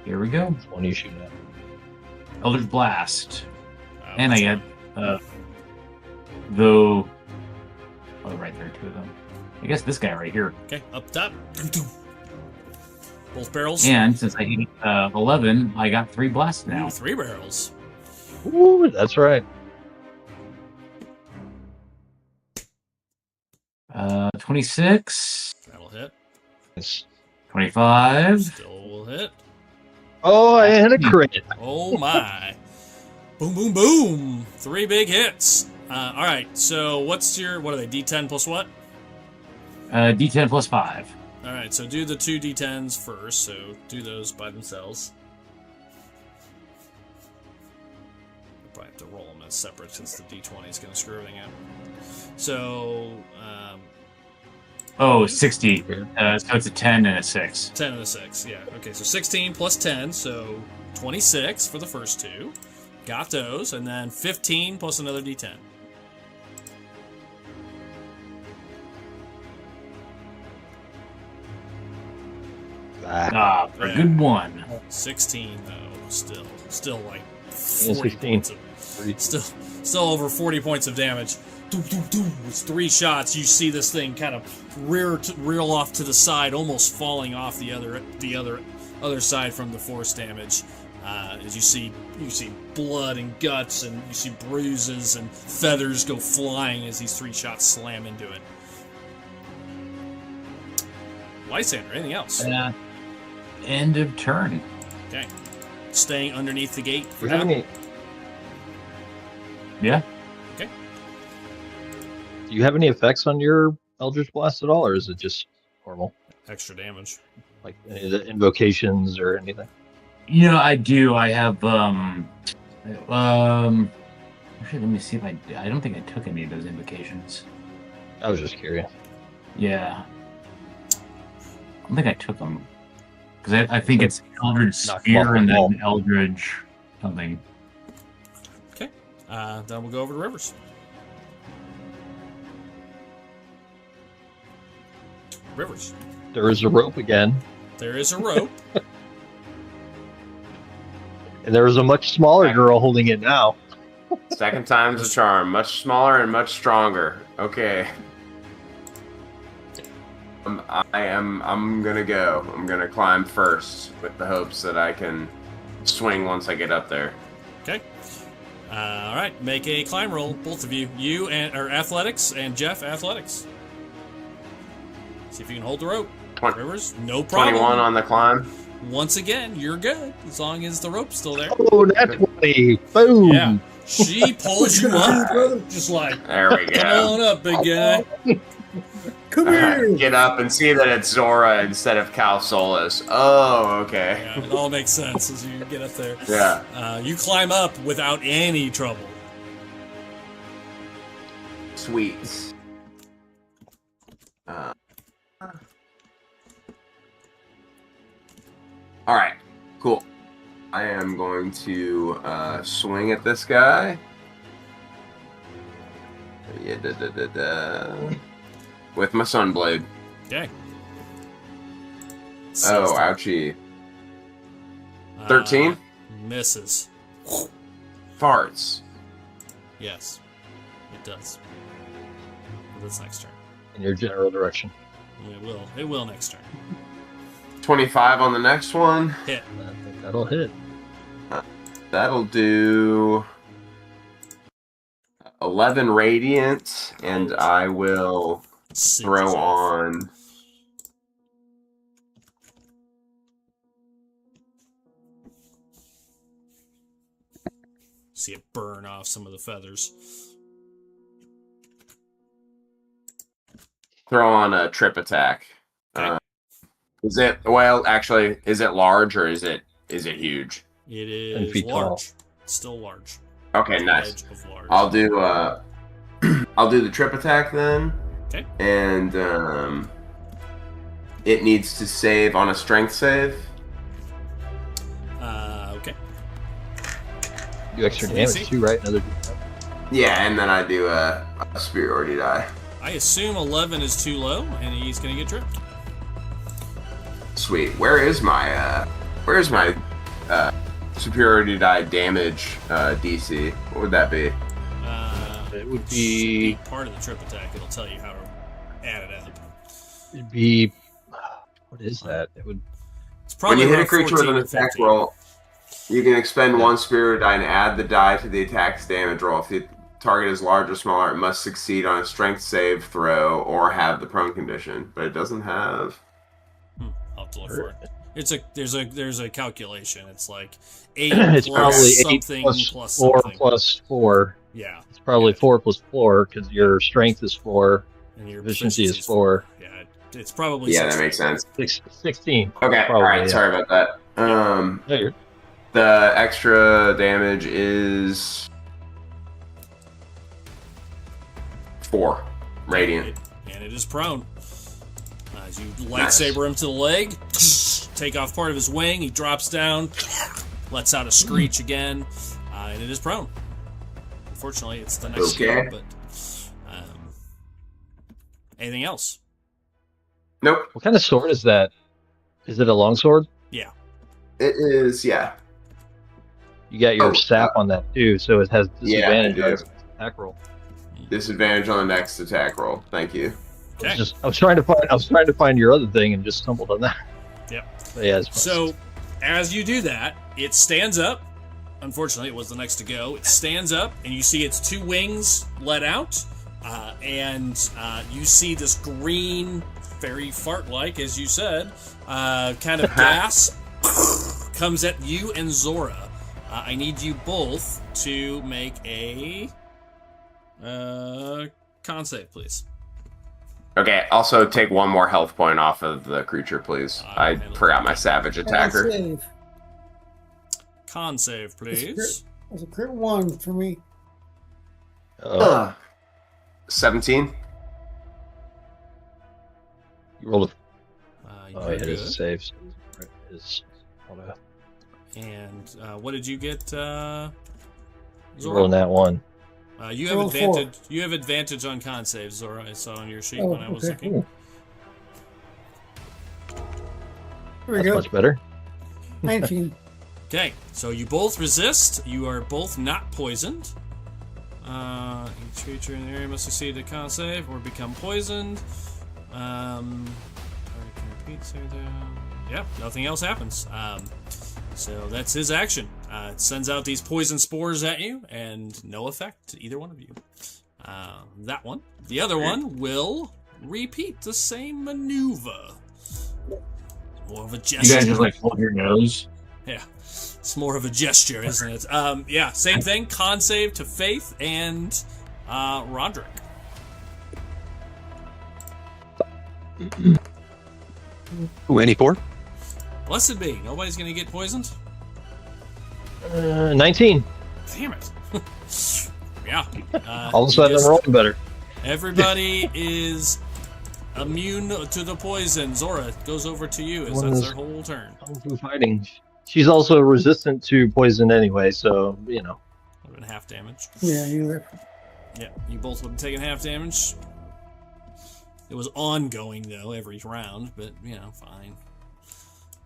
Here we go. Which one are you shooting at? Eldritch Blast. And Which I one? get though. Oh, right there, 2 of them. I guess this guy right here. Okay, up top. Both barrels. And since I hit 11, I got 3 blasts now. Ooh, 3 barrels. Ooh, that's right. 26, That'll hit. It's- 25. Still will hit. Oh, I had a crit. Oh my. Boom, boom, boom. 3 big hits. All right, so what are they, D10 plus what? D10 plus 5. All right, so do the 2 D10s first, so do those by themselves. Probably have to roll them as separate since the D20 is going to screw everything up. So, Oh, 60. So it's a 10 and a 6. 10 and a 6, yeah. Okay, so 16 plus 10, so 26 for the first 2. Got those, and then 15 plus another D10. Ah, A Yeah. good one. 16 though, still like Yeah, 40 16. points of, still over 40 points of damage. Doom, doom, doom. It's 3 shots. You see this thing kind of reel off to the side, almost falling off the other side from the force damage. As you see blood and guts, and you see bruises and feathers go flying as these 3 shots slam into it. Lysander, anything else? End of turn. Okay. Staying underneath the gate Do for you have now. any? Yeah. Okay. Do you have any effects on your Eldritch Blast at all, or is it just normal? Extra damage. Like any of the invocations or anything? You know, I do. I have actually, let me see if I don't think I took any of those invocations. I was just curious. Yeah. I don't think I took them. Because I think it's Eldritch Knock Spear off the and wall. then Eldritch something. Okay. Then we'll go over to Rivers. Rivers. There is a rope again, There is a rope. and there is a much smaller girl holding it now. Second time's a charm. Much smaller and much stronger. Okay. I'm gonna go. I'm gonna climb first with the hopes that I can swing once I get up there. Okay. All right. Make a climb roll, both of you. You and or athletics, and Jeff athletics. See if you can hold the rope. Rivers, no problem. 21 on the climb. Once again, you're good as long as the rope's still there. Oh, that's 20. Boom. Yeah. She pulls you up, just like, There we come go. on up, big guy. Come here. Get up and see that it's Zora instead of Cal Solis. Oh, okay. Yeah, it all makes sense as you get up there. Yeah. You climb up without any trouble. Sweet. All right. Cool. I am going to swing at this guy. Yeah, with my Sunblade. Okay. Oh, ouchie. 13? Misses. Farts. Yes, it does. But that's next turn. In your general direction. It will. It will next turn. 25 on the next one. Hit. I think that'll hit. That'll do 11 radiant, and I will throw on. See it burn off some of the feathers. Throw on a trip attack. Okay. Is it well? Actually, is it large or is it huge? It 10 is feet large. tall. It's still large. Okay, The nice. edge of large. I'll do I'll do the trip attack then. Okay. And it needs to save on a strength save. Okay. Do extra So damage easy. too, right? Another. Yeah, and then I do a superiority die. I assume 11 is too low, and he's gonna get tripped. Sweet. Where's my superiority die damage DC? What would that be? It would should be. part of the trip attack. It'll tell you how to add it up. It'd be. What is that? It would. It's When probably you hit a around creature with 14 an or attack 15. roll, you can expend one spirit die and add the die to the attack's damage roll. If the target is large or smaller, it must succeed on a strength save throw or have the prone condition. But it doesn't have. I'll have to look for it. There's a calculation. It's like 8 It's plus probably 8 something plus 4 something. plus 4. Yeah, It's probably 4 plus 4 because your strength is 4, and your efficiency is proficiency's 4. Yeah, it's probably Yeah, 16. that makes sense. 16. Okay, Probably, alright, yeah. sorry about that. No, you're- The extra damage is 4 radiant. And it is prone. As you lightsaber him to the leg, take off part of his wing, he drops down, lets out a screech again, and it is prone. Unfortunately, it's the next Okay. skill, but anything else? Nope. What kind of sword is that? Is it a longsword? Yeah. It is, yeah. You got your Oh, sap on that too, so it has Yeah, I disadvantage do. on its attack roll. Disadvantage on the next attack roll. Thank you. Okay. I was trying to find your other thing and just stumbled on that. Yep. But yeah, it's So, as you do that, it stands up. Unfortunately, it was the next to go. It stands up, and you see its 2 wings let out, and you see this green, very fart-like, as you said, kind of gas comes at you and Zora. I need you both to make a con save, please. Okay, also take 1 more health point off of the creature, please. I forgot my savage attacker. Save. Con save, please. That's a crit 1 for me. 17. You rolled You're it is a good. save. So it is, And what did you get, Rolling that one. You have Roll advantage. You have advantage on con saves, Zora. I saw on your sheet when I was okay. looking. Here we That's go. much better. 19. Okay, so you both resist. You are both not poisoned. Each creature in the area must succeed a con save or become poisoned. Yeah, nothing else happens. So that's his action. It sends out these poison spores at you, and no effect to either one of you. That one. The other one will repeat the same maneuver. More of a gesture. You guys just like hold your nose. Yeah, it's more of a gesture, isn't it? Yeah, same thing. Con save to Faith and Roderick. Ooh, any 4? Blessed be. Nobody's gonna get poisoned. 19. Damn it. Yeah. All of a sudden, I'm rolling better. Everybody is immune to the poison. Zora, it goes over to you as that's their whole turn. Fighting. She's also resistant to poison anyway, so, you know. Would have been half damage. Yeah, you were. Yeah, you both would have taken half damage. It was ongoing, though, every round, but, you know, fine.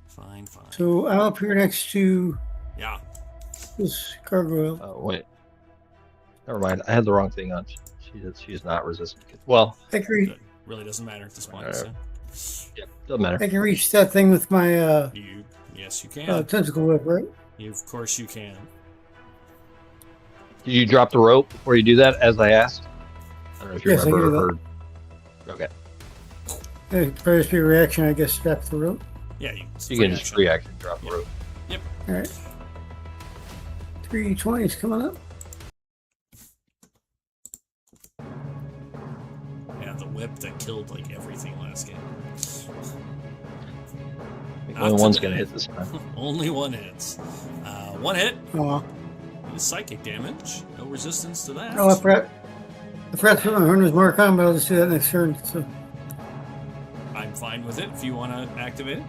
Fine. So I'm up here next to Yeah. this gargoyle. Oh, wait. Never mind. I had the wrong thing on. She's not resistant. Well, I can reach. Good. Really doesn't matter at this point. So. yeah, doesn't matter. I can reach that thing with my Yes, you can. tentacle whip, right? Of course you can. Did you drop the rope before you do that, as I asked? I don't know if you Yes, I remember can or do heard. Okay. First be a reaction, I guess. Drop the rope. Yeah, You can just reaction drop the rope. All right. 320s coming up. Yeah, the whip that killed like everything last game. Only one's going to hit this time. Only one hits. One hit. Oh, Is psychic damage. No resistance to that. I forgot to put my hunter's mark on, but I'll just do that next turn. So I'm fine with it if you want to activate it.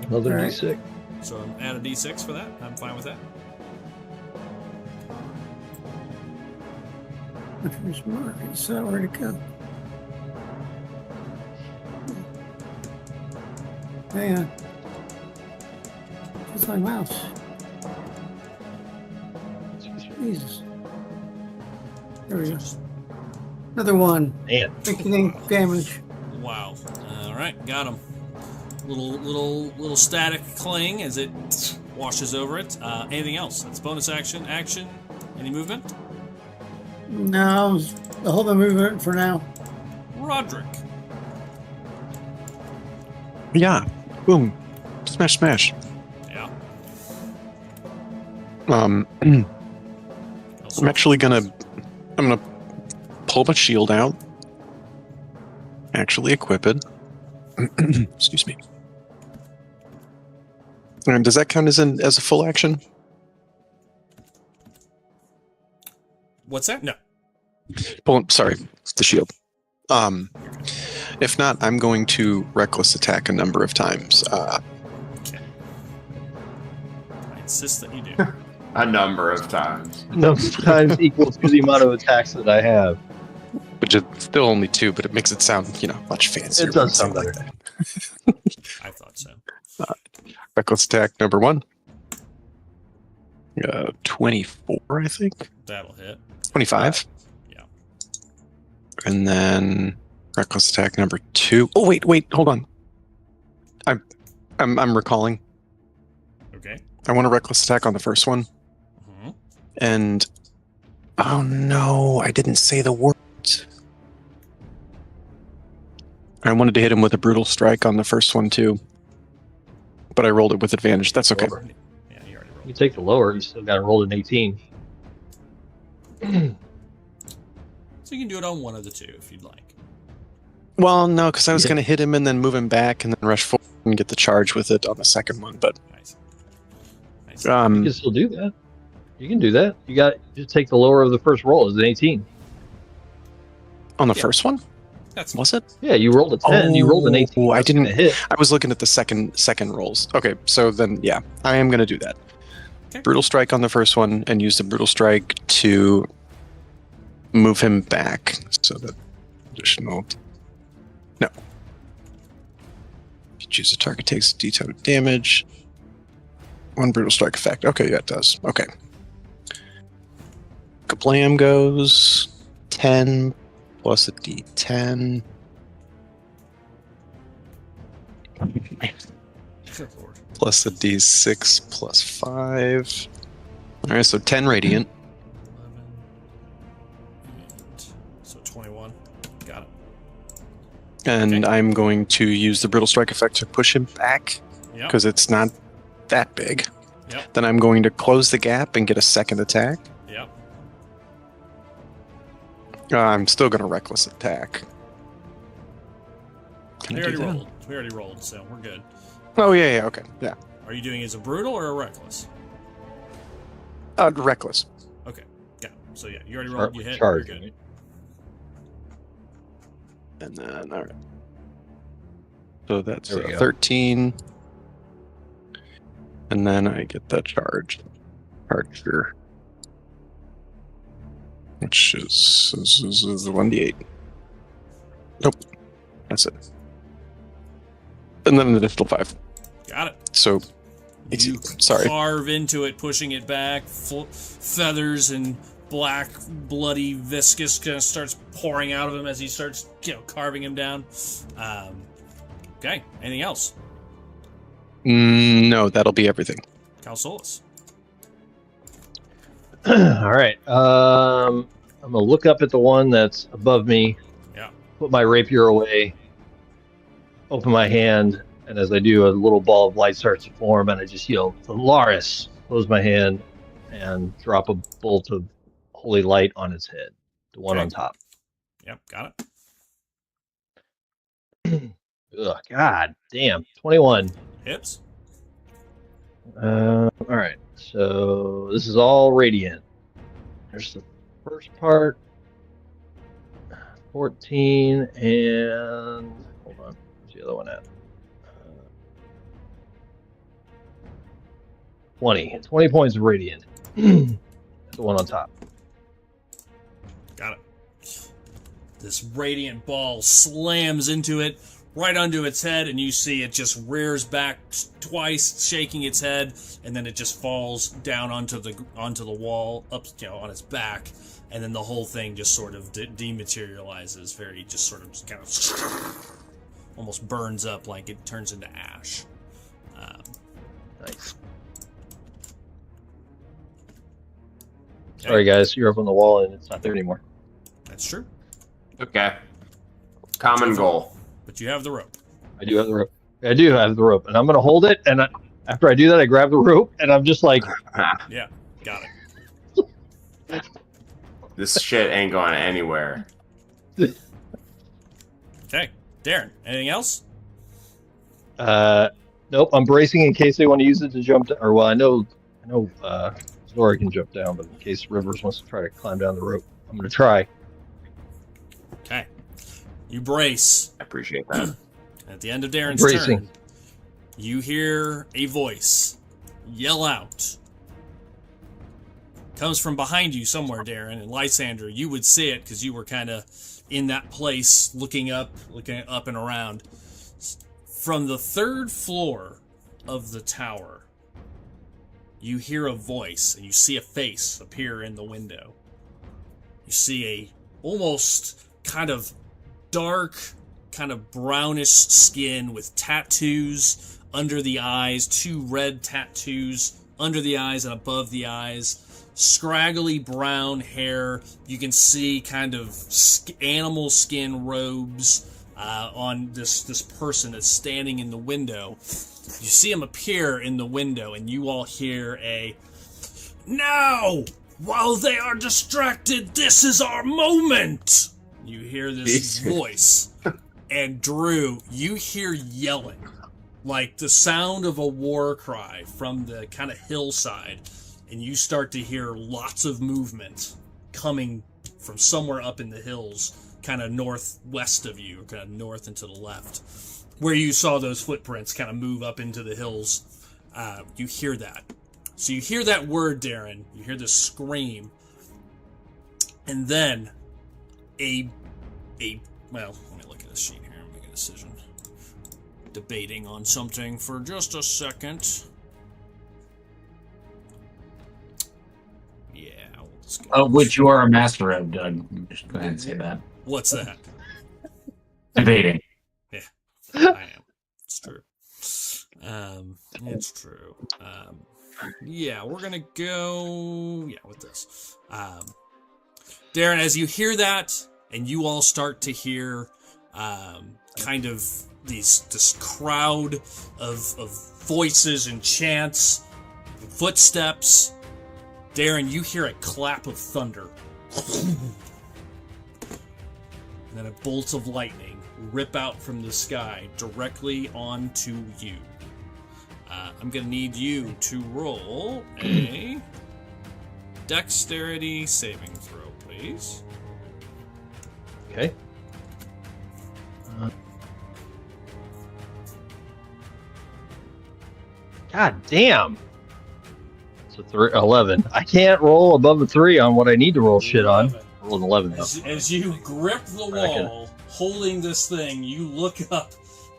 Another All right. D6. So add a d6 for that. I'm fine with that. hunter's mark. It's where to go. Hang on. Where's my mouse? Jesus. There we go. Another one. Man. 15 damage. Wow. All right, got him. Little static cling as it washes over it. Anything else? That's bonus action. Action. Any movement? No, I'll hold my movement for now. Roderick. Yeah. Boom. Smash. Yeah. I'm actually gonna pull my shield out. Actually equip it. Excuse me. And does that count as a full action? What's that? No. Sorry, the shield. If not, I'm going to reckless attack a number of times. Okay. I insist that you do. A number of times. No times equal to the amount of attacks that I have. Which is still only 2, but it makes it sound, much fancier. It does sound better. I thought so. Reckless attack number 1. 24, I think. That'll hit. 25. Yeah. And then reckless attack number 2. Oh wait, hold on. I'm recalling. Okay. I want a reckless attack on the first one. Mm-hmm. And oh no, I didn't say the words. I wanted to hit him with a brutal strike on the first one too. But I rolled it with advantage. That's okay. Lower. Yeah, you already rolled. You take the lower, you still got to roll an 18. So you can do it on one of the two if you'd like. Well, no, because I was Yeah. going to hit him and then move him back and then rush forward and get the charge with it on the second one. But Nice. You can still do that. You can do that. You just take the lower of the first roll as an 18. on the Yeah. first one? Was it? Yeah, you rolled a 10. You rolled an 18. I didn't hit. I was looking at the second rolls. Okay, so then yeah, I am gonna do that. Okay. Brutal strike on the first one, and use the brutal strike to move him back. So that additional. No. You choose a target takes d10 of damage. One brutal strike effect. Okay, yeah, it does. Okay. Kablam goes 10 plus a d10. Good lord. Plus a d6 plus 5. Alright, so 10 radiant. 11. So 21. Got it. And Okay. I'm going to use the Brittle Strike effect to push him back, Yep. because it's not that big. Yep. Then I'm going to close the gap and get a second attack. Yep. I'm still going to reckless attack. Can We I do already that? rolled. We already rolled, so we're good. Oh, yeah, okay. Yeah. Are you doing it as a brutal or a reckless? Reckless. Okay. Yeah. So yeah, you already rolled. You hit. Charge. You're good. And then, alright. So that's There we go. 13. And then I get the charge. Charger. Which is 1d8. Nope. That's it. And then an additional 5. Got it. So, You sorry. carve into it, pushing it back. Feathers and black, bloody, viscous kind of starts pouring out of him as he starts, carving him down. Okay. Anything else? No, that'll be everything. Calsolus. All right. I'm gonna look up at the one that's above me. Yeah. Put my rapier away. Open my hand, and as I do, a little ball of light starts to form, and I just yell, "Solaris!" Close my hand, and drop a bolt of holy light on its head. The one Okay. on top. Yep. Got it. Ugh, God damn. 21. Hips. All right. So this is all radiant. There's the first part. 14 and hold on. Where's the other one at? 20. 20 points of radiant. The one on top. Got it. This radiant ball slams into it, right onto its head, and you see it just rears back twice, shaking its head, and then it just falls down onto the wall, up on its back, and then the whole thing just sort of dematerializes, very just sort of kind of almost burns up, like it turns into ash. Nice. Sorry, guys. You're up on the wall and it's not there anymore. That's true, Okay. Common goal. but you have the rope. I do have the rope. I do have the rope, and I'm gonna hold it. And after I do that, I grab the rope, and I'm just like, Yeah, got it. This shit ain't going anywhere. Okay, Darren. Anything else? nope. I'm bracing in case they want to use it to jump. Or well, I know, Zora can jump down, but in case Rivers wants to try to climb down the rope, I'm gonna try. Okay, you brace. I appreciate that. At the end of Darren's Bracing. turn, you hear a voice yell out. Comes from behind you somewhere, Darren, and Lysander, you would see it because you were kind of in that place looking up and around. From the 3rd floor of the tower, you hear a voice and you see a face appear in the window. You see a almost kind of dark, kind of brownish skin with tattoos under the eyes, 2 red tattoos under the eyes and above the eyes, scraggly brown hair. You can see kind of animal skin robes on this person that's standing in the window. You see him appear in the window, and you all hear a, "Now, while they are distracted, this is our moment!" You hear this voice. And Drew, you hear yelling, like the sound of a war cry from the kind of hillside, and you start to hear lots of movement coming from somewhere up in the hills kind of northwest of you, kind of north and to the left, where you saw those footprints kind of move up into the hills. You hear that. So you hear that word, Darren. You hear this scream. And then well, let me look at this sheet here and make a decision. Debating on something for just a second. Yeah, we'll just go. Which you are a master of, Doug. Just go ahead and say that. What's that? Debating. Yeah, I am. It's true. It's true. Yeah, we're gonna go. Yeah, with this. Darren, as you hear that, and you all start to hear, kind of this crowd of voices and chants, and footsteps. Darren, you hear a clap of thunder. And then a bolt of lightning rip out from the sky directly onto you. I'm going to need you to roll a dexterity saving throw, please. Okay. God damn. So 11. I can't roll above a 3 on what I need to roll shit on. I rolled an 11 though. As you grip the wall, holding this thing, you look up,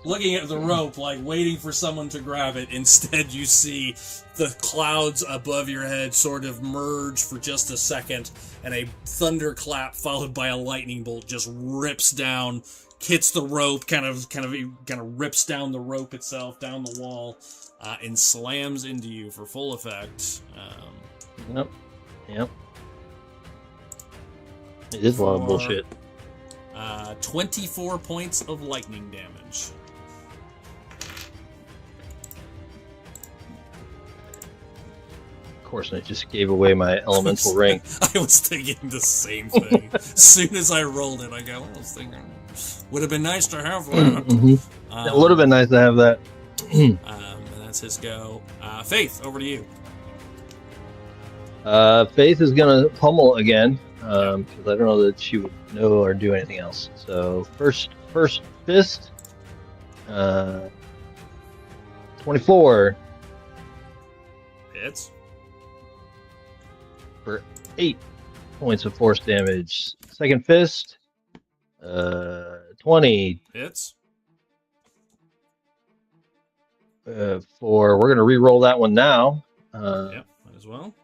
looking at the rope, like waiting for someone to grab it. Instead, you see the clouds above your head sort of merge for just a second, and a thunderclap followed by a lightning bolt just rips down, hits the rope, kind of rips down the rope itself, down the wall, and slams into you for full effect. Yep. It is a lot of bullshit. 24 points of lightning damage. Of course, I just gave away my elemental ring. I was thinking the same thing. As soon as I rolled it, I go, I was thinking, would have been nice to have that. Mm-hmm. It would have been nice to have that. And that's his go. Faith, over to you. Faith is going to pummel again, because I don't know that she would know or do anything else. So, first fist, 24. Hits. For 8 points of force damage. Second fist, 20. Hits. We're going to re-roll that one now. Yep, might as well.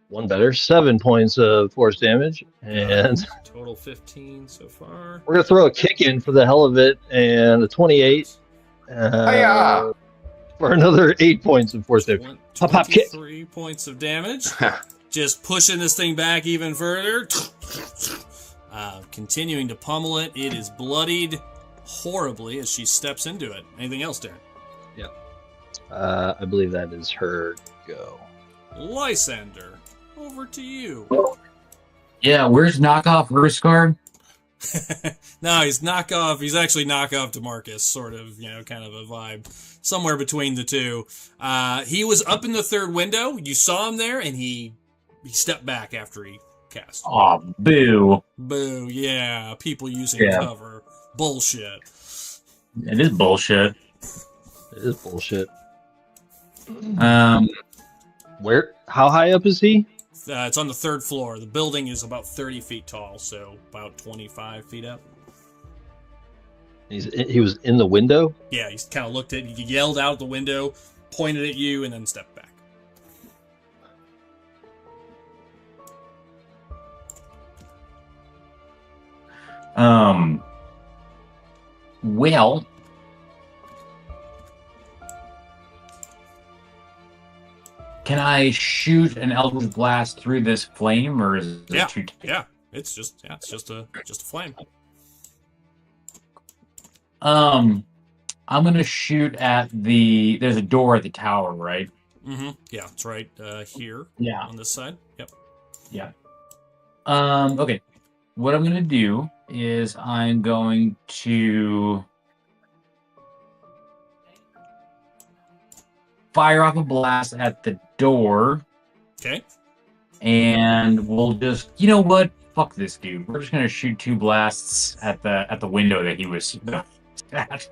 One better, 7 points of force damage, and total 15 so far. We're gonna throw a kick in for the hell of it, and a 28 for another 8 points of force damage. Pop kick. 3 points of damage. Just pushing this thing back even further. Continuing to pummel it. It is bloodied horribly as she steps into it. Anything else, Darren? Yeah. I believe that is her go. Lysander, over to you. Yeah, where's knockoff Urskard? No, he's knockoff. He's actually knockoff to Marcus, sort of, kind of a vibe. Somewhere between the two. He was up in the third window. You saw him there, and he stepped back after he cast. Aw, boo. Boo, yeah. People using cover. Bullshit. It is bullshit. It is bullshit. Where? How high up is he? It's on the third floor. The building is about 30 feet tall, so about 25 feet up. He was in the window? Yeah, he kind of looked at you, yelled out the window, pointed at you, and then stepped back. Well, can I shoot an Eldritch Blast through this flame, or is it too? Yeah, it's just a flame. I'm gonna shoot at there's a door at the tower, right? Mm-hmm. Yeah, it's right here. Yeah. On this side. Yep. Yeah. Okay. What I'm gonna do is I'm going to fire off a blast at the door. Okay. And we'll just, you know what? fuck this dude. We're just gonna shoot 2 blasts at the window that he was at.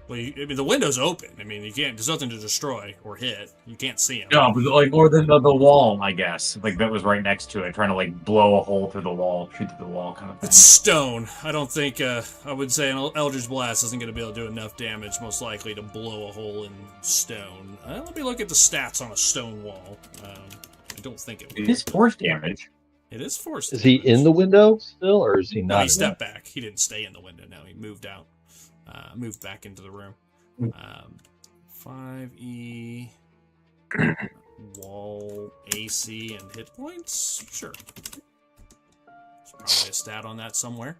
Well, I mean, the window's open. I mean, you can't. There's nothing to destroy or hit. You can't see him. No, but like, or the wall, I guess. Like, that was right next to it, trying to, like, blow a hole through the wall, shoot through the wall kind of thing. It's stone. I don't think, I would say an Eldritch Blast isn't going to be able to do enough damage, most likely, to blow a hole in stone. Let me look at the stats on a stone wall. I don't think it would. It is force damage. It is force Is damage. he in the window still, or is he not? No, he stepped back. He didn't stay in the window. No, he moved out. Moved back into the room. 5e... wall, AC, and hit points? Sure. There's probably a stat on that somewhere.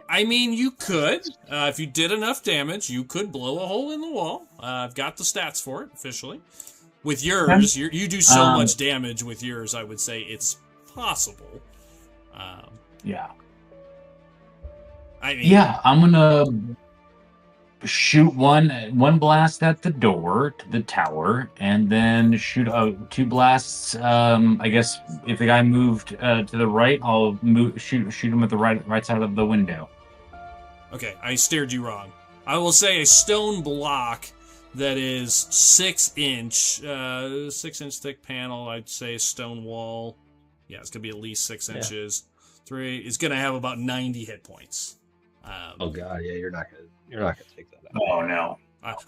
I mean, you could. If you did enough damage, you could blow a hole in the wall. I've got the stats for it, officially. With yours, you do so much damage with yours, I would say it's possible. Yeah. I mean, Yeah, I'm gonna shoot one blast at the door to the tower, and then shoot 2 blasts. I guess if the guy moved to the right, I'll shoot him at the right side of the window. Okay, I steered you wrong. I will say a stone block that is 6 inch thick panel. I'd say stone wall. Yeah, it's gonna be at least 6 inches. 3 is gonna have about 90 hit points. Oh god, yeah, you're not gonna take that out. Oh no.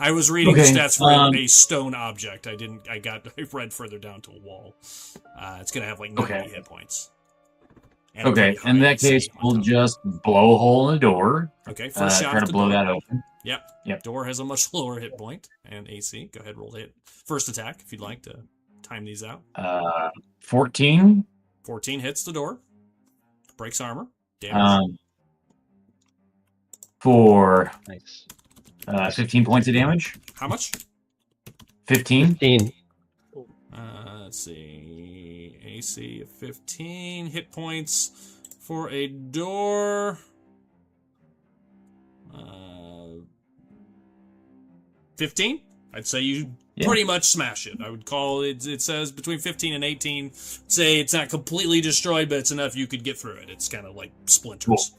I was reading the Okay, stats for a stone object. I read further down to a wall. It's gonna have like 90 hit points. And Okay, in that case, we'll just blow a hole in the door. Okay, first shot. Try to blow that open. Yep. Door has a much lower hit point and AC. Go ahead, roll hit. First attack, if you'd like to time these out. 14. 14 hits the door. Breaks armor. Damage. For Nice. 15 points of damage. How much? 15. 15. Let's see. AC of 15 hit points for a door. 15? I'd say you pretty much smash it. I would call it, it says between 15 and 18. Say it's not completely destroyed, but it's enough you could get through it. It's kind of like splinters.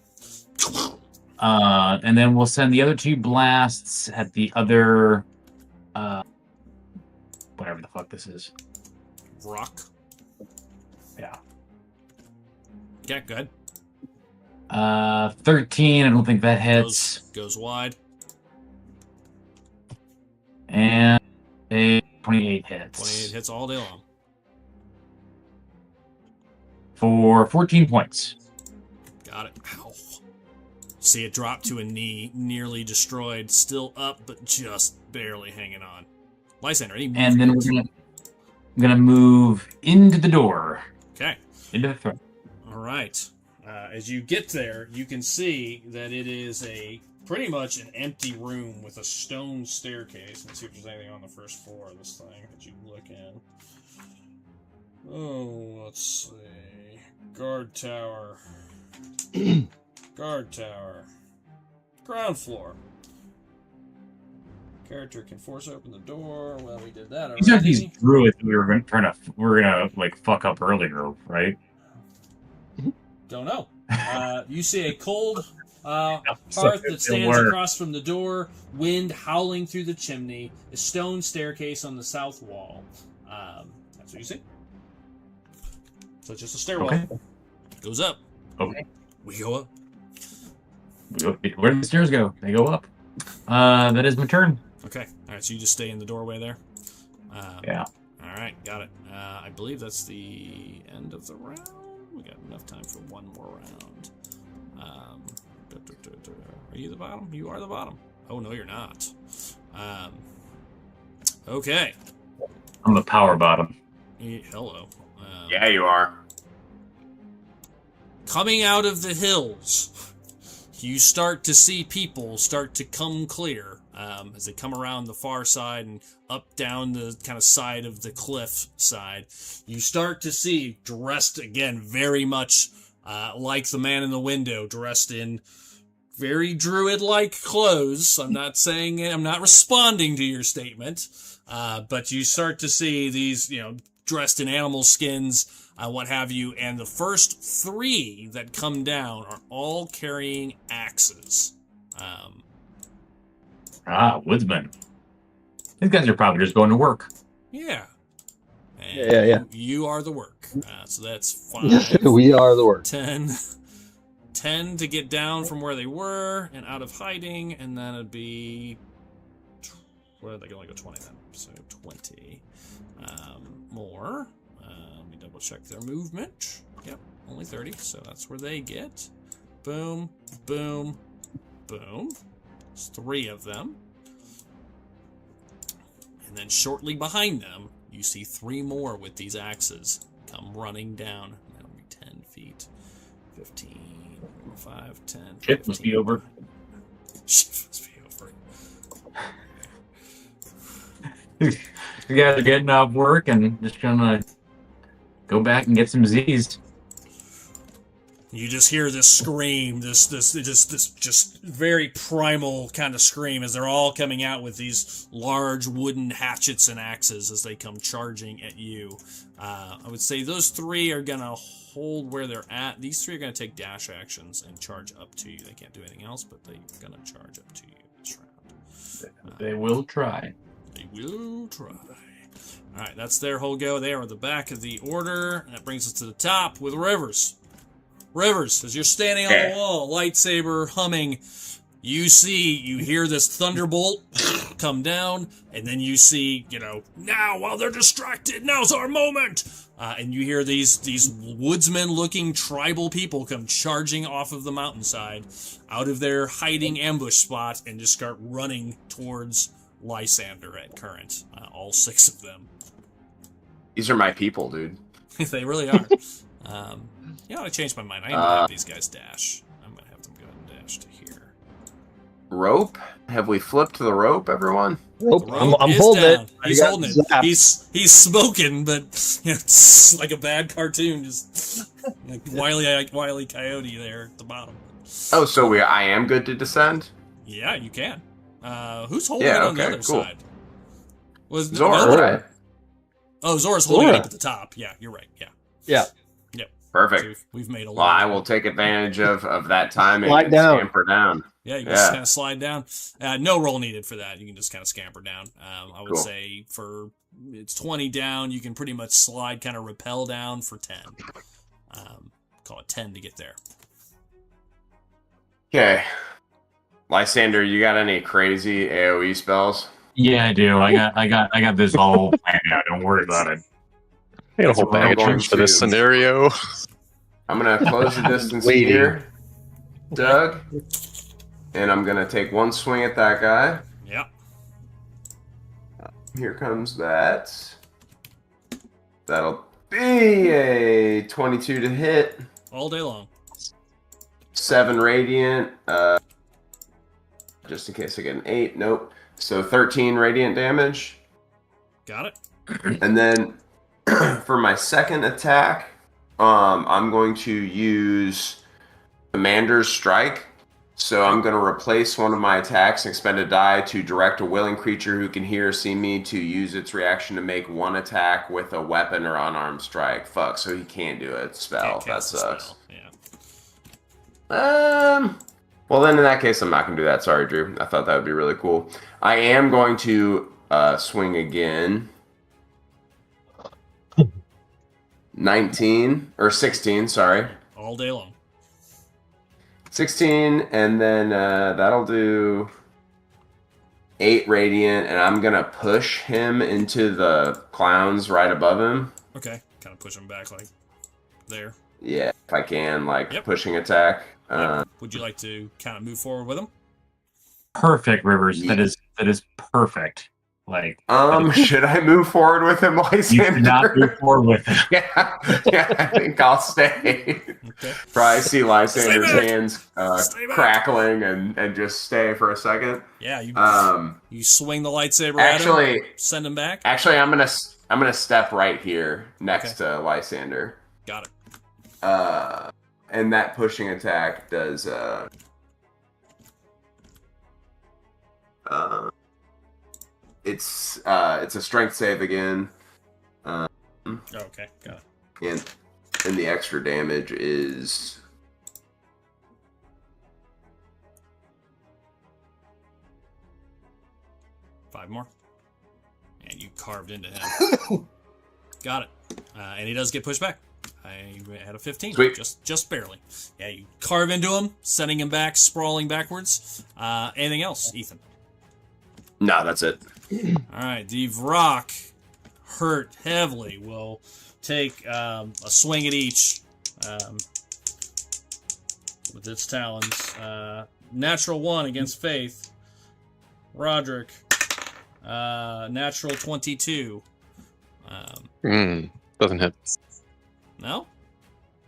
Cool. And then we'll send the other 2 blasts at the other, whatever the fuck this is. Rock. Yeah. Okay, good. 13. I don't think that hits. Goes wide. And a 28 hits. 28 hits all day long. For 14 points. Got it. Ow. See it drop to a knee, nearly destroyed, still up, but just barely hanging on. Lysander, any And then I'm gonna move into the door. Okay. Into the front. All right. As you get there, you can see that it is pretty much an empty room with a stone staircase. Let's see if there's anything on the first floor of this thing that you can look in. Oh, let's see. Guard tower. Guard tower. Ground floor. Character can force open the door. Well, we did that These are already. these druids we were gonna like fuck up earlier, right? Don't know. You see a cold hearth that stands across from the door, wind howling through the chimney, a stone staircase on the south wall. That's what you see. So it's just a stairwell. Okay. Goes up. Okay. We go up. Where do the stairs go? They go up. That is my turn. Okay. All right. So you just stay in the doorway there. Yeah. All right. Got it. I believe that's the end of the round. We got enough time for one more round. Are you the bottom? You are the bottom. Oh no, you're not. Okay. I'm the power bottom. Hello. Yeah, you are. Coming out of the hills, you start to see people start to come clear as they come around the far side and up down the kind of side of the cliff side. You start to see, dressed again very much like the man in the window, dressed in very druid-like clothes. I'm not responding to your statement, but you start to see these, dressed in animal skins, what have you, and the first 3 that come down are all carrying axes. Woodsmen. These guys are probably just going to work. Yeah. And Yeah. You are the work. So that's 5. We are the work. 10 to get down from where they were and out of hiding, and then it'd be... Well, they can only go 20 then, so 20 more. Let me double check their movement. Yep, only 30, so that's where they get. Boom, boom, boom. There's 3 of them. And then shortly behind them, you see 3 more with these axes come running down. That'll be 10 feet. 15, 5, 10. Shit must be over. Shit must be over. You guys are getting off work and just gonna go back and get some Z's. You just hear this scream, this just very primal kind of scream as they're all coming out with these large wooden hatchets and axes as they come charging at you. I would say those 3 are gonna hold where they're at. These 3 are gonna take dash actions and charge up to you. They can't do anything else, but they're gonna charge up to you this round. They will try. They will try. Alright, that's their whole go. They are at the back of the order. And that brings us to the top with Rivers. Rivers, as you're standing on the wall, lightsaber humming, you hear this thunderbolt come down, and then you see, now while they're distracted, now's our moment! And you hear these woodsman-looking tribal people come charging off of the mountainside, out of their hiding ambush spot, and just start running towards Lysander at current. All 6 of them. These are my people, dude. They really are. I changed my mind. I ain't gonna have these guys dash. I'm gonna have them go and dash to here. Rope? Have we flipped the rope, everyone? Rope. The rope I'm is holding down. it. He's holding it. zapped. He's smoking, but it's like a bad cartoon, just like Wile E. Coyote there at the bottom. Oh, so I am good to descend? Yeah, you can. Who's holding it on the other cool. side? Was Zora, right? Oh, Zora's holding it Zora. up at the top. Yeah, you're right. Yeah. Yeah. Perfect. So we've made a lot. Well, I will take advantage of that timing Slide and down. scamper down. Yeah, you can just kind of slide down. No roll needed for that. You can just kind of scamper down. I would Cool. say it's 20 down. You can pretty much slide, kind of rappel down for 10. Call it 10 to get there. Okay. Lysander, you got any crazy AoE spells? Yeah, I do. I got this all planned out. Don't worry about it. I got a whole That's what I'm bag of going tricks for this to- scenario. I'm going to close the distance Waiting. here, Doug. And I'm going to take one swing at that guy. Yeah. Here comes that. That'll be a 22 to hit. All day long. 7 radiant. Just in case I get an 8. Nope. So 13 radiant damage. Got it. And then for my second attack, I'm going to use Commander's Strike. So I'm going to replace one of my attacks and expend a die to direct a willing creature who can hear or see me to use its reaction to make one attack with a weapon or unarmed strike. Fuck, so he can't do a spell. Can't That cast the sucks. spell. Yeah. Well, then in that case, I'm not going to do that. Sorry, Drew. I thought that would be really cool. I am going to swing again. 19, or 16, sorry. All day long. 16, and then that'll do 8 radiant, and I'm going to push him into the clowns right above him. Okay. Kind of push him back like there. Yeah, if I can, like Yep. pushing attack. Would you like to kind of move forward with him? Perfect, Rivers. Yeah. That is perfect. Like, Should I move forward with him, you Lysander? should not move forward with it. yeah, I think I'll stay. Okay. Probably see Lysander's Stay back. hands Stay back. crackling and just stay for a second. Yeah, you swing the lightsaber at Actually, him, send him back. I'm gonna step right here next to Lysander. Got it. And that pushing attack does it's a strength save again. 1, Oh, okay, got it. and the extra damage is 5 more. And you carved into him. Got it. And he does get pushed back. I had a 15. Sweet. Just barely. Yeah, you carve into him, sending him back, sprawling backwards. Anything else, Ethan? No, that's it. All right, the Vrock, hurt heavily, will take a swing at each with its talons. Natural 1 against Faith. Roderick, natural 22. Doesn't hit. No?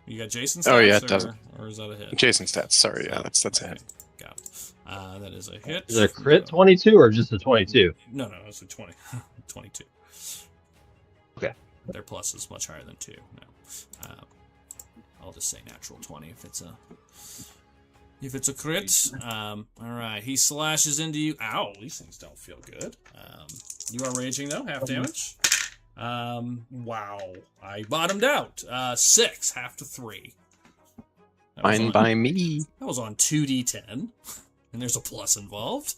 You got Jason's Oh, yeah, stats, it doesn't. Or is that a hit? Jason stats. Sorry, yeah, that's a Okay, hit. got it. That is a hit. Is it a crit 22 or just a 22? No, it's a 20. 22. Okay. Their plus is much higher than 2. No. I'll just say natural 20 if it's a crit. All right, he slashes into you. Ow, these things don't feel good. You are raging though, half damage. Wow, I bottomed out. 6, half to 3. Fine by me. That was on 2d10, and there's a plus involved.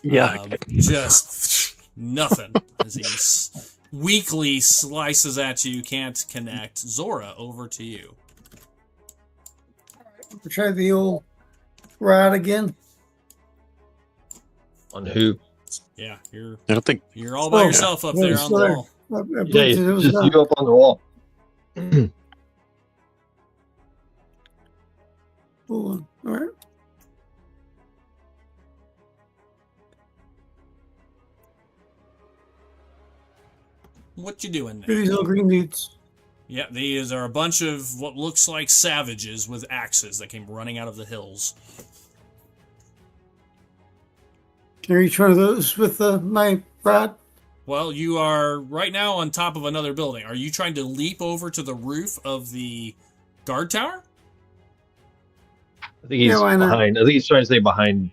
Yeah. Just nothing as he weakly slices at you. Can't connect. Zora, over to you. We'll try the old rod again. On who? Yeah, I don't think. you're all by yourself up there on the wall. I Yeah, blinked it was just done. you up on the wall. Hold on. All right. What you doing Here are there? these little green dudes. Yeah, these are a bunch of what looks like savages with axes that came running out of the hills. Can I reach one of those with my rod? Well, you are right now on top of another building. Are you trying to leap over to the roof of the guard tower? I think he's why not? behind. I think he's trying to stay behind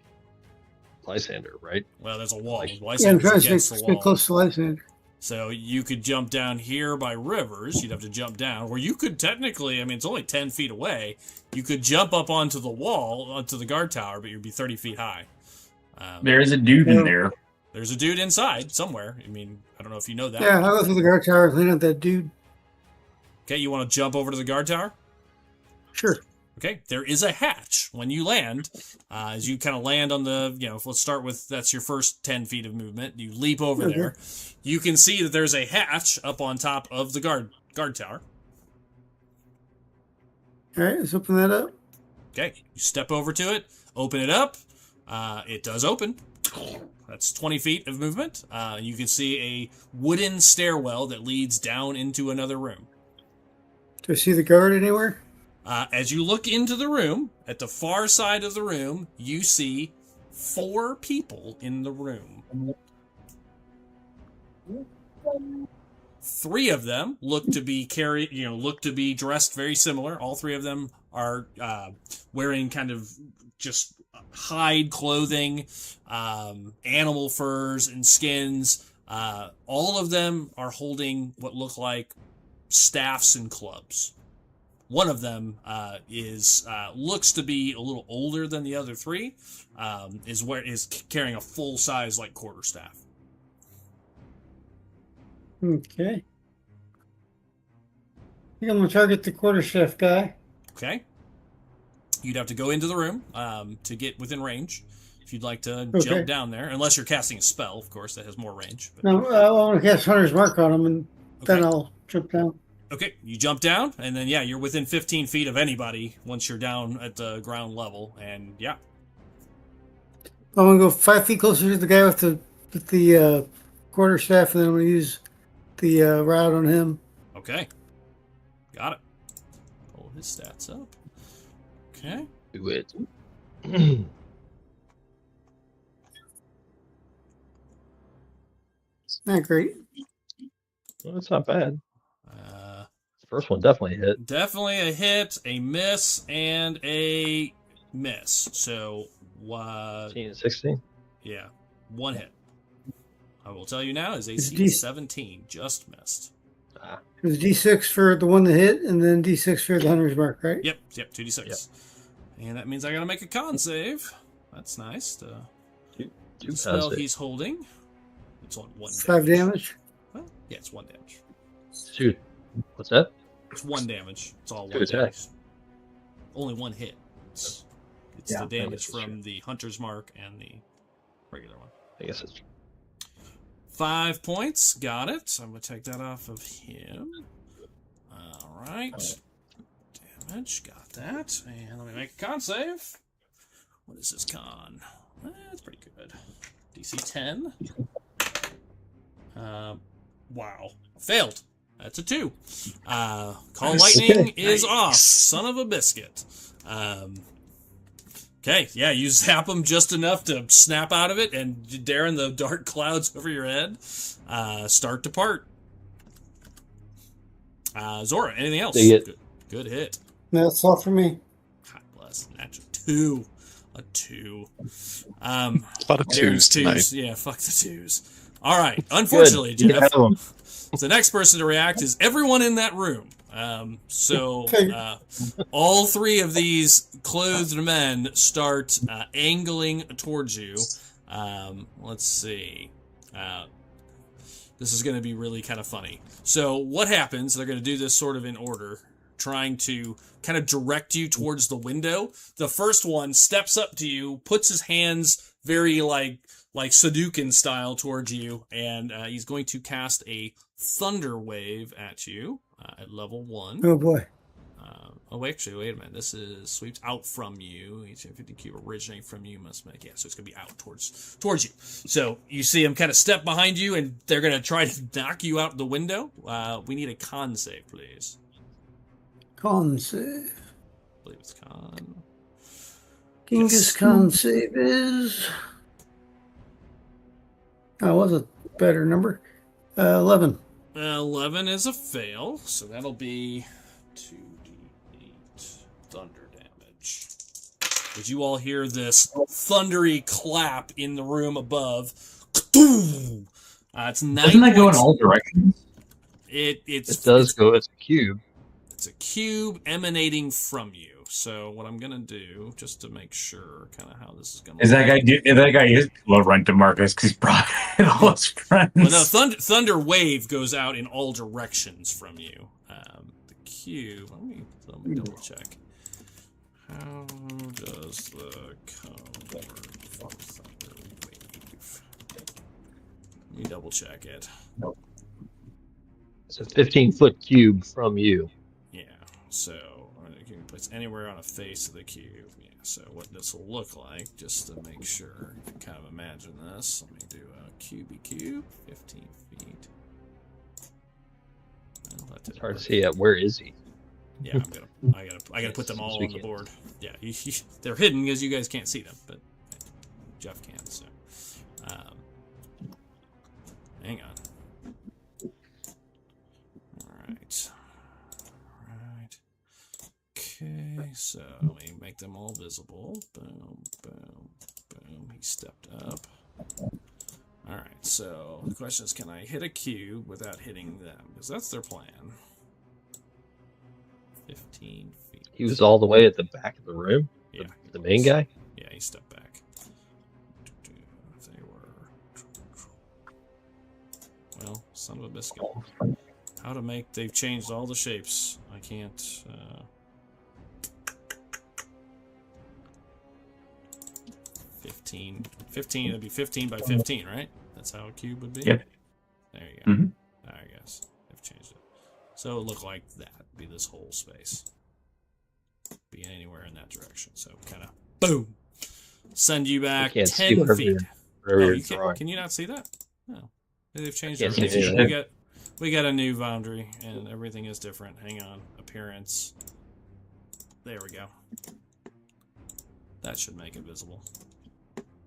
Lysander, right? Well, there's a wall. Yeah, I'm Lysander's trying to against the stay wall. close to Lysander. So you could jump down here by rivers. You'd have to jump down. Or you could technically, I mean, it's only 10 feet away. You could jump up onto the wall, onto the guard tower, but you'd be 30 feet high. There is a dude in there. There's a dude inside somewhere. I mean, I don't know if you know that. Yeah, I'll go through the guard tower and clean out that dude. Okay, you want to jump over to the guard tower? Sure. Okay, there is a hatch when you land. As you kind of land on the, let's start with, that's your first 10 feet of movement. You leap over Okay. there. You can see that there's a hatch up on top of the guard tower. All right, let's open that up. Okay, you step over to it, open it up. It does open. That's 20 feet of movement. You can see a wooden stairwell that leads down into another room. Do I see the guard anywhere? As you look into the room, at the far side of the room, you see 4 people in the room. 3 of them look to be dressed very similar. All 3 of them are wearing kind of just hide clothing, animal furs and skins. All of them are holding what look like staffs and clubs. One of them looks to be a little older than the other 3. Is carrying a full size quarterstaff. Okay. I think I'm going to target the quarterstaff guy. Okay. You'd have to go into the room to get within range. If you'd like to Okay. jump down there, unless you're casting a spell, of course, that has more range. But, No, I want to cast Hunter's Mark on him, and then Okay. I'll jump down. Okay, you jump down, and then you're within 15 feet of anybody once you're down at the ground level, and I'm going to go 5 feet closer to the guy with the quarterstaff, and then I'm going to use the rod on him. okay, got it. Pull his stats up. Okay, Do it. Not great. Well, that's not bad. uh, The first one definitely hit. definitely a hit, a miss, and a miss. So, 15 and 16. yeah, 1 hit. I will tell you now, his It's AC decent. is 17, just missed. There's D6 for the one that hit, and then D6 for the hunter's mark, right? Yep, 2d6. And that means I gotta make a con save. That's nice. The spell he's holding. It's on 1 5 damage. Well, yeah, it's 1 damage. Shoot. What's that? It's 1 damage. It's all 1 Good damage. attack. Only 1 hit. It's the damage from the hunter's mark and the regular one. I guess it's 5 points. Got it. I'm going to take that off of him. All right. Damage. Got that. And let me make a con save. What is this con? That's pretty good. DC 10. Wow. Failed. That's a 2. Call lightning is off. Son of a biscuit. Okay, yeah, you zap him just enough to snap out of it, and Darren, the dark clouds over your head start to part. Zora, anything else? Good hit. That's all for me. God bless. Natural 2. A 2. A lot of twos tonight. Yeah, fuck the 2s. All right. Unfortunately, Jeff, Yeah. the next person to react is everyone in that room. All 3 of these clothed men start angling towards you. Let's see. This is going to be really kind of funny. So what happens, they're going to do this sort of in order, trying to kind of direct you towards the window. The first one steps up to you, puts his hands very like Sudoku style towards you, and he's going to cast a thunder wave at you at level 1. Oh boy. Actually, wait a minute. This is sweeps out from you. Each 50 cube originating from you must make. Yeah, so it's gonna be out towards you. So you see him kind of step behind you, and they're gonna try to knock you out the window. We need a con save, please. Con save. I believe it's con. Genghis con save is. That was a better number. 11. 11 is a fail, so that'll be 2d8 thunder damage. Did you all hear this thundery clap in the room above? It's 9 Doesn't that go in points. all directions? It does go as a cube. It's a cube emanating from you. So what I'm gonna do, just to make sure, kind of how this is gonna. Is that guy is low run to Marcus because he's brought in all his friends? Well, no, thunder wave goes out in all directions from you. The cube. Let me double check. How does the code work for thunder wave? Let me double check it. It's a 15-foot cube from you. Yeah. So you can put anywhere on a face of the cube. Yeah. So what this will look like, just to make sure, you can kind of imagine this. Let me do a cube, 15 feet. Well, It's hard to see. Where is he? Yeah, I gotta put them all on the board. Yeah, they're hidden because you guys can't see them, but Jeff can. So, hang on. All right. Okay, so we make them all visible. Boom, boom, boom. He stepped up. All right. So the question is, can I hit a cube without hitting them? Because that's their plan. 15 feet. He was all the way at the back of the room? Yeah. The main guy? Yeah, he stepped back. They were... Well, son of a biscuit. How to make... They've changed all the shapes. I can't... 15. 15, it'd be 15 by 15, right? That's how a cube would be? Yep. There you go. Mm-hmm. I guess. They've changed it. So it would look like that. Be this whole space. Be anywhere in that direction. So kind of boom. Send you back 10 feet. Can you not see that? No. They've changed everything. We got a new boundary and everything is different. Hang on. Appearance. There we go. That should make it visible.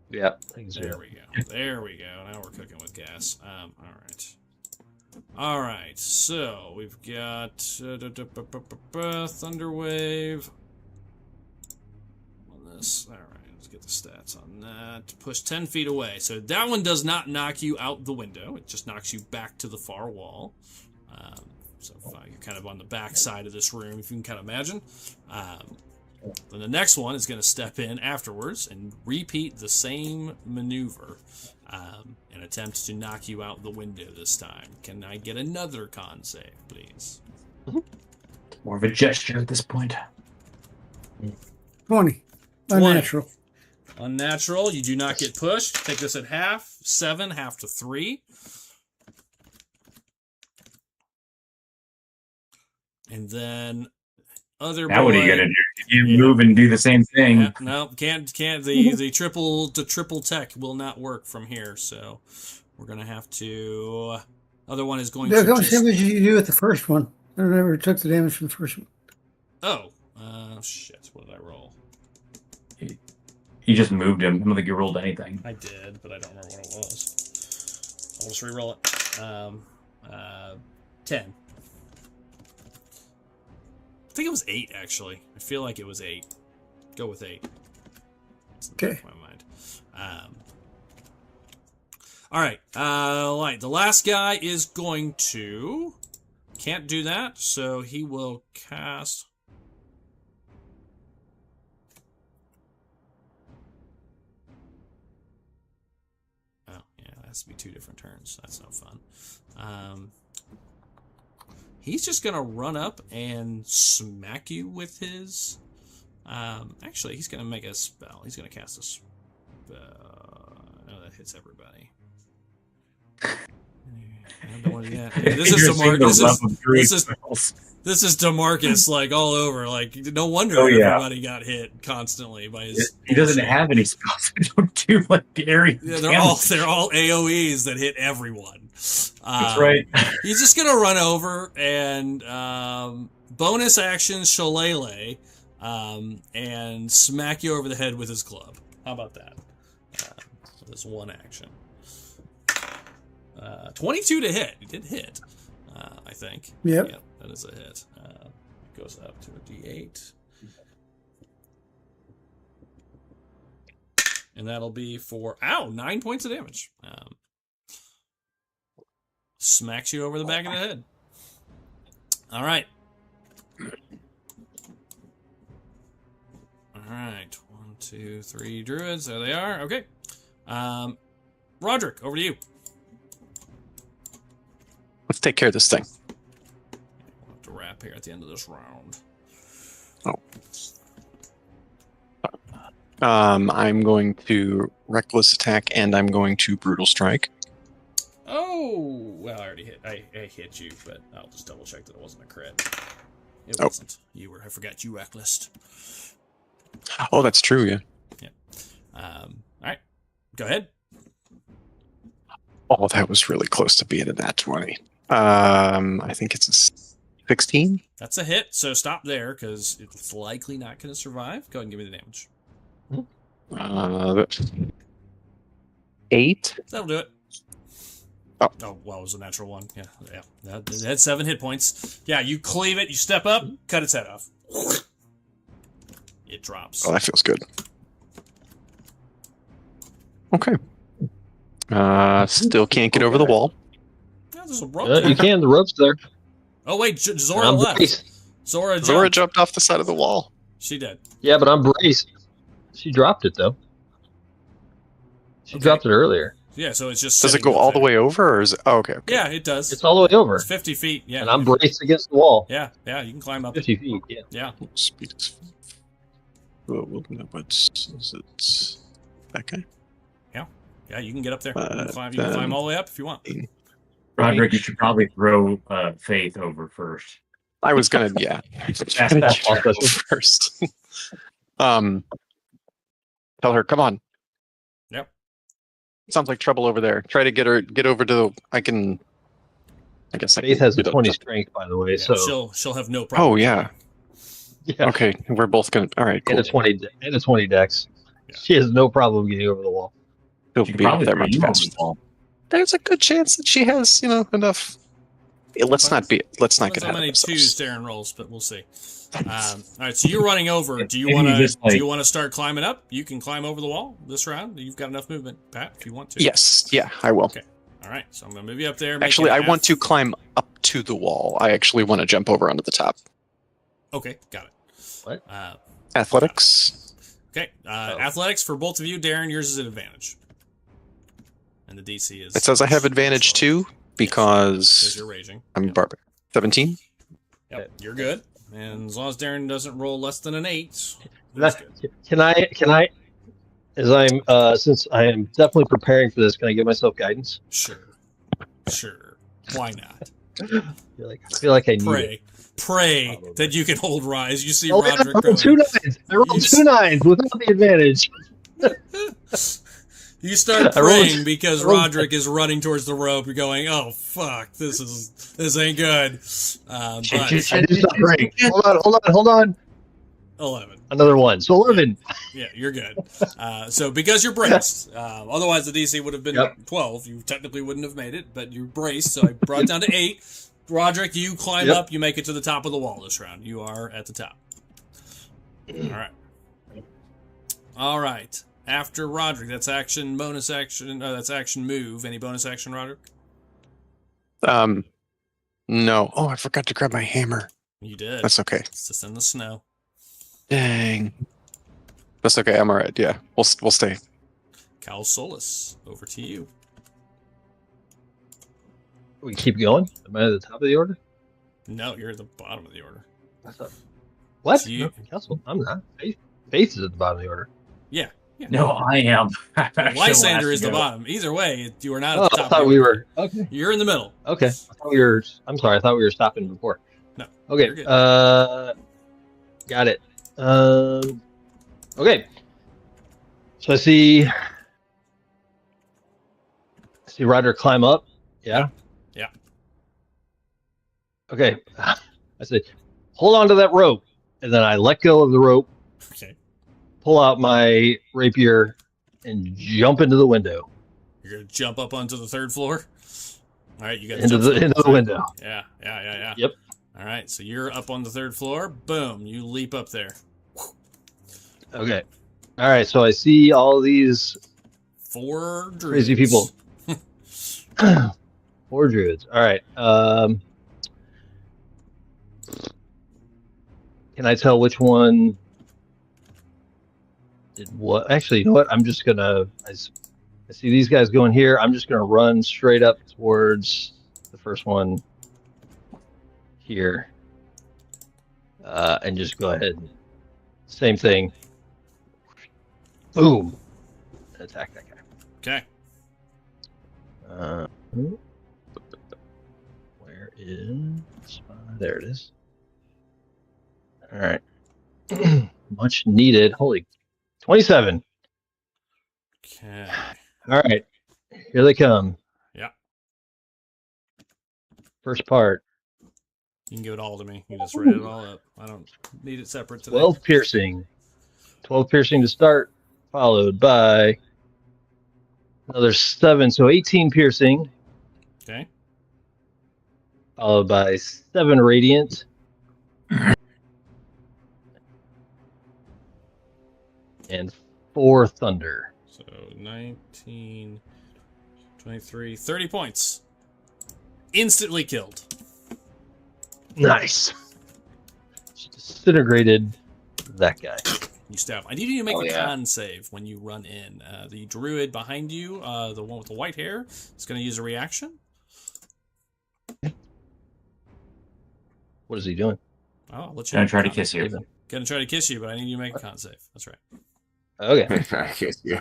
Yeah. There we go. There we go. Now we're cooking with gas. All right. All right. So we've got Thunder Wave on this. All right. Let's get the stats on that. Push 10 feet away. So that one does not knock you out the window. It just knocks you back to the far wall. So you're kind of on the back side of this room, if you can kind of imagine. Then the next one is going to step in afterwards and repeat the same maneuver and attempt to knock you out the window this time. Can I get another con save, please? More of a gesture at this point. 20. Unnatural. Unnatural. You do not get pushed. Take this at half. 7, half to 3. And then other Now boy, what are you gonna do? You move and do the same thing. Yeah, no, can't. The triple tech will not work from here. So we're gonna have to. Other one is going Doug, to. how much damage did you do with the first one? I never took the damage from the first one. Oh, shit! What did I roll? You just moved him. I don't think you rolled anything. I did, but I don't remember what it was. I'll just re-roll it. 10. I think it was 8, actually. I feel like it was 8. Go with 8. It's in the back of my mind. All right. The last guy is going to... Can't do that, so he will cast... Oh, yeah, that has to be 2 different turns. That's no fun. He's just going to run up and smack you with his... actually, he's going to make a spell. He's going to cast a spell. No, that hits everybody. This is DeMarcus, like, all over. Like, no wonder everybody got hit constantly by his... He doesn't have any spells that don't do, like, the area. Yeah, they're all AoEs that hit everyone. That's right. He's just going to run over and bonus action Shillelagh and smack you over the head with his club. How about that? So that's one action. 22 to hit. He did hit, I think. Yep. Yep, that is a hit. Goes up to a D8. And that'll be for, 9 points of damage. Smacks you over the back of the head. All right. All right. 1, 2, 3 druids. There they are. Okay. Roderick, over to you. Let's take care of this thing. We'll have to wrap here at the end of this round. I'm going to reckless attack and I'm going to brutal strike. Oh, well, I already hit. I hit you, but I'll just double check that it wasn't a crit. It wasn't. You were. I forgot you reckless. Oh, that's true. Yeah. Yeah. All right. Go ahead. Oh, that was really close to being a nat 20. I think it's a 16. That's a hit. So stop there because it's likely not going to survive. Go ahead and give me the damage. 8. That'll do it. Oh, well, it was a natural one. Yeah. It had 7 hit points. Yeah, you cleave it, you step up, cut its head off. It drops. Oh, that feels good. Okay. Still can't get over the wall. Yeah, there's a rope there. You can. The rope's there. Oh, wait, Zora I'm left. braced. Zora jumped off the side of the wall. She did. Yeah, but I'm braced. She dropped it, though. She dropped it earlier. Yeah, so it's just... Does it go all the way over, or is it... Oh, okay. Yeah, it does. It's all the way over. It's 50 feet, yeah. And I'm braced against the wall. Yeah, you can climb up. 50 feet, yeah. Yeah. Speed is... Well, what's... Is it... That guy? Yeah, you can get up there. You can climb all the way up if you want. Roderick, you should probably throw Faith over first. I was gonna, yeah. That's first. Tell her, come on. Yep. Sounds like trouble over there. Try to get over to the... I guess Faith has a 20 strength, by the way, Yeah, so... she'll have no problem. Oh, yeah. Yeah. Okay, we're both gonna... All right, cool. And a 20 dex. Yeah. She has no problem getting over the wall. She'll be up there much faster. There's a good chance that she has, enough... Let's not get ahead of many ourselves. 2 Darren rolls, but we'll see. All right, so you're running over. Do you want to start climbing up? You can climb over the wall this round. You've got enough movement, Pat, if you want to. Yes, yeah, I will. Okay. All right, so I'm going to move you up there. make Actually, it I half- want to climb up to the wall. I actually want to jump over onto the top. Okay, got it. What? Athletics. Okay, athletics for both of you. Darren, yours is an advantage. And the DC is... It says I have advantage too Because because you're raging. I'm Yep. barbarian. 17. Yep, you're good. And as long as Darren doesn't roll less than an 8, Can I, he's good. can I, as I'm, since I am definitely preparing for this, can I give myself guidance? Sure. Why not? I feel like I need it. Pray that you can hold rise. You see Oh, yeah, Roderick I rolled two going. nines. I rolled two nines without the advantage. You start I rolled- praying because I rolled- Roderick is running towards the rope. You're going, oh fuck, this ain't good. But I just stopped praying. Hold on. 11. Another one. So 11. Yeah, you're good. So because you're braced, otherwise the DC would have been Yep. 12. You technically wouldn't have made it, but you're braced. So I brought it down to 8. Roderick, you climb Yep. up. You make it to the top of the wall this round. You are at the top. All right. After Roderick, that's action, bonus action. That's action move. Any bonus action, Roderick? No. Oh, I forgot to grab my hammer. You did. That's okay. It's just in the snow. Dang. That's okay. I'm alright. Yeah, we'll stay. Cal Solus, over to you. We keep going? Am I at the top of the order? No, you're at the bottom of the order. What? So you- No, Castle. I'm not. Faith is at the bottom of the order. Yeah. No, I am. Lysander is the bottom. Either way, you are not Oh, at the I top. thought of we the were. order. Okay. You're in the middle. Okay. I thought we were. I'm sorry. I thought we were stopping before. No. Okay. you're good. Got it. Okay. So I see Roderick climb up. Yeah. Yeah. Okay. I said, hold on to that rope, and then I let go of the rope, Okay. pull out my rapier, and jump into the window. You're gonna jump up onto the 3rd floor. All right, you got Into the window. Yeah. Yep. All right, so you're up on the 3rd floor. Boom, you leap up there. Okay. All right. So I see all these 4 druids. crazy people. 4 druids. All right. Can I tell which one did what? Actually, you know what? I'm just gonna. I see these guys going here. I'm just gonna run straight up towards the first one here, and just go ahead. Same thing. Boom. Attack that guy. Okay. Where is there it is. All right. Much needed. Holy 27. Okay. All right. Here they come. Yeah. First part. You can give it all to me. You just write it all up. I don't need it separate today. 12 piercing. 12 piercing to start, followed by another 7. So 18 piercing, Okay. followed by 7 radiant. And 4 thunder. So 19, 23, 30 points. Instantly killed. Nice. Just disintegrated that guy. You stab. I need you to make Oh, a yeah. con save when you run in. The druid behind you, the one with the white hair, is going to use a reaction. What is he doing? Oh, I'll let you Gonna make a try to con- kiss you. Gonna try to kiss you, but I need you to make a con save. That's right. Okay. I guess you.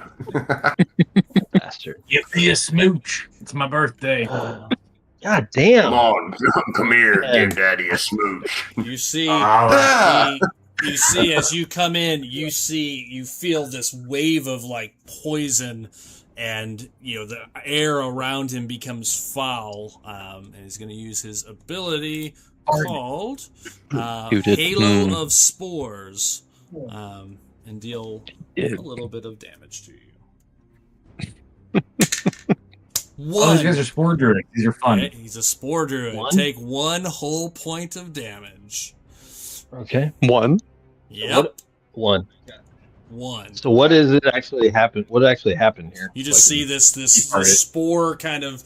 Bastard. Give me a smooch. It's my birthday. God damn. Come on, come here, Yeah. give daddy a smooch. You see, Ah. you see as you come in, you feel this wave of like poison, and the air around him becomes foul. And he's going to use his ability called Muted. Halo of Spores, and deal a little bit of damage to you. Oh, these guys are spore druids. These are fun. Okay, he's a spore druid. One? Take 1 whole point of damage. Okay. 1. Yep. 1. 1. So what is it actually happen? What actually happened here? You just see this spore kind of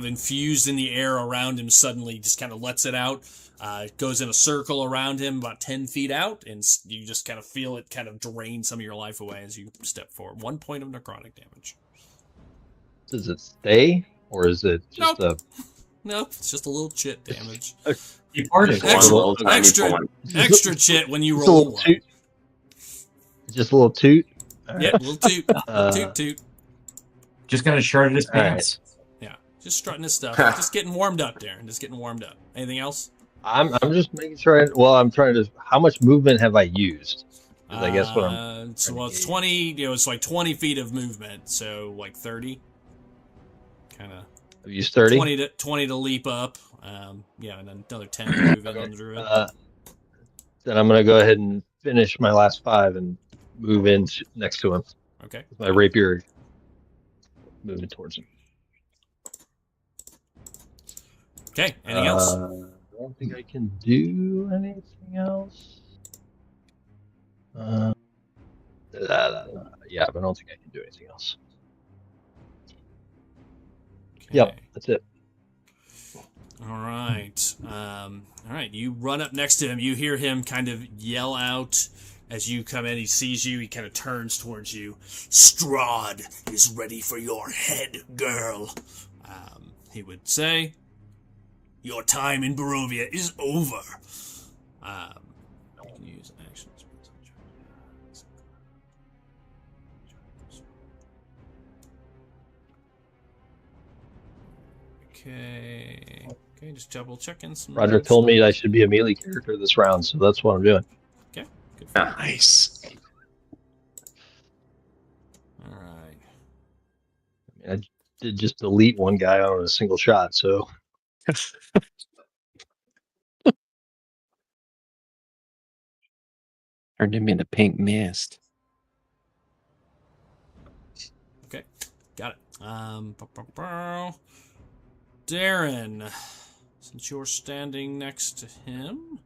infused in the air around him. Suddenly, just kind of lets it out. It goes in a circle around him, about 10 feet out, and you just kind of feel it kind of drain some of your life away as you step forward. 1 point of necrotic damage. Does it stay, or is it just Nope, it's just a little chit damage. You parted. Extra chit when you roll one. Just a little toot. Yeah, a little toot. Toot. Just got to shard his pants. Yeah, just strutting his stuff. Just getting warmed up, Darren. Just getting warmed up. Anything else? I'm just making sure. I'm trying to. How much movement have I used? I guess what I'm. It's 20. It's like 20 feet of movement. So like 30. Kind of. I've used 30. 20 to leap up. And then another 10 to move in on the druid. Then I'm gonna go ahead and finish my last 5 and move in next to him. Okay. With my rapier moving towards him. Okay. Anything else? I don't think I can do anything else. Yeah, but I don't think I can do anything else. Okay. Yep, that's it. All right. All right. You run up next to him. You hear him kind of yell out as you come in. He sees you. He kind of turns towards you. Strahd is ready for your head, girl. He would say, your time in Barovia is over. You can use actions. Okay, just double checking some. Roger told me I should be a melee character this round, so that's what I'm doing. Okay, good for you. Nice. All right. I mean, I did just delete one guy on a single shot, so. Turned him into pink mist. Okay, got it. Darren, since you're standing next to him,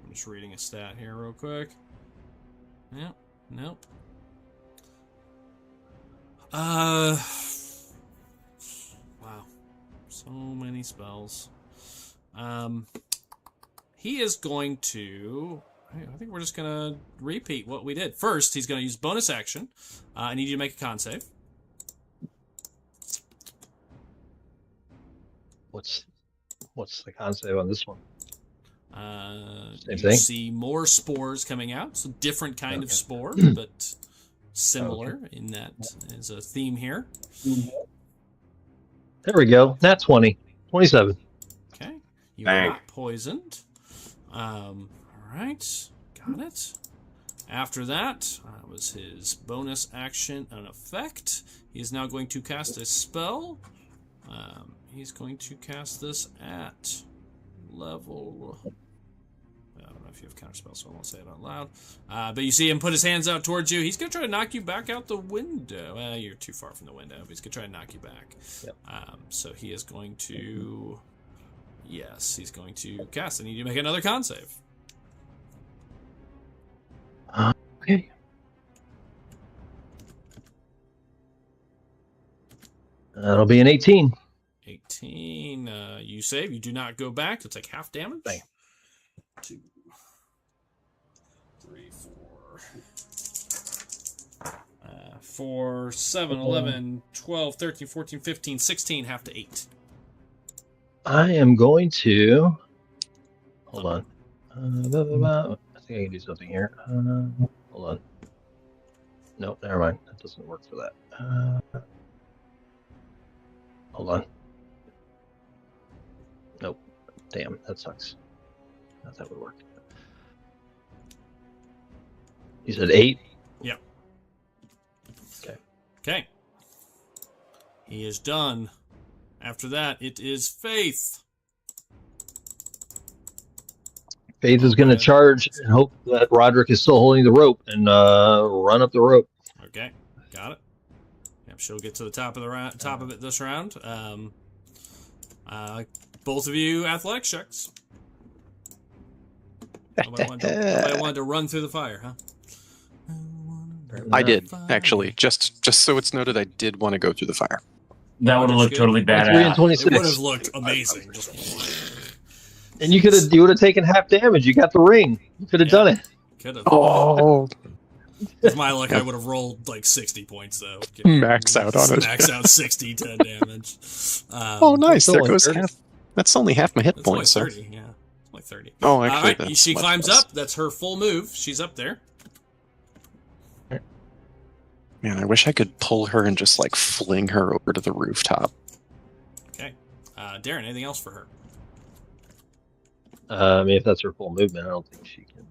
I'm just reading a stat here real quick. Yep, nope. Wow, so many spells. He is going to... I think we're just going to repeat what we did. First, he's going to use bonus action. I need you to make a con save. What's the con save on this one? You thing? see more spores coming out. So different kind of spore, but similar in that is a theme here. There we go. Nat 20. 27. Okay. You are not poisoned. All right. Got it. After that was his bonus action and effect. He is now going to cast a spell. He's going to cast this at level... I don't know if you have counterspell, so I won't say it out loud. But you see him put his hands out towards you. He's going to try to knock you back out the window. Well, you're too far from the window, but he's going to try to knock you back. Yep. So he is going to... Yes, he's going to cast. I need you to make another con save. Okay. That'll be an 18. 18. You save. You do not go back. It's like half damage. Bang. 2, 3, 4. 4, 7, 11, 12, 13, 14, 15, 16, half to 8. I am going to... Hold on. I think I can do something here. Hold on. Nope, never mind. That doesn't work for that. Hold on. Nope. Damn, that sucks. Thought that would work. You said 8? Yep. Okay. Okay. He is done. After that, it is Faith. Faith is going to charge and hope that Roderick is still holding the rope and run up the rope. Okay, got it. Yep, she'll get to the top of the round, top of it this round. Both of you athletics checks. Nobody wanted to run through the fire, huh? I did, actually. Just so it's noted, I did want to go through the fire. That would have looked totally 23 and badass. 26. It would have looked amazing. And you would have taken half damage. You got the ring. You could have done it. Could have. Oh, With my luck, I would have rolled like 60 points, though. max out on it. Max out 60, 10 damage. Oh, nice. There only goes 30. half. That's only half my hit It's only points, sir. 30, yeah. It's like 30. Oh, actually, All right, that's she much climbs less. up. That's her full move. She's up there. Man, I wish I could pull her and just like fling her over to the rooftop. Okay. Darren, anything else for her? I mean, if that's her full movement, I don't think she can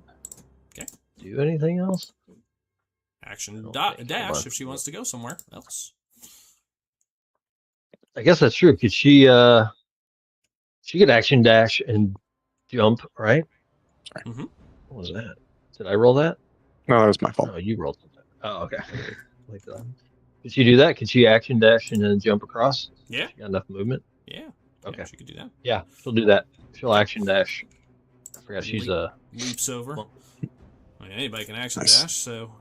Okay. do anything else. Action I don't think. dash Hold on. if she wants to go somewhere else. I guess that's true. Could she could action dash and jump, right? Mhm. What was that? Did I roll that? No, that was my fault. Oh, you rolled something. Oh, okay. Like that. Could she do that? Could she action dash and then jump across? Yeah. She got enough movement? Yeah. Okay. Yeah, she could do that. Yeah, she'll do that. She'll action dash. I forgot she's Leaps over. Well- I mean, anybody can action Nice. dash. So,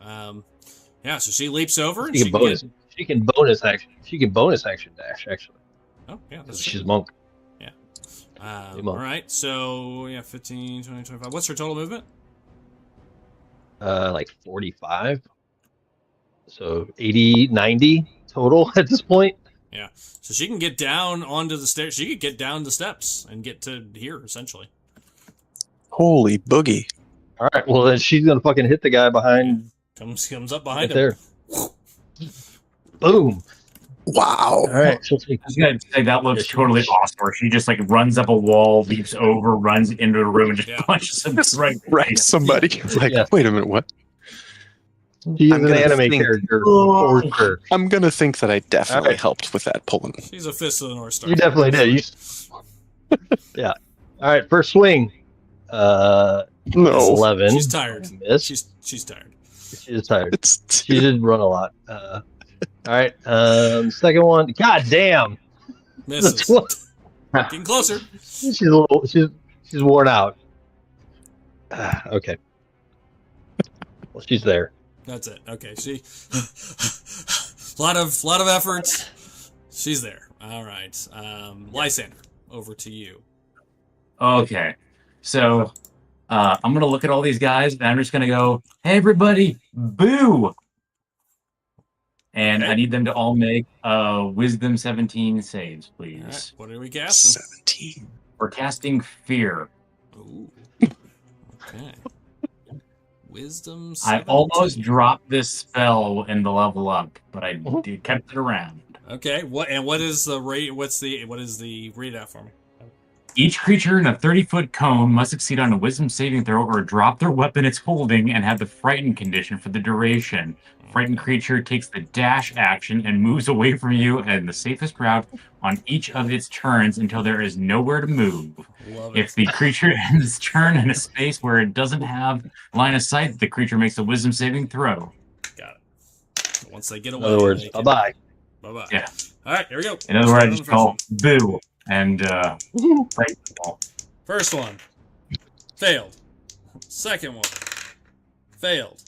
yeah. So she leaps over. And she can bonus. get- She can bonus action. She can bonus action dash actually. Oh, yeah. That's Because true. she's monk. All monk. right. So, yeah, 15, 20, 25. What's her total movement? Like 45. So 80, 90 total at this point. So she can get down onto the stairs. She could get down the steps and get to here, essentially. Holy boogie. All right. Well, then she's gonna fucking hit the guy behind Comes up right behind him. there. Boom. Wow. All right. She'll take. I was gonna say that looks Yeah, she- totally awesome. Where she just like runs up a wall, leaps over, runs into the room, and just Yeah. punches him right. Right, somebody. It's like, Yeah. wait a minute, what? She's I'm an gonna anime think- character. For sure. I'm going to think that I definitely Alright. helped with that pulling. She's a fist of the North Star. You definitely did. Yeah. All right. First swing. No. 11. She's tired. Miss. She's tired. She's tired. It's She did run a lot. All right. Second one. God damn. Misses. Getting closer. She's a little. She's worn out. Okay. Well, she's there. That's it. Okay. She. lot of efforts. She's there. All right. Lysander, over to you. Okay, so I'm gonna look at all these guys, and I'm just gonna go, "Hey, everybody, boo!" And Okay. I need them to all make Wisdom 17 saves, All right. please. What are we casting? 17. We're casting Fear. Ooh. Okay. Wisdom. I 17. almost dropped this spell in the level up, but I kept it around. Okay. What is the rate? What is the readout for me? Each creature in a 30-foot cone must succeed on a Wisdom saving throw or drop their weapon it's holding and have the Frightened condition for the duration. Frightened creature takes the dash action and moves away from you and the safest route on each of its turns until there is nowhere to move. Love it. If the creature ends its turn in a space where it doesn't have line of sight, the creature makes a Wisdom saving throw. Got it. So once they get In away. other words, they bye can- bye. Bye-bye. Yeah. All right. Here we go. In other words, I Start on just the first call one. boo and fight the ball. First one. Failed. Second one. Failed.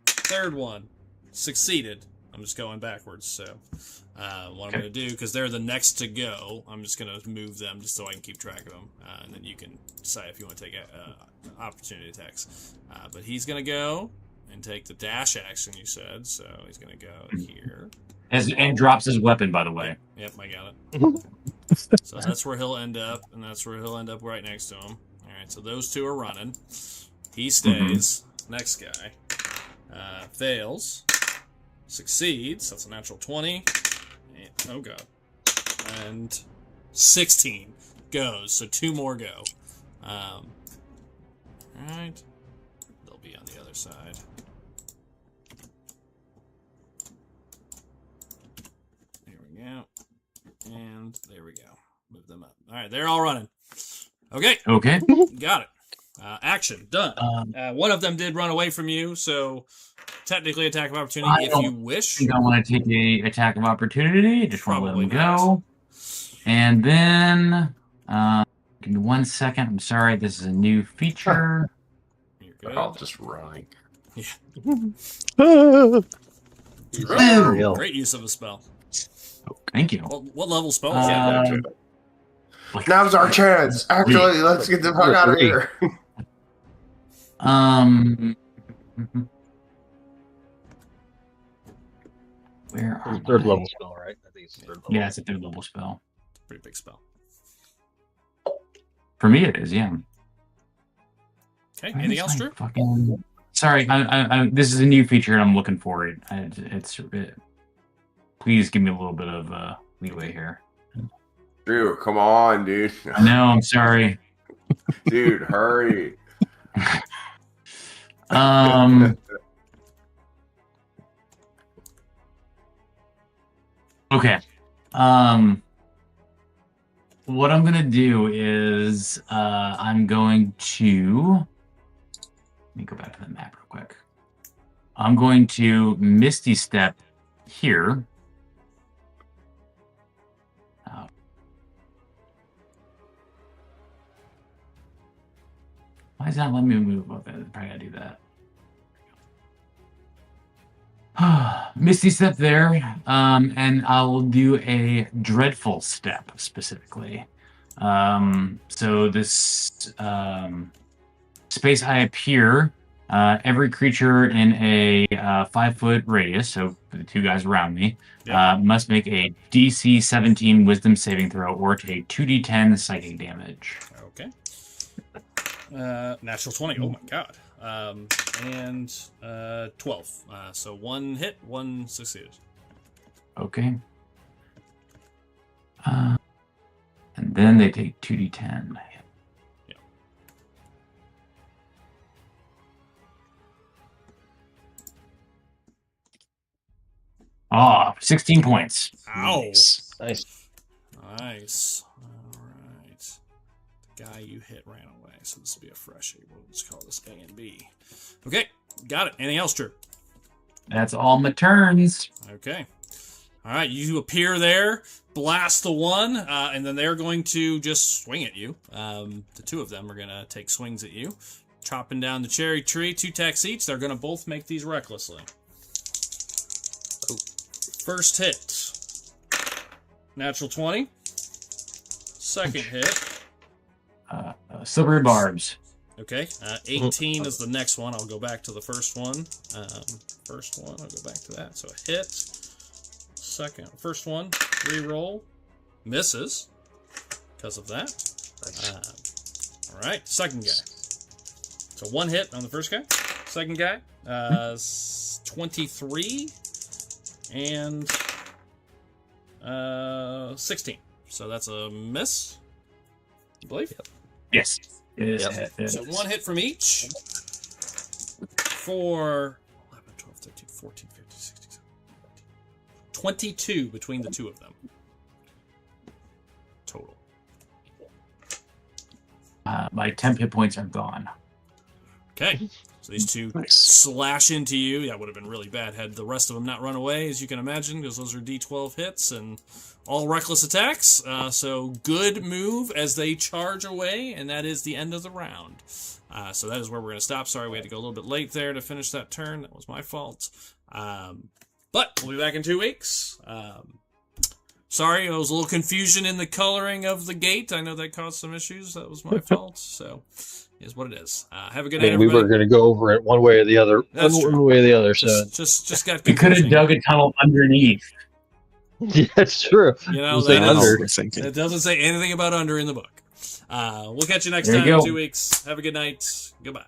Third one. Succeeded. I'm just going backwards, so what I'm going to do, because they're the next to go, I'm just going to move them just so I can keep track of them, and then you can decide if you want to take opportunity attacks. But he's going to go and take the dash action, you said, so he's going to go here. And drops his weapon, by the way. Yep, I got it. So that's where he'll end up, and that's where he'll end up right next to him. All right, so those two are running. He stays. Next guy fails. Succeeds. That's a natural 20. And, oh, God. And 16 goes. So two more go. All right. They'll be on the other side. There we go. And there we go. Move them up. All right, they're all running. Okay, Okay. got it. Action done. One of them did run away from you, so technically attack of opportunity if you wish. I think I want to take a attack of opportunity. Just want to let him Probably go. And then, give me 1 second. I'm sorry, this is a new feature. You're They're good. all just running. Great use of a spell. Thank you. What level spell is Yeah, that? they're too. Now's our chance. Actually, let's get the fuck out of here. Where are Third my- level spell, right? I think it's third level. Yeah, it's a 3rd level spell. Pretty big spell. For me, it is. Yeah. Okay, anything else, Drew? Sorry, I this is a new feature and I'm looking for it. Please give me a little bit of leeway here. Drew, come on, dude. No, I'm sorry. Dude, hurry. Okay. What I'm gonna do is I'm going to let me go back to the map real quick. I'm going to Misty Step here. Why is that letting me move up? I'm probably gotta do that. Misty Step there, and I'll do a Dreadful Step specifically. So this space I appear, every creature in a 5-foot radius, so the 2 guys around me, must make a DC 17 Wisdom saving throw or take 2d10 psychic damage. Okay. Natural 20. Oh my god. And 12. So 1 hit, 1 succeeded. Okay. And then they take 2d10. Yeah. Ah, 16 points. Ow. Nice. Nice. All right. The guy you hit ran away, so this will be a freshie. We'll just call this A and B. Okay, got it. Anything else, Drew? That's all my turns. Okay. All right, you appear there, blast the one, and then they're going to just swing at you. The 2 of them are going to take swings at you. Chopping down the cherry tree, 2 attacks each. They're going to both make these recklessly. First hit, natural 20. Second hit. Silvery Barbs. Okay, 18 is the next one. I'll go back to the first one. First one, I'll go back to that. So a hit. First one, reroll. Misses because of that. All right, second guy. So 1 hit on the first guy. Second guy, 23 and 16. So that's a miss, I believe. Yes. It is. Yep. It So is. 1 hit from each for 11, 12, 13, 14, 15, 16, 17, 22 between the 2 of them. Total. My temp hit points are gone. Okay. So these 2 Nice. slash into you. That would have been really bad had the rest of them not run away, as you can imagine, because those are D12 hits and all reckless attacks. So good move as they charge away, and that is the end of the round. So that is where we're going to stop. Sorry, we had to go a little bit late there to finish that turn. That was my fault. But we'll be back in 2 weeks. Sorry, there was a little confusion in the coloring of the gate. I know that caused some issues. That was my fault. So is what it is. Have a good night, We everybody. were going to go over it one way or the other. That's One true. way or the other. So Just got We could have confusing. dug a tunnel underneath. yeah, that's true. You know, It was like that is- under. We're thinking. It doesn't say anything about under in the book. We'll catch you next There you time in go. 2 weeks. Have a good night. Goodbye.